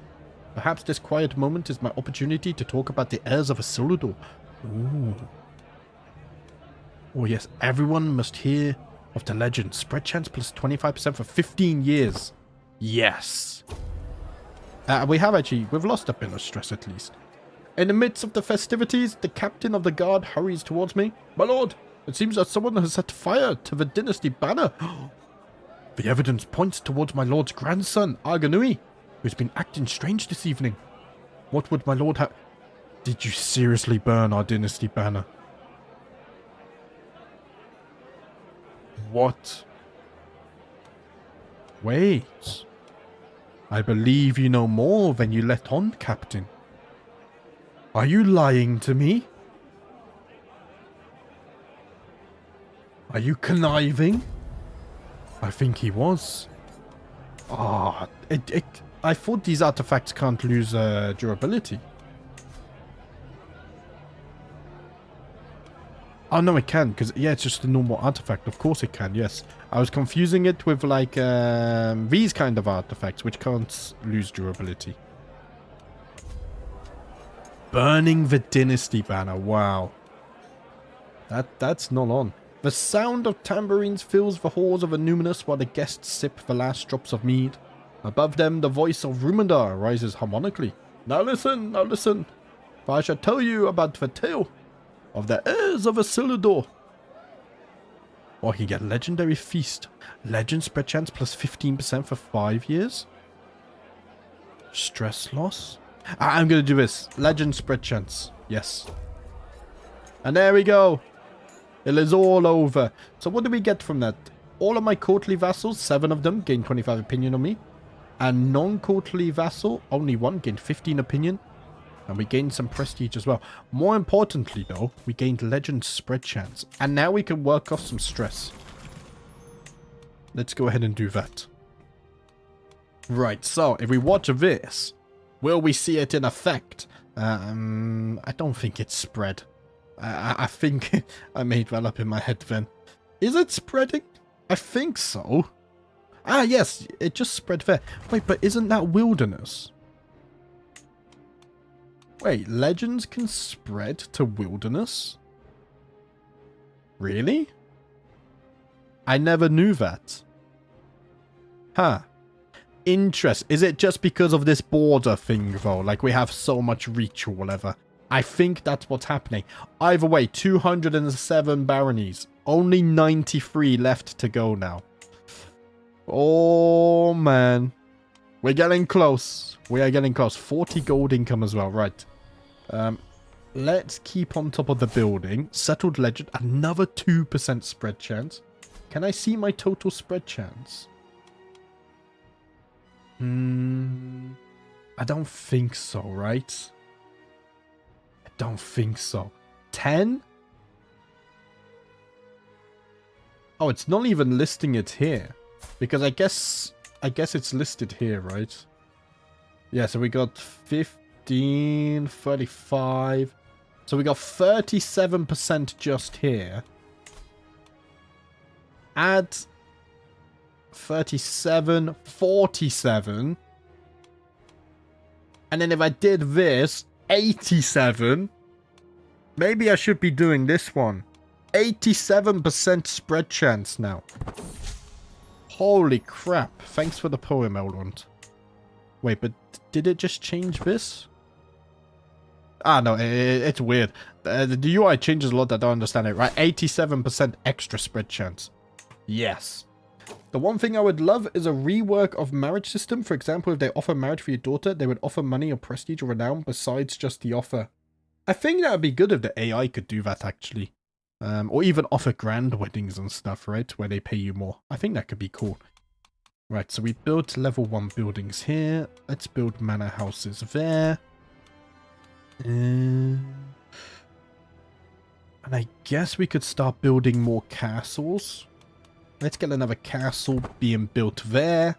Perhaps this quiet moment is my opportunity to talk about the heirs of Isildur. Ooh. Oh yes, everyone must hear of the legend. Spread chance plus 25% for 15 years. Yes. We've lost a bit of stress at least. In the midst of the festivities, the captain of the guard hurries towards me. My lord, it seems that someone has set fire to the dynasty banner. The evidence points towards my lord's grandson, Arganui, who's been acting strange this evening. What would my lord have... Did you seriously burn our dynasty banner? What? Wait. I believe you know more than you let on, Captain. Are you lying to me? Are you conniving? I think he was. Ah, I thought these artifacts can't lose durability. Oh, no, it can, because, yeah, it's just a normal artifact. Of course it can, yes. I was confusing it with, like, these kind of artifacts, which can't lose durability. Burning the Dynasty banner, wow. That's not on. The sound of tambourines fills the halls of Annuminus while the guests sip the last drops of mead. Above them, the voice of Rumandar rises harmonically. Now listen, for I shall tell you about the tale of the heirs of Isildur. Or he get legendary feast. Legend spread chance plus 15% for 5 years. Stress loss. I'm gonna do this. Legend spread chance. Yes. And there we go. It is all over. So what do we get from that? All of my courtly vassals, 7 of them, gain 25 opinion on me. And non-courtly vassal, only 1, gained 15 opinion. And we gained some prestige as well. More importantly, though, we gained legend spread chance. And now we can work off some stress. Let's go ahead and do that. Right, so if we watch this, will we see it in effect? I don't think it's spread. I think I made that up in my head then. Is it spreading? I think so. Ah, yes, it just spread there. Wait, but isn't that wilderness? Wait, legends can spread to wilderness? Really? I never knew that. Huh. Interest. Is it just because of this border thing, though? Like, we have so much reach or whatever. I think that's what's happening. Either way, 207 baronies. Only 93 left to go now. Oh, man. We're getting close. We are getting close. 40 gold income as well. Right. Let's keep on top of the building. Settled legend. Another 2% spread chance. Can I see my total spread chance? I don't think so, right? I don't think so. 10? Oh, it's not even listing it here. Because I guess it's listed here, right? Yeah, so we got 15, 35. So we got 37% just here. Add 37, 47. And then if I did this, 87. Maybe I should be doing this one. 87% spread chance now. Holy crap. Thanks for the poem, Elrond. Wait, but did it just change this? Ah, no, it's weird. The UI changes a lot. I don't understand it, right? 87% extra spread chance. Yes. The one thing I would love is a rework of marriage system. For example, if they offer marriage for your daughter, they would offer money or prestige or renown besides just the offer. I think that would be good if the AI could do that, actually. Or even offer grand weddings and stuff, right? Where they pay you more. I think that could be cool. Right, so we built level 1 buildings here. Let's build manor houses there. And I guess we could start building more castles. Let's get another castle being built there.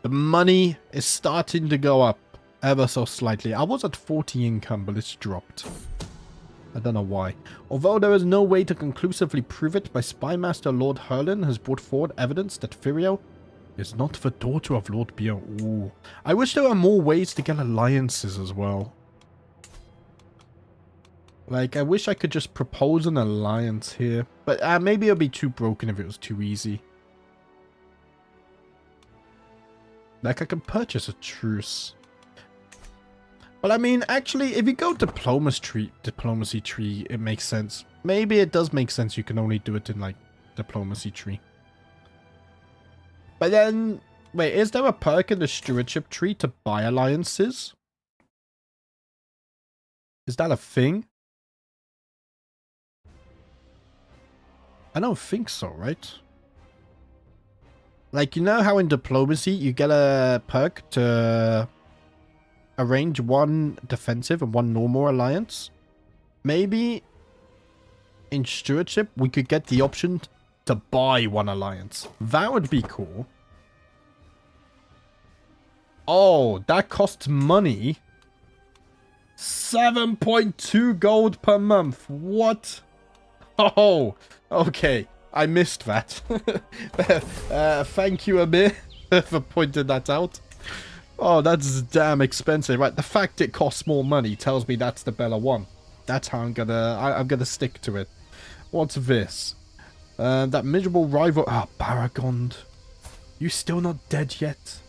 The money is starting to go up ever so slightly. I was at 40 income, but it's dropped. I don't know why. Although there is no way to conclusively prove it, my spymaster Lord Herlin has brought forward evidence that Firiel is not the daughter of Lord Beer. Ooh. I wish there were more ways to get alliances as well. Like, I wish I could just propose an alliance here. But maybe it'll be too broken if it was too easy. Like, I can purchase a truce. But I mean, actually, if you go diplomacy tree, it makes sense. Maybe it does make sense you can only do it in, like, diplomacy tree. But then, wait, is there a perk in the stewardship tree to buy alliances? Is that a thing? I don't think so, right? Like, you know how in diplomacy you get a perk to arrange one defensive and one normal alliance? Maybe in stewardship we could get the option to buy one alliance. That would be cool. Oh, that costs money. 7.2 gold per month. What? Oh, okay. I missed that. Thank you, Amir, for pointing that out. Oh, that's damn expensive. Right, the fact it costs more money tells me that's the better one. That's how I'm gonna stick to it. What's this? That miserable rival. Ah, oh, Baragond. You still not dead yet?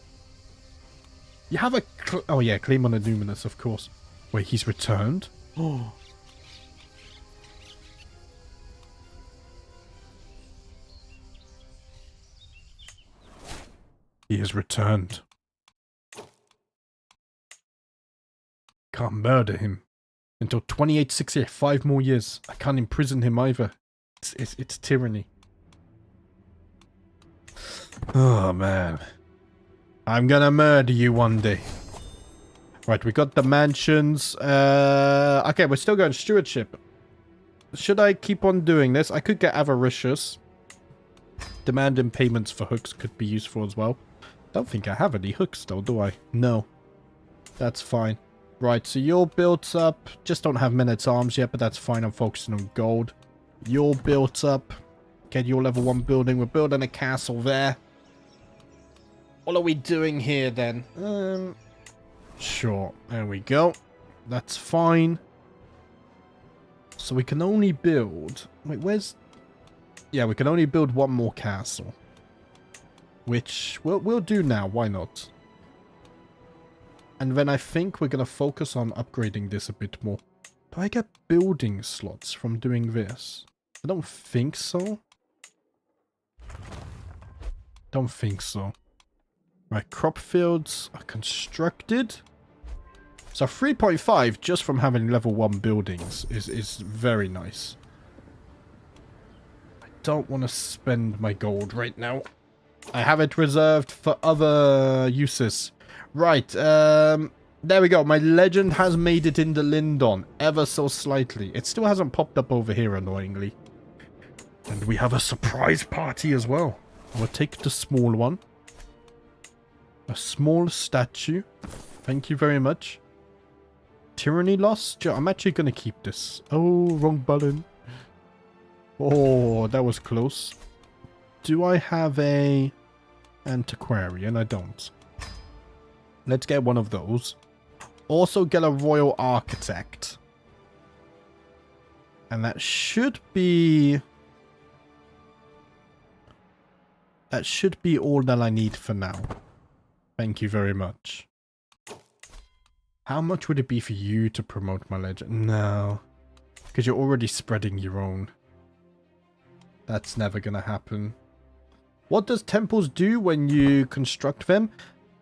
You have a... Oh, yeah, claim on a Numinous, of course. Wait, he's returned? Oh. He has returned. Can't murder him. Until 2868, 5 more years. I can't imprison him either. It's tyranny. Oh, man. I'm gonna murder you one day. Right, we got the mansions. Okay, we're still going stewardship. Should I keep on doing this? I could get avaricious. Demanding payments for hooks could be useful as well. Don't think I have any hooks though, do I? No. That's fine. Right, so you're built up. Just don't have men-at-arms yet, but that's fine. I'm focusing on gold. You're built up. Get your level 1 building. We're building a castle there. What are we doing here then? Sure. There we go. That's fine. So we can only build... Wait, where's... Yeah, we can only build one more castle. Which we'll do now. Why not? And then I think we're going to focus on upgrading this a bit more. Do I get building slots from doing this? I don't think so. Don't think so. Right, crop fields are constructed. So 3.5 just from having level 1 buildings is very nice. I don't want to spend my gold right now. I have it reserved for other uses. Right, there we go. My legend has made it into Lindon, ever so slightly. It still hasn't popped up over here, annoyingly. And we have a surprise party as well. We'll take the small one. A small statue. Thank you very much. Tyranny loss? I'm actually going to keep this. Oh, wrong button. Oh, that was close. Do I have a antiquarian? I don't. Let's get one of those. Also get a royal architect. And that should be... That should be all that I need for now. Thank you very much. How much would it be for you to promote my legend? No. Because you're already spreading your own. That's never going to happen. What does temples do when you construct them?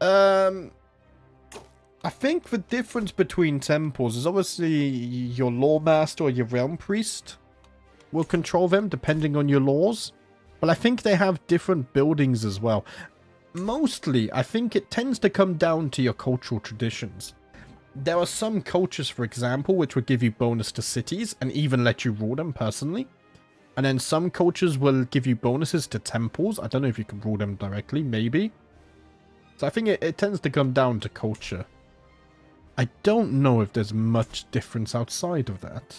I think the difference between temples is obviously your law master or your realm priest will control them depending on your laws. But I think they have different buildings as well. Mostly, I think it tends to come down to your cultural traditions. There are some cultures, for example, which would give you bonus to cities and even let you rule them personally. And then some cultures will give you bonuses to temples. I don't know if you can rule them directly, maybe. So I think it tends to come down to culture. I don't know if there's much difference outside of that.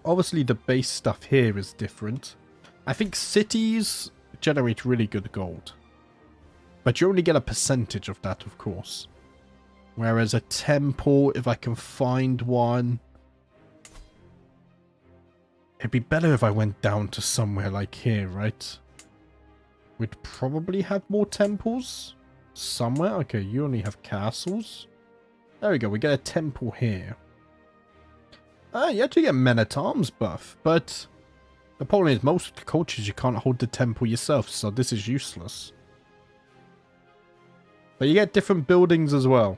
Obviously, the base stuff here is different. I think cities generate really good gold. But you only get a percentage of that, of course. Whereas a temple, if I can find one... It'd be better if I went down to somewhere like here, right? We'd probably have more temples. Somewhere? Okay, you only have castles. There we go, we get a temple here. You actually get men-at-arms buff, but... The problem is, most cultures you can't hold the temple yourself, so this is useless. But you get different buildings as well.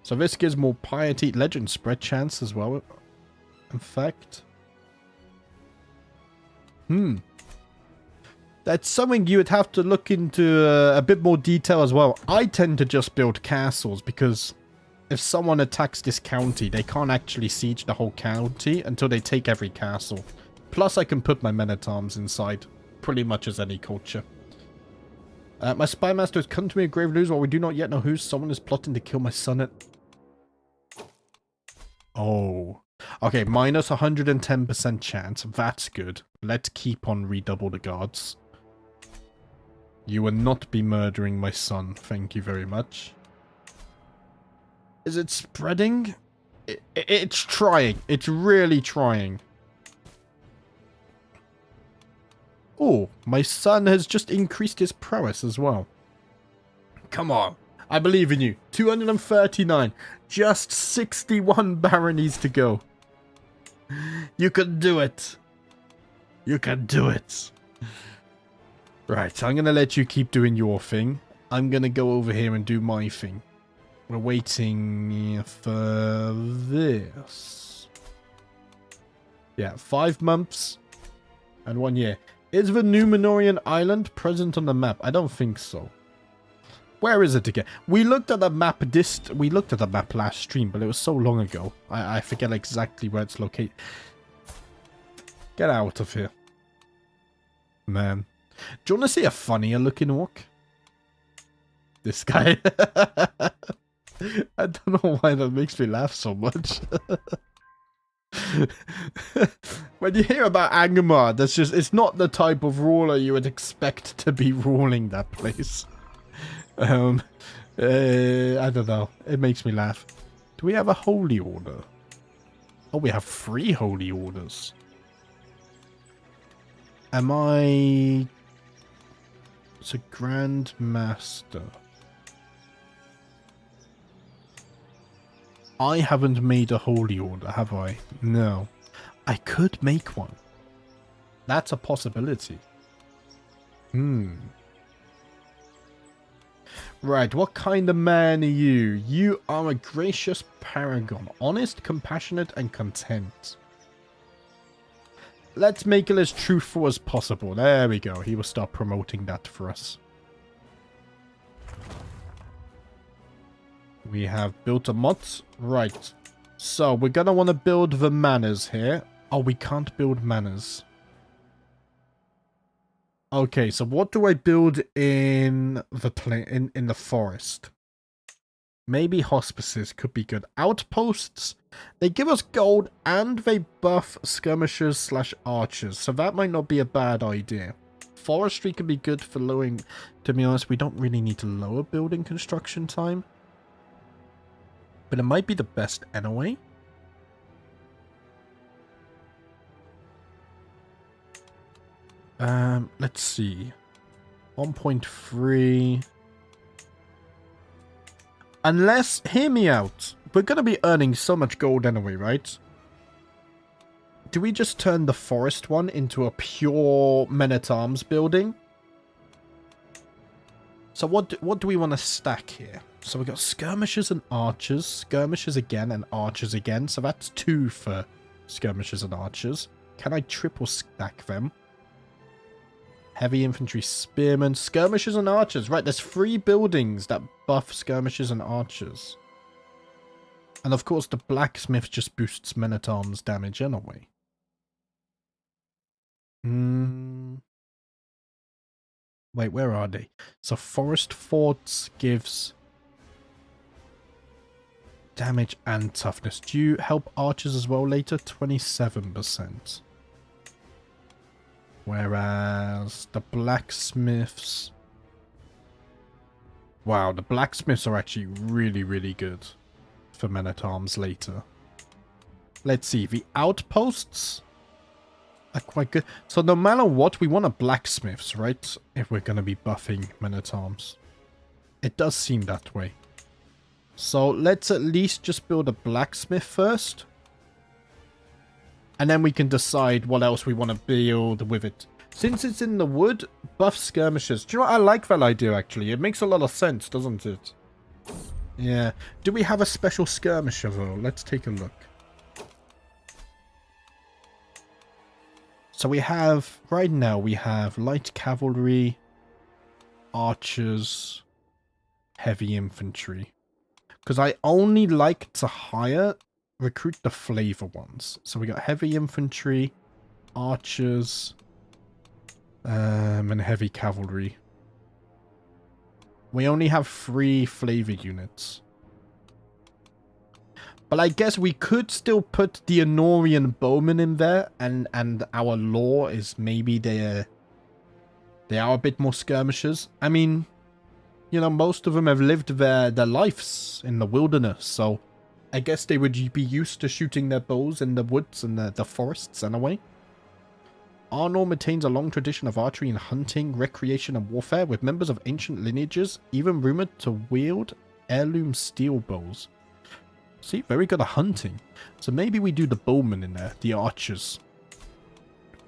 So this gives more piety, legend spread chance as well. In fact. That's something you would have to look into a bit more detail as well. I tend to just build castles because if someone attacks this county, they can't actually siege the whole county until they take every castle. Plus, I can put my men at arms inside pretty much as any culture. My spy master has come to me with grave news while we do not yet know who. Someone is plotting to kill my son at... Oh. Okay, minus 110% chance. That's good. Let's keep on redouble the guards. You will not be murdering my son. Thank you very much. Is it spreading? It's trying. It's really trying. Oh, my son has just increased his prowess as well. Come on. I believe in you. 239. Just 61 baronies to go. You can do it. You can do it. Right, I'm going to let you keep doing your thing. I'm going to go over here and do my thing. We're waiting for this. Yeah, 5 months and 1 year. Is the Numenorian island present on the map? I don't think so. Where is it again? We looked at the map we looked at the map last stream, but it was so long ago. I forget exactly where it's located. Get out of here. Man. Do you want to see a funnier looking orc? This guy. I don't know why that makes me laugh so much. When you hear about Angmar, that's just, it's not the type of ruler you would expect to be ruling that place. I don't know. It makes me laugh. Do we have a holy order? Oh, we have 3 holy orders. Am I... It's a Grand Master. I haven't made a holy order, have I? No. I could make one. That's a possibility. Right, what kind of man are you? You are a gracious paragon. Honest, compassionate, and content. Let's make it as truthful as possible. There we go. He will start promoting that for us. We have built a motte. Right. So, we're going to want to build the manors here. Oh, we can't build manors. Okay, so what do I build in the in the forest? Maybe hospices could be good. Outposts, they give us gold and they buff skirmishers / archers, so that might not be a bad idea. Forestry can be good for lowering, to be honest, we don't really need to lower building construction time. But it might be the best anyway. Let's see. 1.3. Unless, hear me out. We're going to be earning so much gold anyway, right? Do we just turn the forest one into a pure men-at-arms building? So what do we want to stack here? So we got skirmishers and archers. Skirmishers again and archers again. So that's 2 for skirmishers and archers. Can I triple stack them? Heavy infantry, spearmen, skirmishers and archers. Right, there's 3 buildings that buff skirmishers and archers. And of course the blacksmith just boosts men-at-arms damage anyway. Wait, where are they? So forest forts gives damage and toughness. Do you help archers as well later? 27%. Whereas the blacksmiths... Wow, the blacksmiths are actually really, really good for men-at-arms later. Let's see, the outposts are quite good. So no matter what, we want a blacksmiths, right? If we're going to be buffing men-at-arms. It does seem that way. So let's at least just build a blacksmith first. And then we can decide what else we want to build with it. Since it's in the wood, buff skirmishers. Do you know what? I like that idea, actually. It makes a lot of sense, doesn't it? Yeah. Do we have a special skirmisher though? Let's take a look. So we have, right now we have light cavalry, archers, heavy infantry. Because I only like to recruit the flavor ones. So we got heavy infantry, archers, and heavy cavalry. We only have 3 flavor units. But I guess we could still put the Arnorian bowmen in there, and our law is maybe they are a bit more skirmishers. I mean, you know, most of them have lived their lives in the wilderness, so I guess they would be used to shooting their bows in the woods and the forests anyway. Arnor maintains a long tradition of archery and hunting, recreation and warfare, with members of ancient lineages even rumored to wield heirloom steel bows. See, very good at hunting. So maybe we do the bowmen in there, the archers.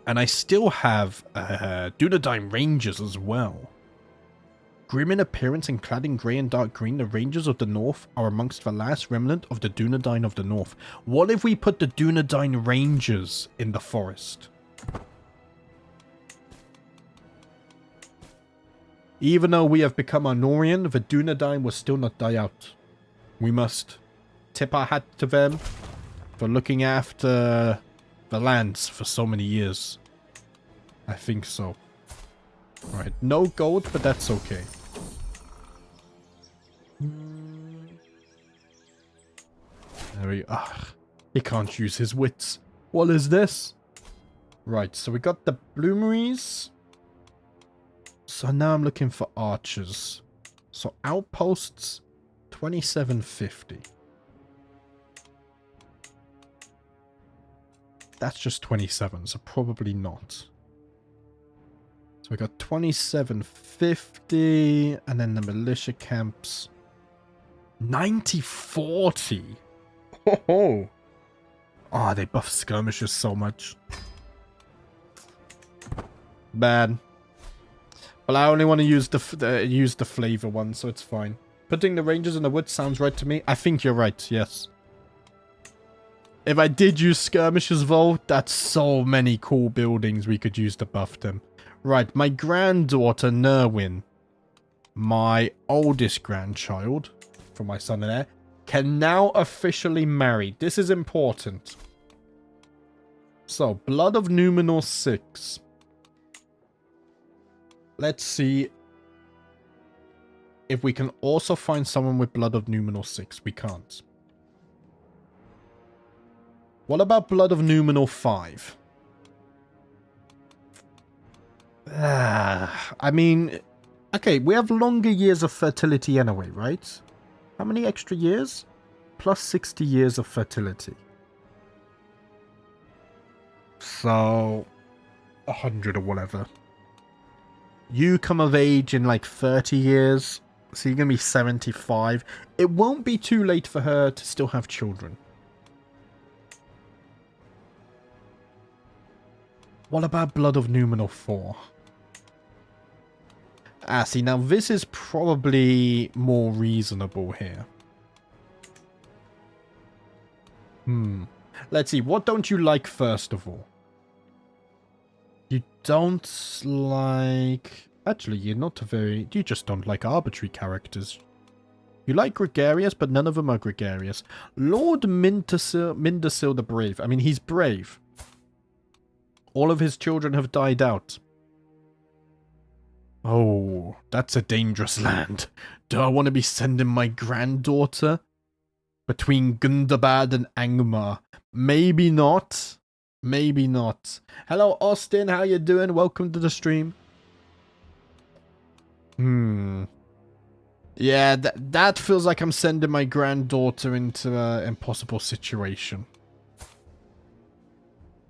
And I still have Dúnedain Rangers as well. Grim in appearance and clad in grey and dark green, the Rangers of the North are amongst the last remnant of the Dúnedain of the North. What if we put the Dúnedain Rangers in the forest? Even though we have become Arnorian, the Dúnedain will still not die out. We must tip our hat to them for looking after the lands for so many years. I think so. Right, no gold, but that's okay. There we go. He can't use his wits. What is this? Right, so we got the bloomeries. So now I'm looking for archers. So outposts, 2750. That's just 27, so probably not. So we got 2750, and then the militia camps. 9040. Oh, they buff skirmishers so much. Bad. Well, I only want to use the flavor one, so it's fine. Putting the rangers in the woods sounds right to me. I think you're right, yes. If I did use skirmishers though, that's so many cool buildings we could use to buff them. Right, my granddaughter Nerwin, my oldest grandchild, for my son and heir, can now officially marry. This is important. So, Blood of Numenor 6. Let's see if we can also find someone with Blood of Numenor 6. We can't. What about Blood of Numenor 5? I mean, okay, we have longer years of fertility anyway, right? How many extra years? Plus 60 years of fertility. So, 100 or whatever. You come of age in like 30 years, so you're going to be 75. It won't be too late for her to still have children. What about Blood of Numenor 4? See, now this is probably more reasonable here. Let's see, what don't you like first of all? You don't like... Actually, you're not a very... You just don't like arbitrary characters. You like gregarious, but none of them are gregarious. Lord Mindasil the Brave. I mean, he's brave. All of his children have died out. Oh, that's a dangerous land. Do I want to be sending my granddaughter between Gundabad and Angmar? Maybe not. Maybe not. Hello, Austin. How you doing? Welcome to the stream. Yeah, that feels like I'm sending my granddaughter into an impossible situation.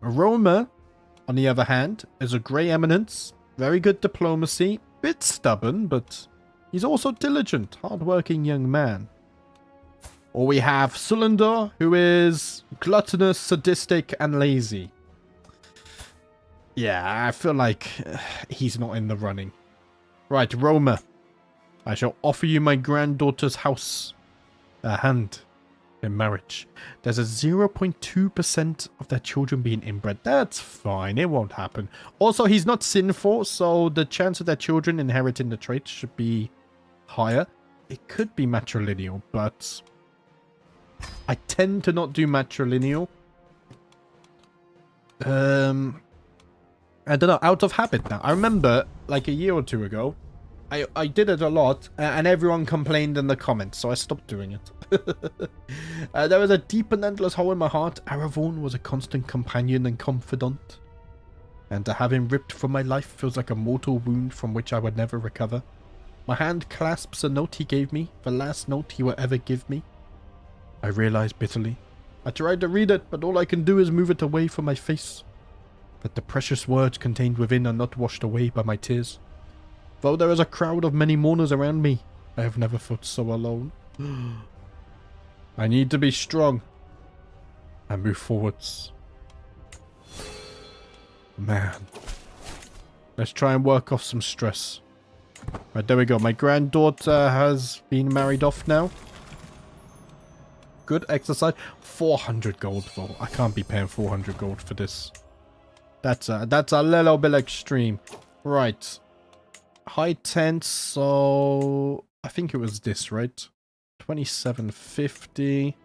Roma, on the other hand, is a grey eminence. Very good diplomacy. Bit stubborn, but he's also diligent, hard-working young man. Or we have Isildur, who is gluttonous, sadistic, and lazy. Yeah, I feel like he's not in the running. Right, Roma. I shall offer you my granddaughter's house hand in marriage. There's a 0.2% of their children being inbred. That's fine. It won't happen. Also, he's not sinful, so the chance of their children inheriting the traits should be higher. It could be matrilineal, but I tend to not do matrilineal. I don't know, out of habit now. I remember, like a year or two ago, I did it a lot, and everyone complained in the comments, so I stopped doing it. There was a deep and endless hole in my heart. Aragorn was a constant companion and confidant. And to have him ripped from my life feels like a mortal wound from which I would never recover. My hand clasps a note he gave me, the last note he will ever give me. I realized bitterly. I tried to read it, but all I can do is move it away from my face. That the precious words contained within are not washed away by my tears. Though there is a crowd of many mourners around me, I have never felt so alone. I need to be strong. I move forwards. Man. Let's try and work off some stress. Right, there we go. My granddaughter has been married off now. Good exercise. 400 gold, though. I can't be paying 400 gold for this. That's a little bit extreme. Right. High tent, so I think it was this, right? 2750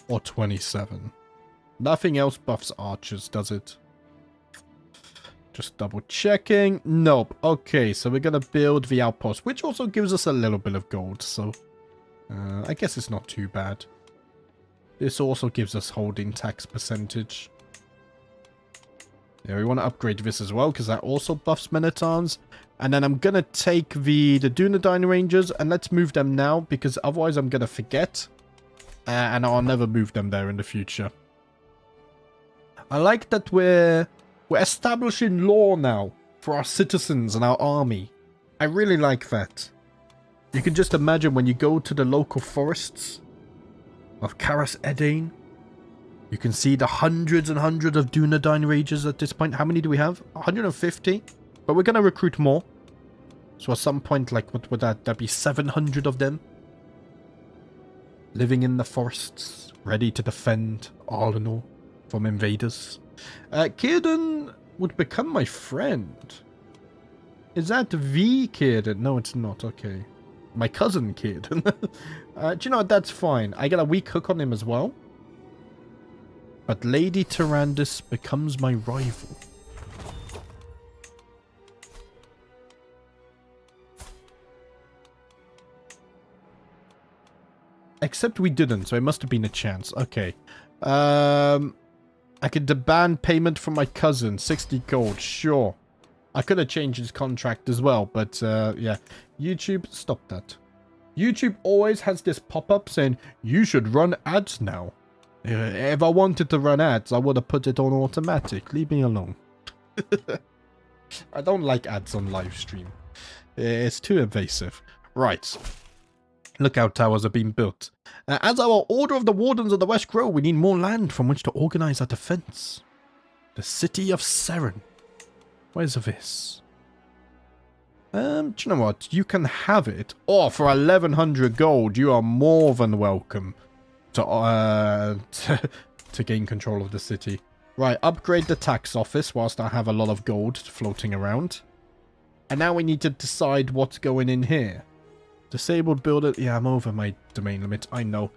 or 27. Nothing else buffs archers, does it? Just double checking. Nope. Okay, so we're gonna build the outpost, which also gives us a little bit of gold, so I guess it's not too bad. This also gives us holding tax percentage. Yeah, we want to upgrade this as well, because that also buffs men-at-arms. And then I'm going to take the Dúnedain Rangers, and let's move them now, because otherwise I'm going to forget. And I'll never move them there in the future. I like that we're establishing law now for our citizens and our army. I really like that. You can just imagine when you go to the local forests of Caras Edain. You can see the hundreds and hundreds of Dúnedain Rangers at this point. How many do we have? 150? But we're going to recruit more. So at some point, like, what would that be? 700 of them? Living in the forests, ready to defend Arnor from invaders. Círdan would become my friend. Is that the Círdan? No, it's not. Okay. My cousin Círdan. Do you know what? That's fine. I get a weak hook on him as well. But Lady Tyrandus becomes my rival. Except we didn't, so it must have been a chance. Okay. I could demand payment from my cousin. 60 gold, sure. I could have changed his contract as well, but yeah. YouTube, stop that. YouTube always has this pop-up saying, you should run ads now. If I wanted to run ads, I would have put it on automatic. Leave me alone. I don't like ads on live stream. It's too invasive. Right. Lookout towers are being built. As our Order of the Wardens of the West grow, we need more land from which to organize our defense. The city of Seren. Where's this? Do you know what? You can have it. Oh, for 1100 gold, you are more than welcome to gain control of the city. Right, upgrade the tax office whilst I have a lot of gold floating around. And now we need to decide what's going in here. Disabled builder. Yeah, I'm over my domain limit. I know.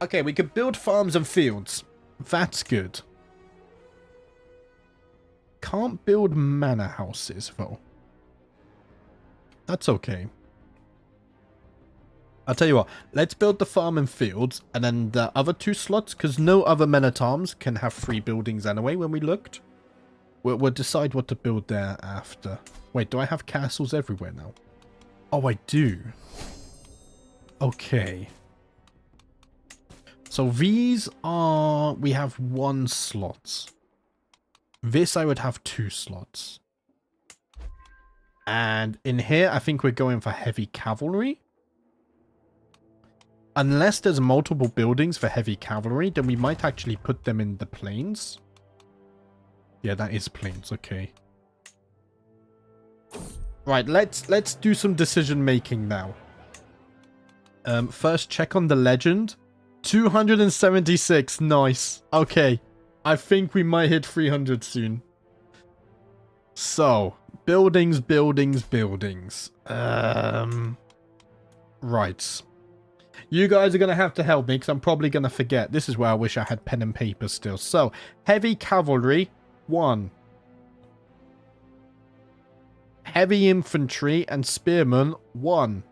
Okay, we could build farms and fields. That's good. Can't build manor houses, though. That's okay. I'll tell you what. Let's build the farm and fields, and then the other two slots, because no other men-at-arms can have 3 buildings anyway when we looked. We'll decide what to build there after. Wait, do I have castles everywhere now? Oh, I do. Okay. So these are... we have 1 slot. This I would have 2 slots. And in here, I think we're going for heavy cavalry. Unless there's multiple buildings for heavy cavalry, then we might actually put them in the plains. Yeah, that is plains, okay. Right, let's do some decision making now. First check on the legend. 276, nice. Okay, I think we might hit 300 soon. So, buildings. Right. You guys are going to have to help me because I'm probably going to forget. This is where I wish I had pen and paper still. So, heavy cavalry, 1. Heavy infantry and spearmen, 1.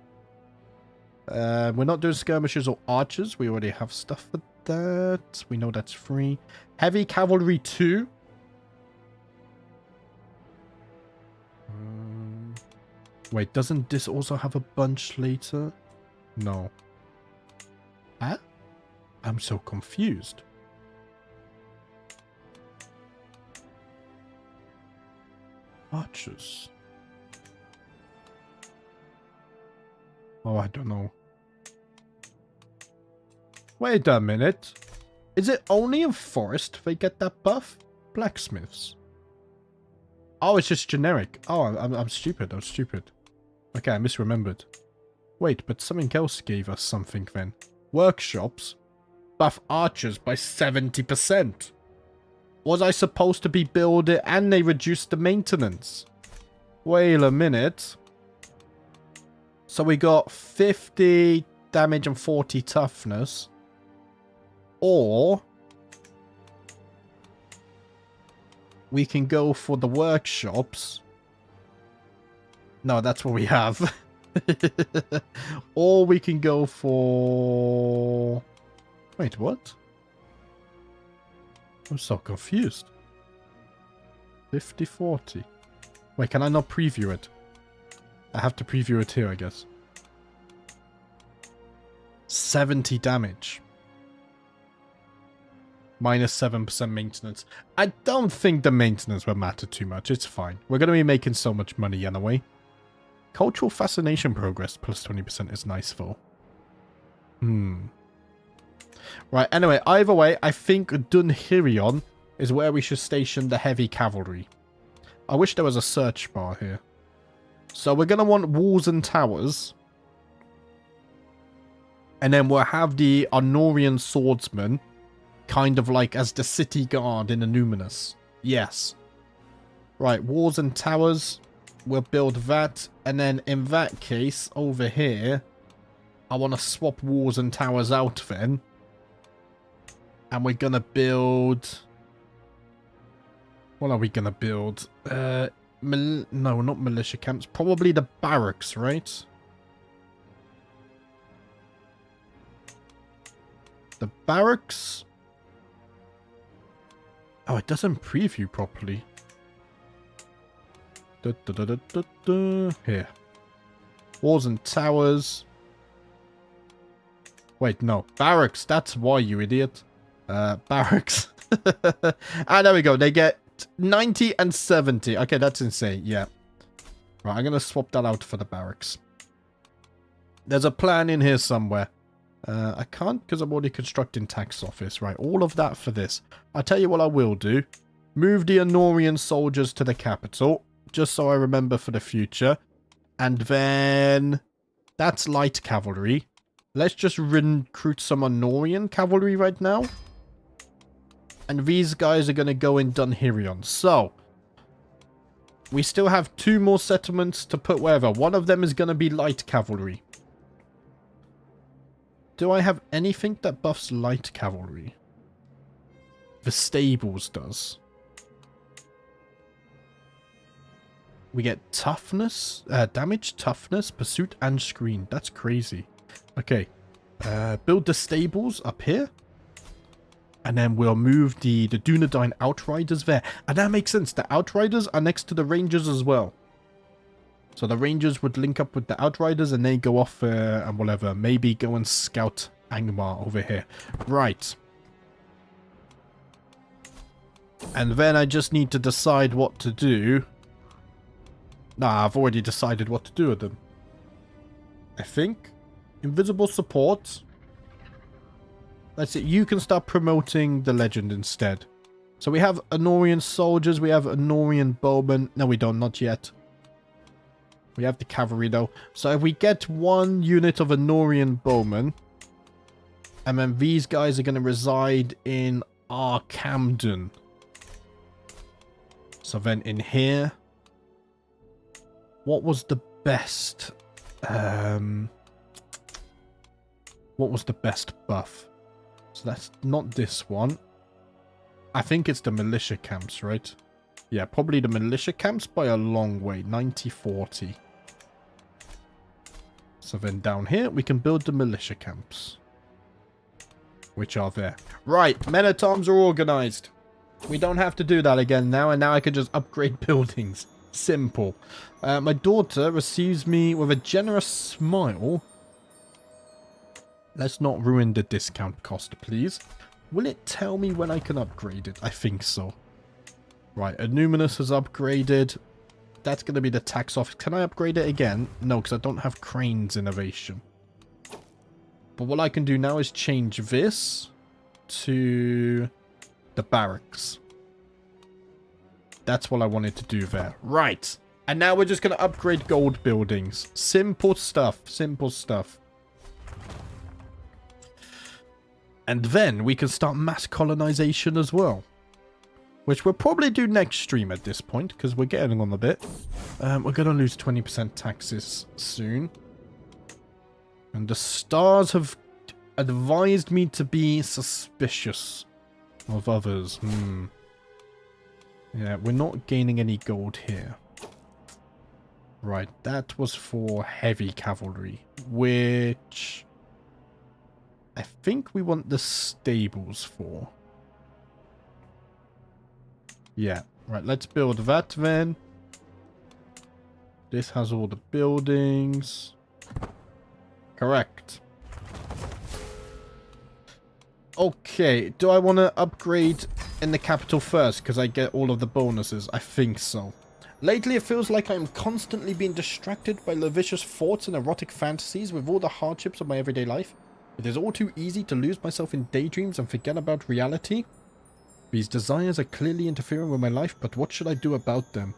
We're not doing skirmishers or archers. We already have stuff for that. We know that's free. Heavy cavalry, 2. Wait, doesn't this also have a bunch later? No. Huh? I'm so confused. Archers. Oh, I don't know. Wait a minute. Is it only in forest they get that buff? Blacksmiths. Oh, it's just generic. Oh, I'm stupid. I'm stupid. Okay, I misremembered. Wait, but something else gave us something then. Workshops buff archers by 70%. Was I supposed to be building and they reduced the maintenance? Wait a minute. So we got 50 damage and 40 toughness. Or we can go for the workshops. No, that's what we have. Or we can go for... Wait, what? I'm so confused. 50-40. Wait, can I not preview it? I have to preview it here, I guess. 70 damage. Minus 7% maintenance. I don't think the maintenance will matter too much. It's fine. We're going to be making so much money anyway. Cultural fascination progress plus 20% is nice though. Right, anyway, either way, I think Dúnedain is where we should station the heavy cavalry. I wish there was a search bar here. So we're going to want walls and towers. And then we'll have the Arnorian swordsman kind of like as the city guard in Numinous. Yes. Right, walls and towers. We'll build that. And then in that case, over here, I want to swap walls and towers out then. And we're going to build... What are we going to build? No, not militia camps. Probably the barracks, right? The barracks... Oh, it doesn't preview properly. Here. Walls and towers. Wait, no. Barracks. That's why, you idiot. Barracks. Ah, there we go. They get 90 and 70. Okay, that's insane. Yeah. Right, I'm going to swap that out for the barracks. There's a plan in here somewhere. I can't because I'm already constructing tax office. Right, all of that for this. I'll tell you what I will do. Move the Arnorian soldiers to the capital. Just so I remember for the future. And then... That's light cavalry. Let's just recruit some Arnorian cavalry right now. And these guys are going to go in Dúnedain. So... We still have 2 more settlements to put wherever. One of them is going to be light cavalry. Do I have anything that buffs light cavalry? The stables does. We get toughness, damage, toughness, pursuit, and screen. That's crazy. Okay. Build the stables up here. And then we'll move the Dúnedain Outriders there. And that makes sense. The Outriders are next to the Rangers as well. So the Rangers would link up with the Outriders and they go off and whatever. Maybe go and scout Angmar over here. Right. And then I just need to decide what to do. Nah, I've already decided what to do with them. I think. Invisible support. That's it. You can start promoting the legend instead. So we have Arnorian soldiers. We have Arnorian bowmen. No, we don't. Not yet. We have the cavalry though. So if we get one unit of Arnorian bowmen, and then these guys are going to reside in our Camden. So then in here, what was the best? What was the best buff? So that's not this one. I think it's the militia camps, right? Yeah, probably the militia camps by a long way. 90-40. So then down here, we can build the militia camps. Which are there. Right, men-at-arms are organized. We don't have to do that again now, and now I can just upgrade buildings. Simple. My daughter receives me with a generous smile. Let's not ruin the discount cost, please. Will it tell me when I can upgrade it? I think so. Right, Numinous has upgraded. That's going to be the tax office. Can I upgrade it again? No, because I don't have Crane's innovation. But what I can do now is change this to the barracks. That's what I wanted to do there. Right. And now we're just going to upgrade gold buildings. Simple stuff. Simple stuff. And then we can start mass colonization as well. Which we'll probably do next stream at this point, because we're getting on a bit. We're going to lose 20% taxes soon. And the stars have advised me to be suspicious of others. Yeah, we're not gaining any gold here. Right, that was for heavy cavalry, which I think we want the stables for. Yeah, right, let's build that then. This has all the buildings. Correct. Okay, do I want to upgrade in the capital first because I get all of the bonuses? I think so. Lately, it feels like I'm constantly being distracted by lascivious thoughts and erotic fantasies with all the hardships of my everyday life. It is all too easy to lose myself in daydreams and forget about reality. These desires are clearly interfering with my life, but what should I do about them?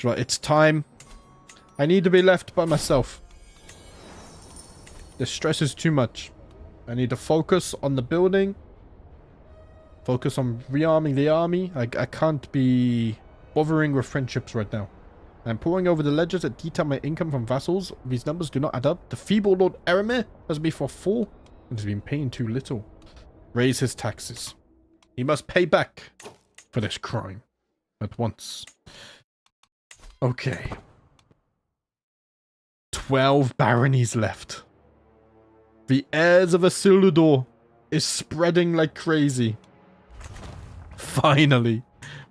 Right, it's time. I need to be left by myself. The stress is too much. I need to focus on the building. Focus on rearming the army. I can't be bothering with friendships right now. I'm poring over the ledgers that detail my income from vassals. These numbers do not add up. The feeble Lord Eramir has me for 4 and has been paying too little. Raise his taxes. He must pay back for this crime at once. Okay. 12 baronies left. The heirs of Isildur is spreading like crazy. Finally.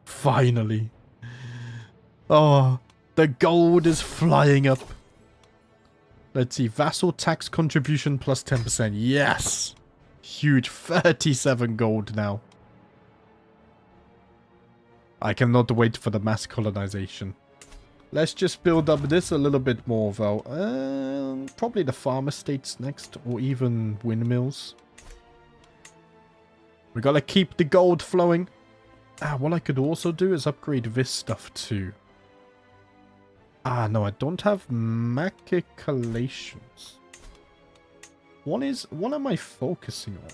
Finally. Oh, the gold is flying up. Let's see. Vassal tax contribution plus 10%. Yes. Huge. 37 gold now. I cannot wait for the mass colonization. Let's just build up this a little bit more, though. Probably the farm estates next, or even windmills. We gotta keep the gold flowing. What I could also do is upgrade this stuff too. No, I don't have machicolations. What am I focusing on?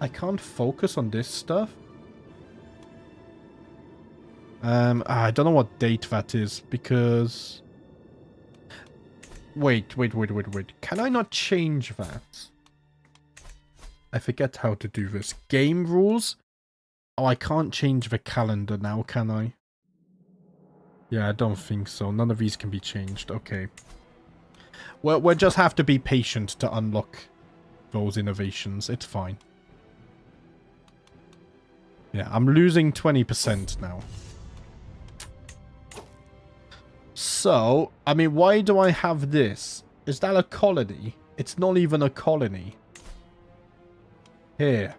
I can't focus on this stuff. I don't know what date that is, because... Wait. Can I not change that? I forget how to do this. Game rules? Oh, I can't change the calendar now, can I? Yeah, I don't think so. None of these can be changed. Okay. Well, we'll just have to be patient to unlock those innovations. It's fine. Yeah, I'm losing 20% now. So, I mean, why do I have this? Is that a colony? It's not even a colony. Here.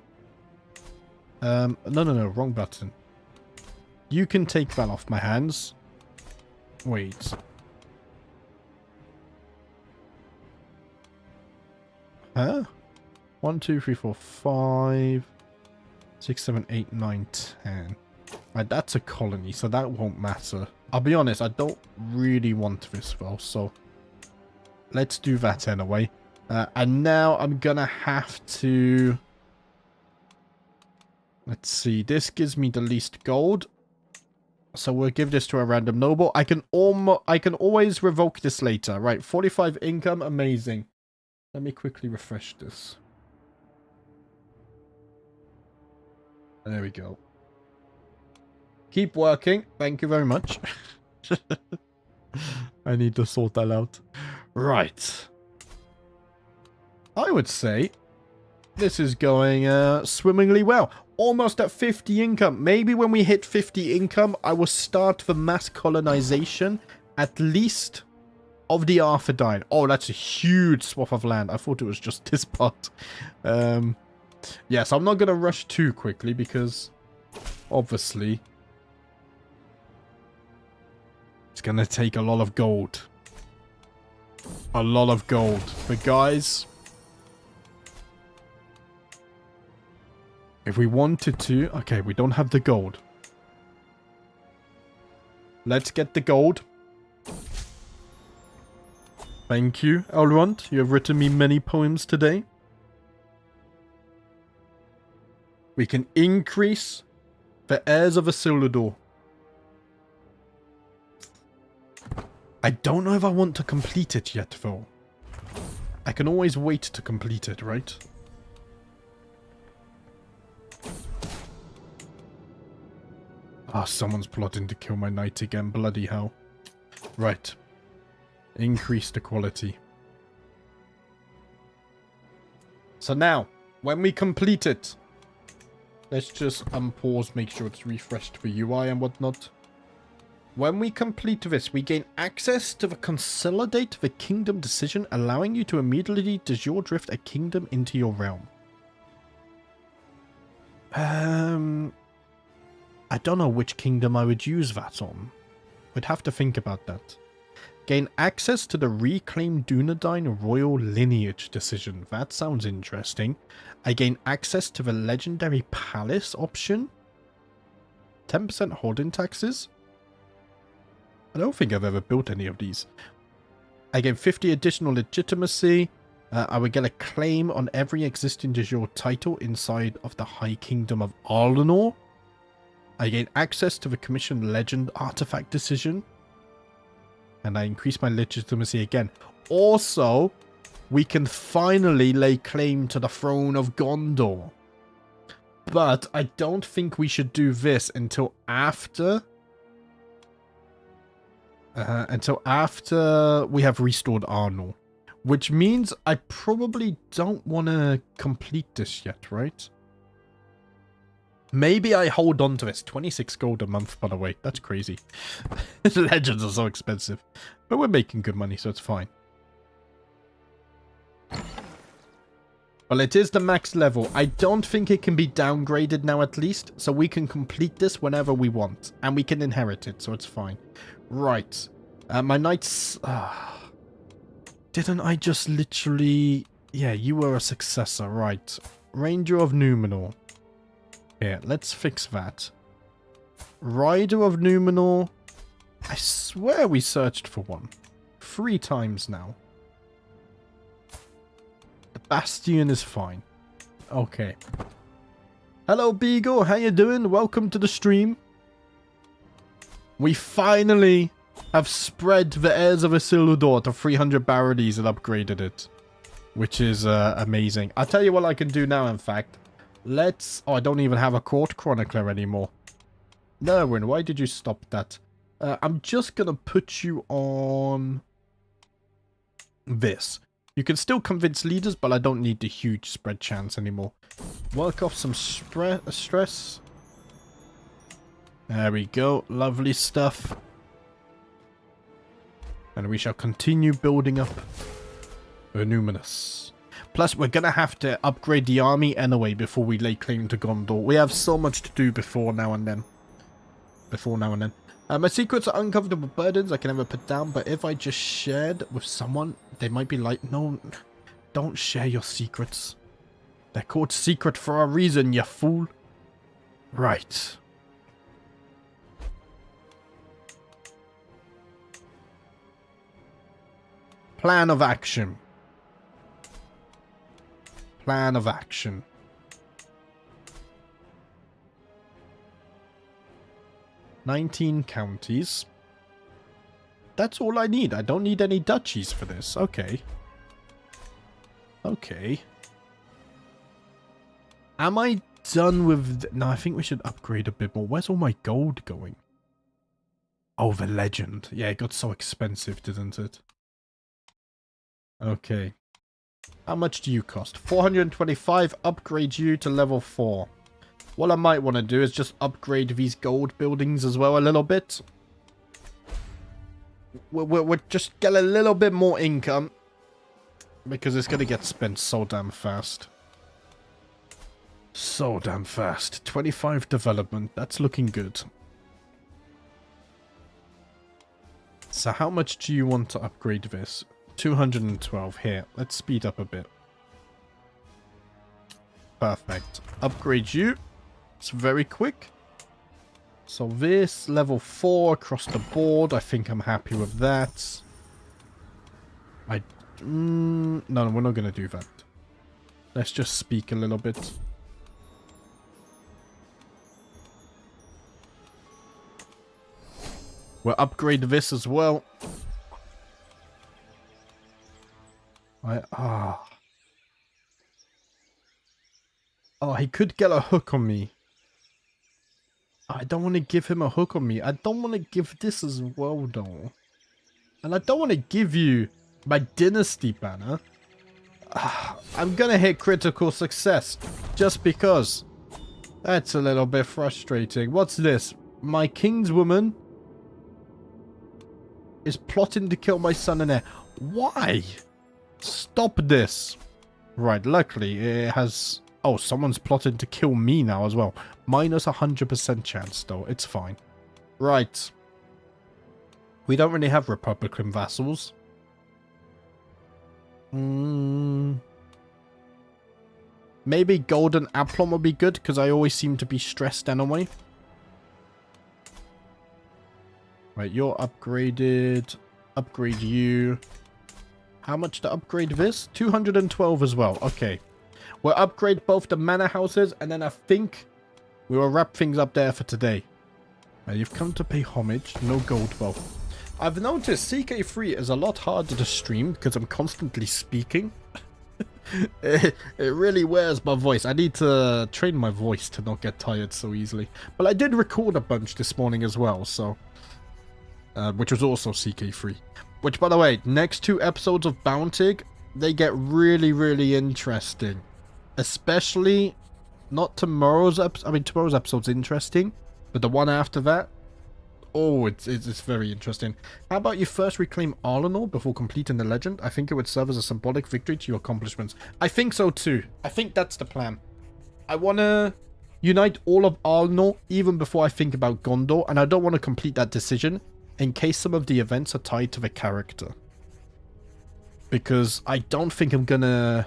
No, wrong button. You can take that off my hands. Wait. Huh? 1, 2, 3, 4, 5, 6, 7, 8, 9, 10. Right, that's a colony, so that won't matter. I'll be honest, I don't really want this though, so let's do that anyway. And now I'm gonna have to... Let's see, this gives me the least gold. So we'll give this to a random noble. I can always revoke this later. Right, 45 income, amazing. Let me quickly refresh this. There we go. Keep working. Thank you very much. I need to sort that out. Right. I would say this is going swimmingly well. Almost at 50 income. Maybe when we hit 50 income, I will start the mass colonization, at least, of the Arthedain. Oh, that's a huge swath of land. I thought it was just this part. Yes, I'm not going to rush too quickly because, obviously, it's going to take a lot of gold. A lot of gold. But guys, if we wanted to... Okay, we don't have the gold. Let's get the gold. Thank you, Elrond. You have written me many poems today. We can increase the heirs of Isildur. I don't know if I want to complete it yet, though. I can always wait to complete it, right? Ah, someone's plotting to kill my knight again. Bloody hell. Right. Increase the quality. So now, when we complete it, let's just unpause, make sure it's refreshed for UI and whatnot. When we complete this, we gain access to the Consolidate the Kingdom decision, allowing you to immediately de jure drift a kingdom into your realm. I don't know which kingdom I would use that on. We'd have to think about that. Gain access to the Reclaim Dúnedain Royal Lineage decision. That sounds interesting. I gain access to the Legendary Palace option. 10% holding taxes. I don't think I've ever built any of these. I gain 50 additional legitimacy. I would get a claim on every existing de jure title inside of the High Kingdom of Arnor. I gain access to the Commission Legend Artifact decision. And I increase my legitimacy again. Also, we can finally lay claim to the throne of Gondor. But I don't think we should do this until after... until after we have restored Arnor. Which means I probably don't want to complete this yet, right? Maybe I hold on to this. 26 gold a month, by the way. That's crazy. Legends are so expensive. But we're making good money, so it's fine. Well, it is the max level. I don't think it can be downgraded now at least. So we can complete this whenever we want. And we can inherit it, so it's fine. Right. My knights... didn't I just literally... Yeah, you were a successor, right. Ranger of Numenor. Here, let's fix that. Rider of Numenor. I swear we searched for one. 3 times now. The Bastion is fine. Okay. Hello, Beagle. How you doing? Welcome to the stream. We finally have spread the heirs of Isildur to 300 baronies and upgraded it. Which is amazing. I'll tell you what I can do now, in fact. Let's... Oh, I don't even have a court chronicler anymore. Nerwin, why did you stop that? I'm just going to put you on this. You can still convince leaders, but I don't need the huge spread chance anymore. Work off some stress. There we go. Lovely stuff. And we shall continue building up Numinous. Plus, we're going to have to upgrade the army anyway before we lay claim to Gondor. We have so much to do before now and then. My secrets are uncomfortable burdens I can never put down, but if I just shared with someone, they might be like, no, don't share your secrets. They're called secret for a reason, you fool. Right. Plan of action. Plan of action. "19 counties. That's all I need. I don't need any duchies for this. Okay. Okay. Am I done with... No, I think we should upgrade a bit more. Where's all my gold going? Oh, the legend. Yeah, it got so expensive, didn't it? Okay. How much do you cost? 425. Upgrade you to level 4. What I might want to do is just upgrade these gold buildings as well a little bit. We'll just get a little bit more income. Because it's going to get spent so damn fast. So damn fast. 25 development. That's looking good. So how much do you want to upgrade this? 212. Here, let's speed up a bit. Perfect. Upgrade you. It's very quick. So this, level 4 across the board. I think I'm happy with that. No, we're not going to do that. Let's just speak a little bit. We'll upgrade this as well. Oh, he could get a hook on me. I don't want to give him a hook on me. I don't want to give this as well, though. And I don't want to give you my dynasty banner. I'm going to hit critical success. Just because. That's a little bit frustrating. What's this? My kingswoman is plotting to kill my son and heir. Why? Stop this. Right, luckily it has... Oh, someone's plotting to kill me now as well. Minus 100% chance, though. It's fine. Right. We don't really have Republican vassals. Maybe Golden Aplomb would be good, because I always seem to be stressed anyway. Right, you're upgraded. Upgrade you. How much to upgrade this? 212 as well. Okay. We'll upgrade both the manor houses, and then I think we will wrap things up there for today. Now, you've come to pay homage. No gold bow. I've noticed CK3 is a lot harder to stream because I'm constantly speaking. It really wears my voice. I need to train my voice to not get tired so easily. But I did record a bunch this morning as well, so... which was also CK3. Which, by the way, next 2 episodes of Bountig, they get really, really interesting. Especially, not tomorrow's episode. I mean, tomorrow's episode's interesting, but the one after that, oh, it's very interesting. How about you first reclaim Arnor before completing the legend? I think it would serve as a symbolic victory to your accomplishments. I think so too. I think that's the plan. I want to unite all of Arnor even before I think about Gondor, and I don't want to complete that decision in case some of the events are tied to the character. Because I don't think I'm gonna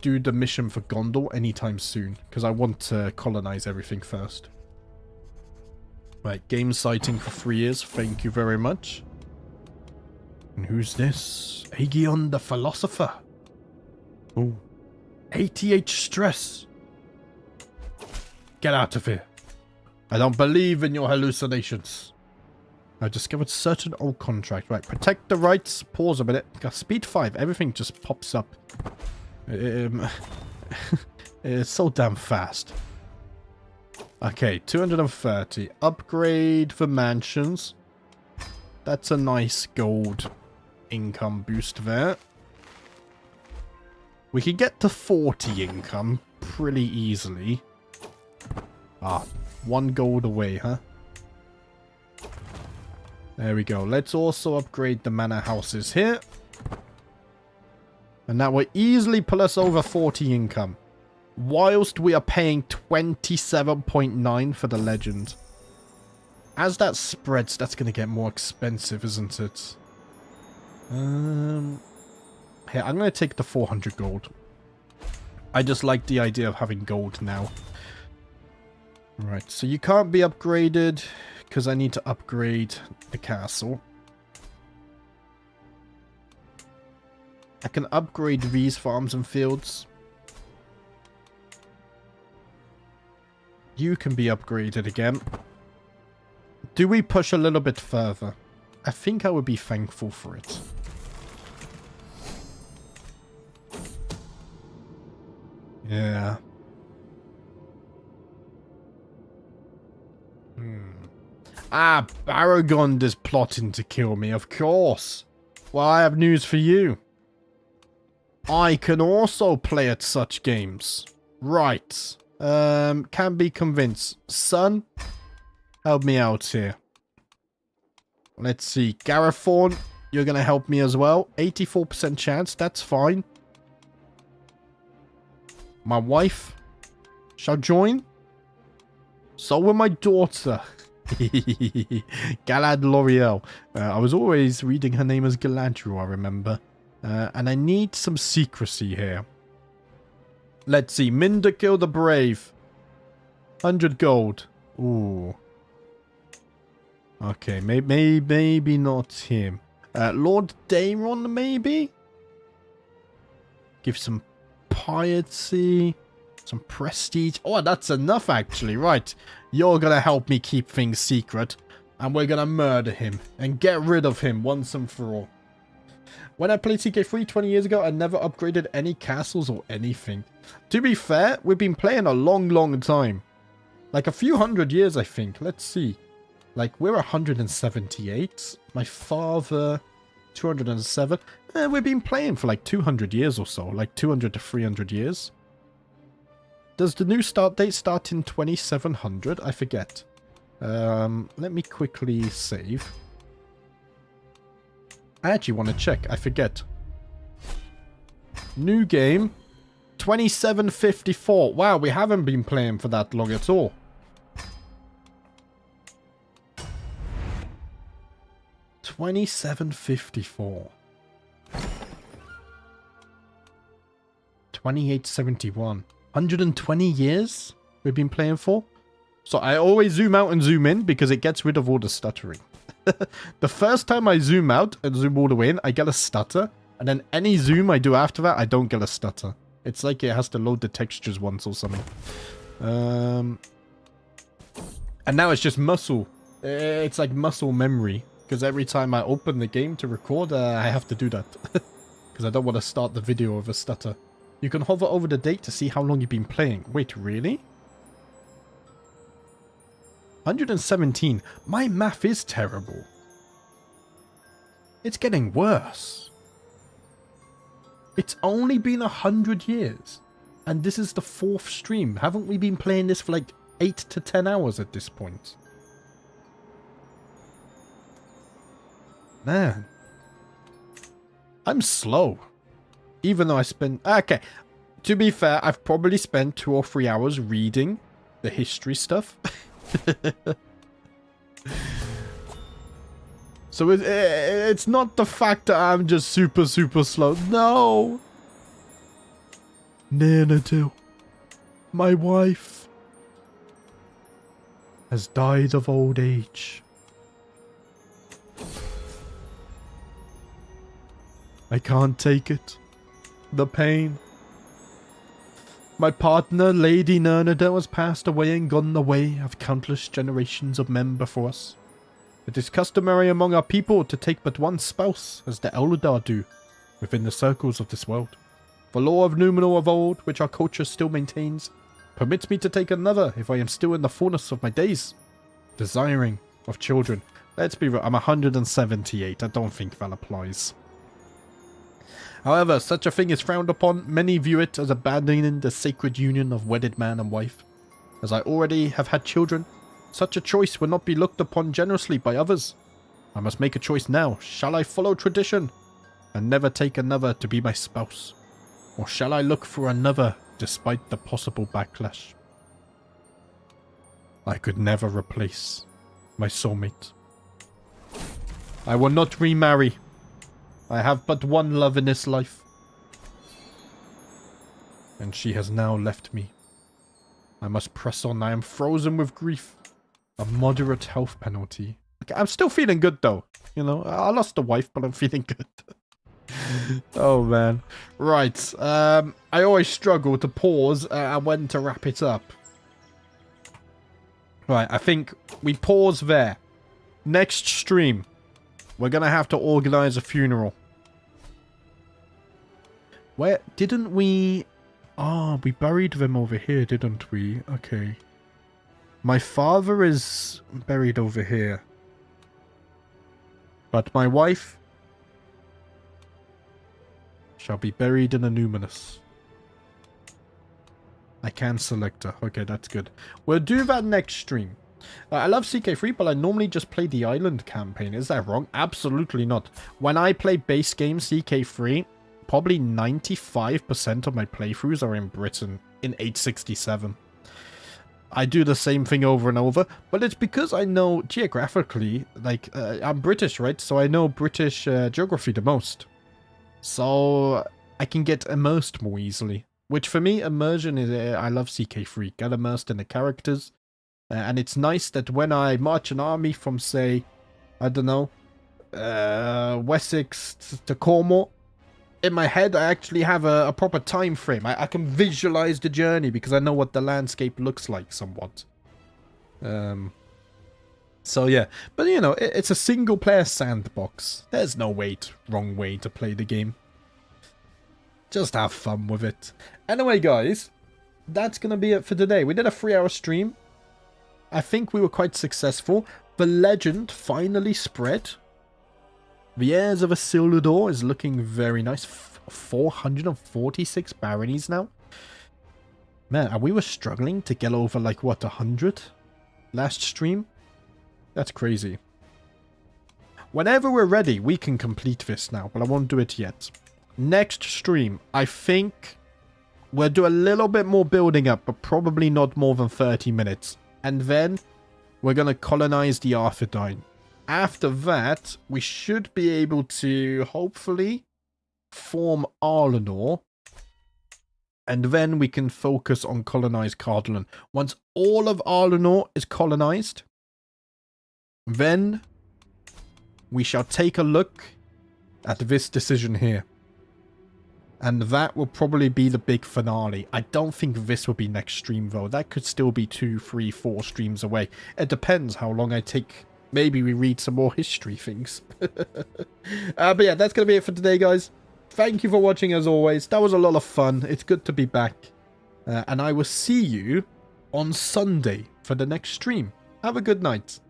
do the mission for Gondor anytime soon, because I want to colonize everything first. Right, game sighting for 3 years. Thank you very much. And who's this? Aegon the Philosopher. Oh. ATH stress. Get out of here. I don't believe in your hallucinations. I discovered certain old contract. Right, protect the rights. Pause a minute. Got speed 5. Everything just pops up. It's so damn fast. Okay, 230. Upgrade for mansions. That's a nice gold income boost there. We can get to 40 income pretty easily. Ah, 1 gold away, huh? There we go. Let's also upgrade the manor houses here. And that will easily pull us over 40 income. Whilst we are paying 27.9 for the legend. As that spreads, that's going to get more expensive, isn't it? Here, I'm going to take the 400 gold. I just like the idea of having gold now. Right, so you can't be upgraded because I need to upgrade the castle. I can upgrade these farms and fields. You can be upgraded again. Do we push a little bit further? I think I would be thankful for it. Yeah. Ah, Aragond is plotting to kill me, of course. Well, I have news for you. I can also play at such games. Right. Can be convinced. Son, help me out here. Let's see. Garethorn, you're going to help me as well. 84% chance, that's fine. My wife shall join. So will my daughter. Galad L'Oreal. I was always reading her name as Galadriel, I remember. And I need some secrecy here. Let's see. Minderkill the Brave. 100 gold. Ooh. Okay, maybe not him. Lord Daemon, maybe? Give some piety. Some prestige. Oh, that's enough, actually. Right. You're going to help me keep things secret. And we're going to murder him. And get rid of him once and for all. When I played CK3 20 years ago, I never upgraded any castles or anything. To be fair, we've been playing a long time. Like a few hundred years, I think. Let's see. Like, we're 178. My father, 207. We've been playing for like 200 years or so. Like 200 to 300 years. Does the new start date start in 2700? I forget. Let me quickly save. I actually want to check. I forget. New game. 2754. Wow, we haven't been playing for that long at all. $27.54. 2871. 120 years we've been playing for. So I always zoom out and zoom in because it gets rid of all the stuttering. The first time I zoom out and zoom all the way in, I get a stutter. And then any zoom I do after that, I don't get a stutter. It's like it has to load the textures once or something. And now it's just muscle. It's like muscle memory. Because every time I open the game to record, I have to do that. Because I don't want to start the video with a stutter. You can hover over the date to see how long you've been playing. Wait, really? 117. My math is terrible. It's getting worse. It's only been 100 years. And this is the 4th stream. Haven't we been playing this for like 8 to 10 hours at this point? Man. I'm slow. Even though I spent... Okay. To be fair, I've probably spent 2 or 3 hours reading the history stuff. So it's not the fact that I'm just super slow. No. Dúnedain, my wife, has died of old age. I can't take it. The pain. My partner, Lady Dúnedain, has passed away and gone the way of countless generations of men before us. It is customary among our people to take but one spouse, as the LotR do, within the circles of this world. The law of Numenor of old, which our culture still maintains, permits me to take another if I am still in the fullness of my days, desiring of children. Let's be real, I'm 178, I don't think that applies. However, such a thing is frowned upon. Many view it as abandoning the sacred union of wedded man and wife. As I already have had children, such a choice will not be looked upon generously by others. I must make a choice now. Shall I follow tradition and never take another to be my spouse? Or shall I look for another despite the possible backlash? I could never replace my soulmate. I will not remarry. I have but one love in this life. And she has now left me. I must press on. I am frozen with grief. A moderate health penalty. Okay, I'm still feeling good though. You know, I lost a wife, but I'm feeling good. Oh, man. Right. I always struggle to pause and when to wrap it up. Right, I think we pause there. Next stream, we're going to have to organize a funeral. Where didn't we... Oh, we buried them over here, didn't we? Okay. My father is buried over here. But my wife shall be buried in a numinous. I can select her. Okay, that's good. We'll do that next stream. I love CK3, but I normally just play the island campaign. Is that wrong? Absolutely not. When I play base game CK3, probably 95% of my playthroughs are in Britain in 867. I do the same thing over and over, but it's because I know geographically, like, I'm British, right? So I know British geography the most. So I can get immersed more easily. Which for me, immersion is, I love CK3. Get immersed in the characters. And it's nice that when I march an army from, say, I don't know, Wessex to Cornwall, in my head I actually have a proper time frame. I can visualize the journey because I know what the landscape looks like somewhat. So yeah, but you know, it's a single player sandbox. There's no wrong way to play the game. Just have fun with it. Anyway, guys, that's going to be it for today. We did a 3-hour stream. I think we were quite successful. The legend finally spread. The heirs of Isildur is looking very nice. 446 baronies now. Man, and we were struggling to get over, like, what, 100 last stream? That's crazy. Whenever we're ready, we can complete this now, but I won't do it yet. Next stream, I think we'll do a little bit more building up, but probably not more than 30 minutes. And then we're going to colonize the Arthedain. After that, we should be able to, hopefully, form Arnor. And then we can focus on colonize Cardolan. Once all of Arnor is colonized, then we shall take a look at this decision here. And that will probably be the big finale. I don't think this will be next stream, though. That could still be 2, 3, 4 streams away. It depends how long I take. Maybe we read some more history things. But yeah, that's going to be it for today, guys. Thank you for watching, as always. That was a lot of fun. It's good to be back. And I will see you on Sunday for the next stream. Have a good night.